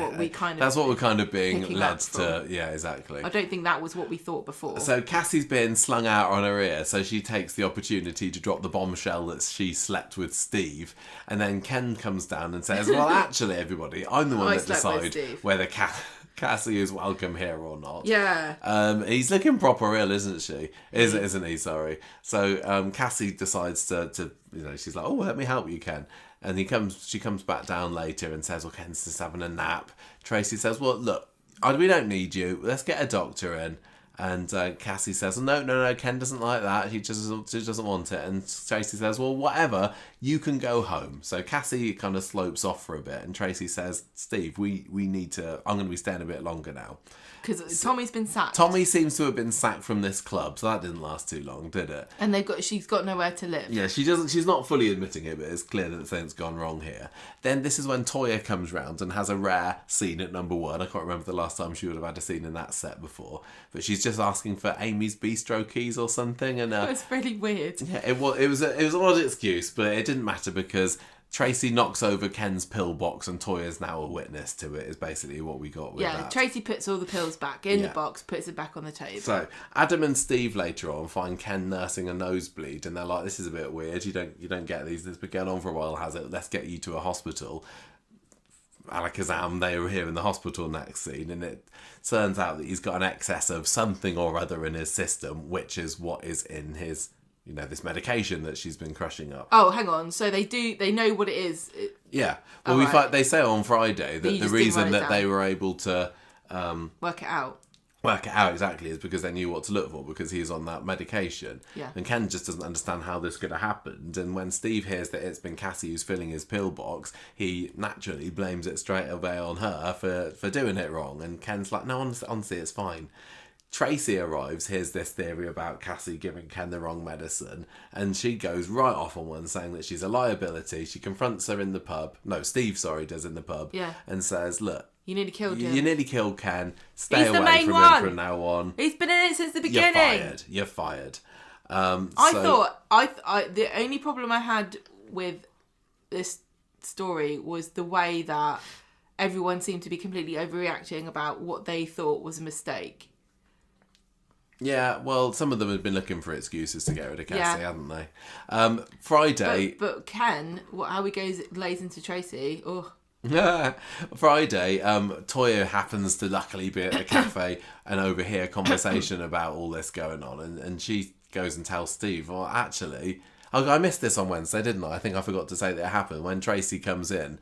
what we're kind of being led to. Yeah, exactly. I don't think that was what we thought before. So Cassie's been slung out on her ear, so she takes the opportunity to drop the bombshell that she slept with Steve, and then Ken comes down and says, "Well, actually, everybody, I'm the one that decides whether Cassie is welcome here or not." Yeah. He's looking proper ill, isn't she? Isn't he? Sorry. So Cassie decides to she's like, "Oh, let me help you, Ken." And she comes back down later and says, "Well, Ken's just having a nap." Tracy says, "Well, look, we don't need you. Let's get a doctor in." And Cassie says, no, Ken doesn't like that. He just doesn't want it. And Tracy says, well, whatever, you can go home. So Cassie kind of slopes off for a bit. And Tracy says, Steve, we need to... I'm going to be staying a bit longer now. Because Tommy's been sacked. Tommy seems to have been sacked from this club, so that didn't last too long, did it? And she's got nowhere to live. Yeah, she's not fully admitting it, but it's clear that something's gone wrong here. Then this is when Toya comes round and has a rare scene at number 1. I can't remember the last time she would have had a scene in that set before, but she's just asking for Amy's bistro keys or something, and it was really weird. Yeah, it was an odd excuse, but it didn't matter because Tracy knocks over Ken's pill box and Toya's now a witness to it, is basically what we got with that. Tracy puts all the pills back in the box, puts it back on the table. So Adam and Steve later on find Ken nursing a nosebleed, and they're like, this is a bit weird, you don't get these, this has been going on for a while, has it? Let's get you to a hospital. Alakazam, they were here in the hospital next scene, and it turns out that he's got an excess of something or other in his system, which is what is in his... this medication that she's been crushing up. Oh, hang on. So they know what it is. Yeah. Well, they say on Friday that the reason that they were able to... work work it out exactly is because they knew what to look for because he was on that medication. Yeah. And Ken just doesn't understand how this could have happened. And when Steve hears that it's been Cassie who's filling his pillbox, he naturally blames it straight away on her for doing it wrong. And Ken's like, no, honestly, it's fine. Tracy arrives, here's this theory about Cassie giving Ken the wrong medicine, and she goes right off on one saying that she's a liability. She confronts her in the pub. No, Steve, does in the pub. Yeah. And says, look, you nearly killed him. You nearly killed Ken. Stay He's the away main from one. him from now on. He's been in it since the beginning. You're fired. I thought the only problem I had with this story was the way that everyone seemed to be completely overreacting about what they thought was a mistake. Yeah, well, some of them had been looking for excuses to get rid of Cassie, hadn't they? Friday... But Ken, how he lays into Tracy, Friday, Toya happens to luckily be at the cafe and overhear a conversation about all this going on, and she goes and tells Steve, well, actually... I missed this on Wednesday, didn't I? I think I forgot to say that it happened. When Tracy comes in...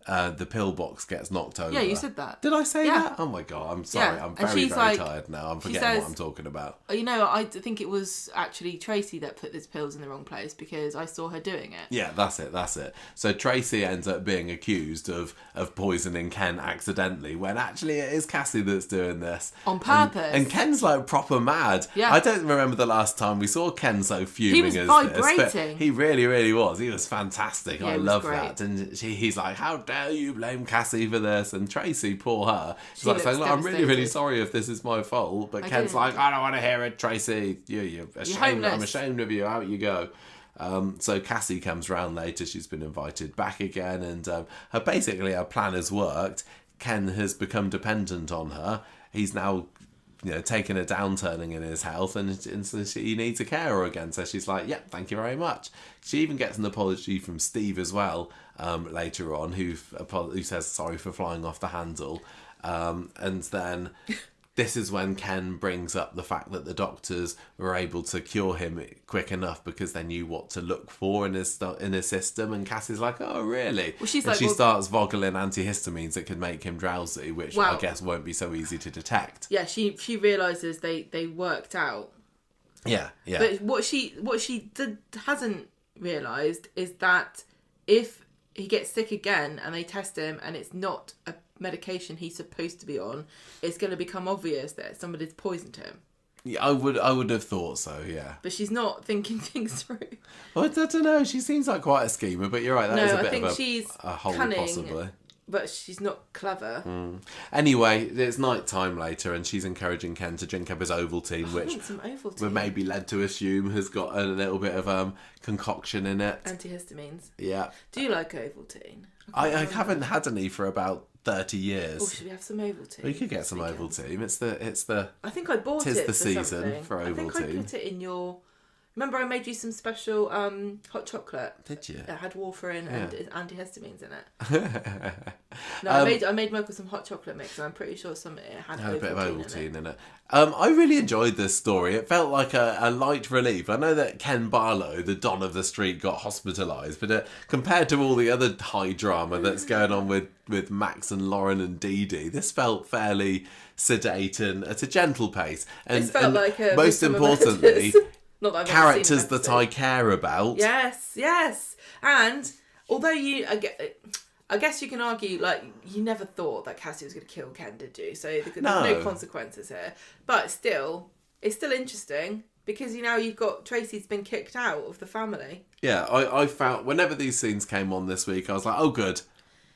the pillbox gets knocked over. Yeah, you said that. Did I say that? Oh my God, I'm sorry. Yeah. I'm very tired now. I'm forgetting what I'm talking about. You know, I think it was actually Tracy that put these pills in the wrong place because I saw her doing it. Yeah, that's it. So Tracy ends up being accused of poisoning Ken accidentally when actually it is Cassie that's doing this. On purpose. And Ken's like proper mad. Yeah. I don't remember the last time we saw Ken so fuming as this. He was vibrating. He really, really was. He was fantastic. Yeah, I love that. And he's like, how dare you blame Cassie for this? And Tracy, poor her, she's like saying, I'm really, really sorry if this is my fault. But Ken's like, I don't want to hear it, Tracy. You're ashamed. I'm ashamed of you. Out you go. So Cassie comes round later. She's been invited back again, and her plan has worked. Ken has become dependent on her. He's now, taken a downturning in his health, and so he needs a carer again. So she's like, "Yep, thank you very much." She even gets an apology from Steve as well later on, who says sorry for flying off the handle, and then. This is when Ken brings up the fact that the doctors were able to cure him quick enough because they knew what to look for in his system. And Cassie's like, "Oh, really?" Well, she starts voggling antihistamines that could make him drowsy, which I guess won't be so easy to detect. Yeah, she realizes they worked out. Yeah. But what she hasn't realized is that if he gets sick again and they test him and it's not a medication he's supposed to be on, it's going to become obvious that somebody's poisoned him. Yeah, I would have thought so, yeah. But she's not thinking things through. Well, I don't know. She seems like quite a schemer, but you're right. That is a bit of she's a hole, cunning, possibly. But she's not clever. Anyway, it's night time later, and she's encouraging Ken to drink up his Ovaltine, which we're maybe led to assume has got a little bit of concoction in it. Antihistamines. Yeah. Do you like Ovaltine? I haven't had any for about 30 years. Oh, should we have some Ovaltine? We could get some Ovaltine. It's the. I think I bought it. 'Tis the for season something. for Ovaltine. I think I put it in your. Remember, I made you some special hot chocolate. Did you? It had warfarin and antihistamines in it. No, I made Michael some hot chocolate mix, and I'm pretty sure it had a bit of Ovaltine in it. I really enjoyed this story. It felt like a light relief. I know that Ken Barlow, the Don of the street, got hospitalised, but compared to all the other high drama that's going on with Max and Lauren and Dee-Dee, this felt fairly sedate and at a gentle pace. And, this felt like most importantly, not that characters that I care about. Yes. And although I guess you can argue, like, you never thought that Cassie was going to kill Ken, did you? So there's no consequences here. But still, it's still interesting because, you've got Tracy's been kicked out of the family. Yeah, I felt whenever these scenes came on this week, I was like, oh, good.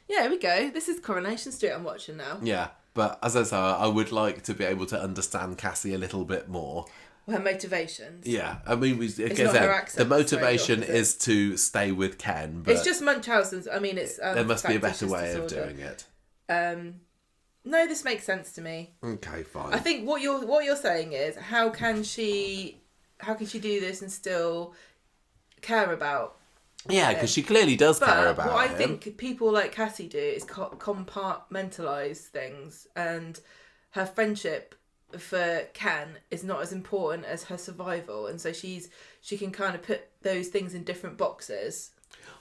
Yeah, here we go. This is Coronation Street I'm watching now. Yeah, but as I say, I would like to be able to understand Cassie a little bit more. Her motivations. Yeah, I mean, the motivation is to stay with Ken, but it's just Munchausen's. I mean, it's there must be a better way of doing it. No, this makes sense to me. Okay, fine. I think what you're saying is how can she do this and still care about? Yeah, because she clearly does care about what him. I think people like Cassie do is compartmentalise things, and her friendship for Ken is not as important as her survival, and so she can kind of put those things in different boxes.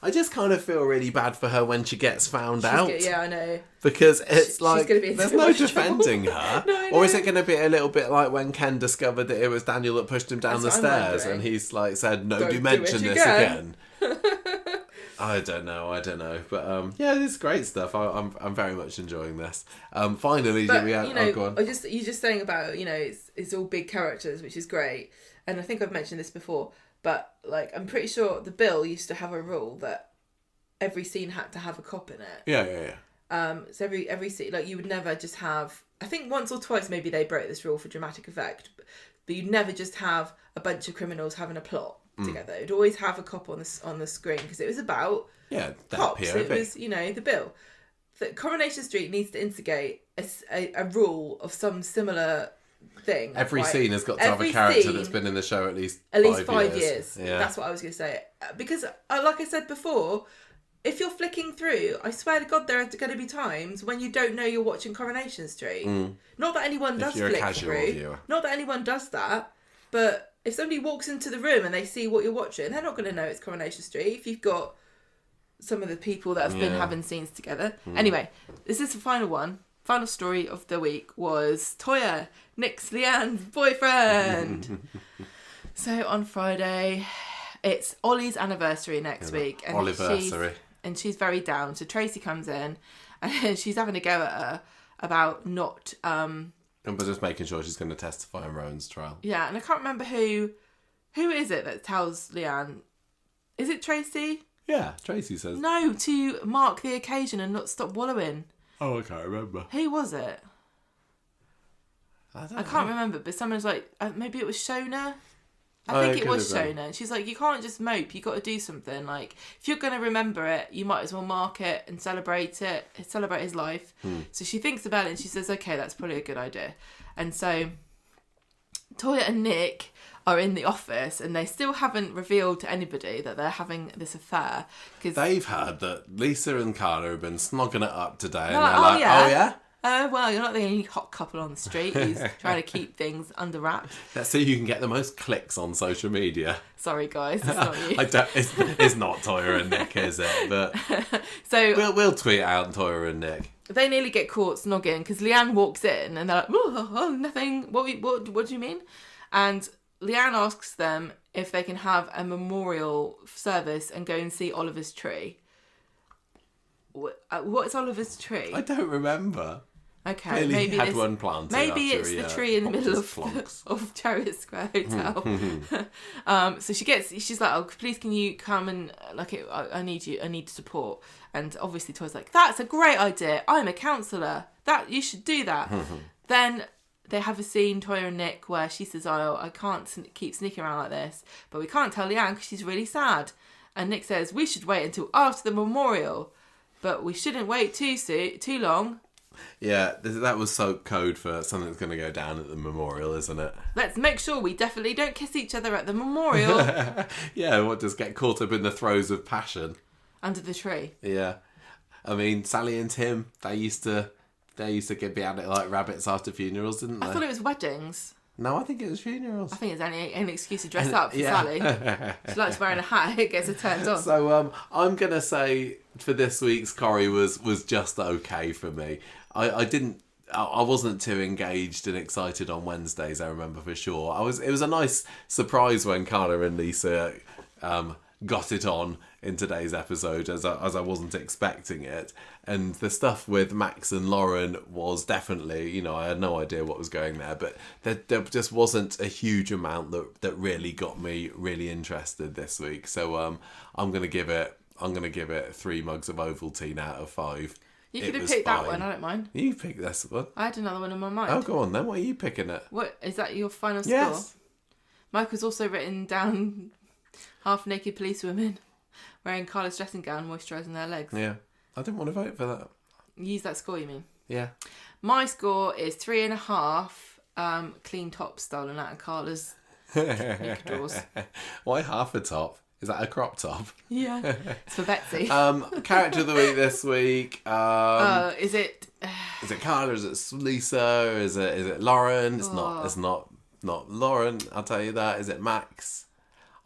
I just kind of feel really bad for her when she gets found out. Yeah, I know. Because it's like, gonna be in there's so no much defending trouble. her. No, I or is know. it going to be a little bit like when Ken discovered that it was Daniel that pushed him down That's the what I'm stairs wondering. and he's like said, no, Don't do do mention it this again. I don't know. But yeah, it's great stuff. I'm very much enjoying this. Finally, But, go on. you're just saying about, it's all big characters, which is great. And I think I've mentioned this before, but like, I'm pretty sure the Bill used to have a rule that every scene had to have a cop in it. Yeah. So every scene, like, you would never just have, I think once or twice maybe they broke this rule for dramatic effect, but you'd never just have a bunch of criminals having a plot together. You'd always have a cop on the screen, because it was about cops. POV. It was, the Bill. That Coronation Street needs to instigate a rule of some similar thing. Every right? scene has got to have a character that's been in the show at least 5 years. Yeah. That's what I was going to say. Because, like I said before, if you're flicking through, I swear to God, there are going to be times when you don't know you're watching Coronation Street. Not that anyone does you're flick a casual through. viewer. Not that anyone does that. But if somebody walks into the room and they see what you're watching, they're not going to know it's Coronation Street. If you've got some of the people that have been having scenes together. Anyway, this is the final one. Final story of the week was Toya, Nick's Leanne's boyfriend. So on Friday, it's Ollie's anniversary next week. And she's very down. So Tracy comes in and she's having a go at her about not... but just making sure she's going to testify in Rowan's trial. Yeah, and I can't remember who is it that tells Leanne. Is it Tracy? Yeah, Tracy says. No, to mark the occasion and not stop wallowing. Oh, I can't remember. Who was it? I can't remember, but someone's like, maybe it was Shona. I think it was Shona. And she's like, you can't just mope. You got to do something. Like, if you're going to remember it, you might as well mark it and celebrate his life. So she thinks about it and she says, okay, that's probably a good idea. And so Toya and Nick are in the office and they still haven't revealed to anybody that they're having this affair. Cause they've heard that Lisa and Carla have been snogging it up today. And they're they're like, like, oh yeah? Well, you're not the only hot couple on the street who's trying to keep things under wraps. That's so you can get the most clicks on social media. Sorry, guys, it's not you. It's not Toya and Nick, is it? But so we'll tweet out Toya and Nick. They nearly get caught snogging because Leanne walks in and they're like, oh, nothing. What do you mean? And Leanne asks them if they can have a memorial service and go and see Oliver's tree. What's Oliver's tree? I don't remember. Okay, Clearly maybe he had one planted. Maybe it's the tree in the middle of Chariot Square Hotel. So she's like, oh, please can you come and I need support. And obviously Toy's like, that's a great idea. I'm a counsellor. That you should do that. Then they have a scene, Toya and Nick, where she says, oh, I can't keep sneaking around like this, but we can't tell Leanne because she's really sad. And Nick says, we should wait until after the memorial, but we shouldn't wait too long. Yeah, that was so code for something that's going to go down at the memorial, isn't it? Let's make sure we definitely don't kiss each other at the memorial. Yeah, just get caught up in the throes of passion. Under the tree. Yeah. I mean, Sally and Tim, they used to be at it like rabbits after funerals, didn't they? I thought it was weddings. No, I think it was funerals. I think it's any excuse to dress up for Sally. She likes wearing a hat, it gets her turned on. So I'm going to say for this week's Corrie was just okay for me. I wasn't too engaged and excited on Wednesdays, I remember for sure. It was a nice surprise when Carla and Lisa got it on in today's episode as I wasn't expecting it. And the stuff with Max and Lauren was definitely, I had no idea what was going there, but there just wasn't a huge amount that really got me really interested this week. So I'm going to give it 3 mugs of Ovaltine out of 5. You could have picked that one, I don't mind. You picked this one. I had another one in my mind. Oh, go on then. What are you picking it? What, is that your final score? Yes. Michael's also written down half-naked policewomen wearing Carla's dressing gown, moisturising their legs. Yeah. I didn't want to vote for that. Use that score, you mean? Yeah. My score is 3.5 clean tops stolen out of Carla's knicker drawers. Why half a top? Is that a crop top? Yeah. It's for Betsy. Character of the week this week. Is it Carla? Is it Lisa? Is it Lauren? It's not Lauren, I'll tell you that. Is it Max?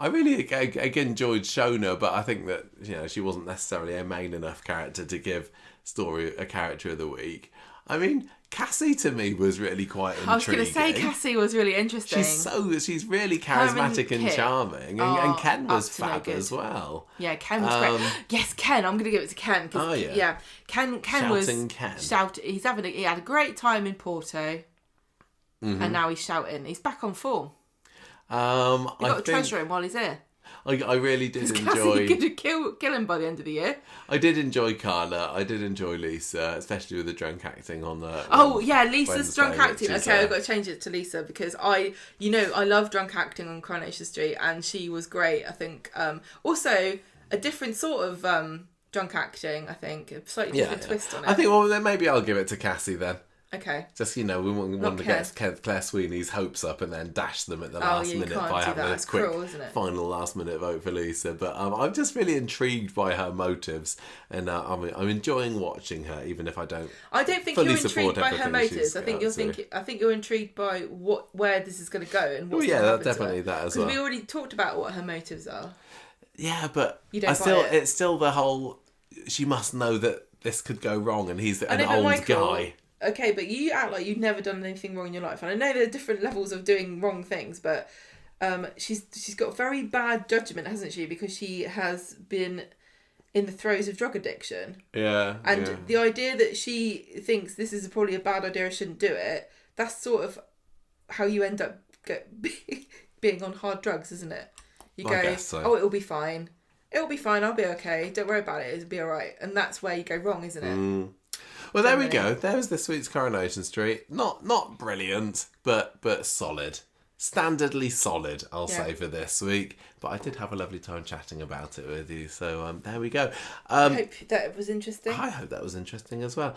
I really enjoyed Shona, but I think that she wasn't necessarily a main enough character to give story a character of the week. I mean, Cassie to me was really quite intriguing. I was going to say Cassie was really interesting. She's really charismatic and charming, and Ken was fab as well. Yeah, Ken was great. Yes, Ken. I'm going to give it to Ken. Oh yeah. Ken Shouting was Ken. shouting. He had a great time in Porto, and now he's shouting. He's back on form. You've got to treasure him while he's here. I really did enjoy. Cassie going to kill him by the end of the year. I did enjoy Carla. I did enjoy Lisa, especially with the drunk acting on the. Oh yeah, Lisa's Wednesday, drunk acting. Okay, I've got to change it to Lisa because I love drunk acting on Coronation Street, and she was great. I think also a different sort of drunk acting. I think a slightly different twist on it. I think then maybe I'll give it to Cassie then. Okay. Just, we want to get Claire Sweeney's hopes up and then dash them at the last minute by having a quick final last minute vote for Lisa. But I'm just really intrigued by her motives, and I'm enjoying watching her, even if I don't. I don't think you're intrigued by her motives. I think you're intrigued by where this is going to go and what's going to happen definitely that as well. Because we already talked about what her motives are. Yeah, but it's still the whole. She must know that this could go wrong, and he's an old guy. Okay, but you act like you've never done anything wrong in your life. And I know there are different levels of doing wrong things, but she's got very bad judgment, hasn't she? Because she has been in the throes of drug addiction. Yeah. And the idea that she thinks this is probably a bad idea, I shouldn't do it, that's sort of how you end up being on hard drugs, isn't it? You go, guess so. Oh, it'll be fine. It'll be fine, I'll be okay. Don't worry about it, it'll be alright. And that's where you go wrong, isn't it? Mm. Well, there we go. There was this week's Coronation Street. Not brilliant, but solid. Standardly solid, I'll say, for this week. But I did have a lovely time chatting about it with you. So there we go. I hope that was interesting. I hope that was interesting as well.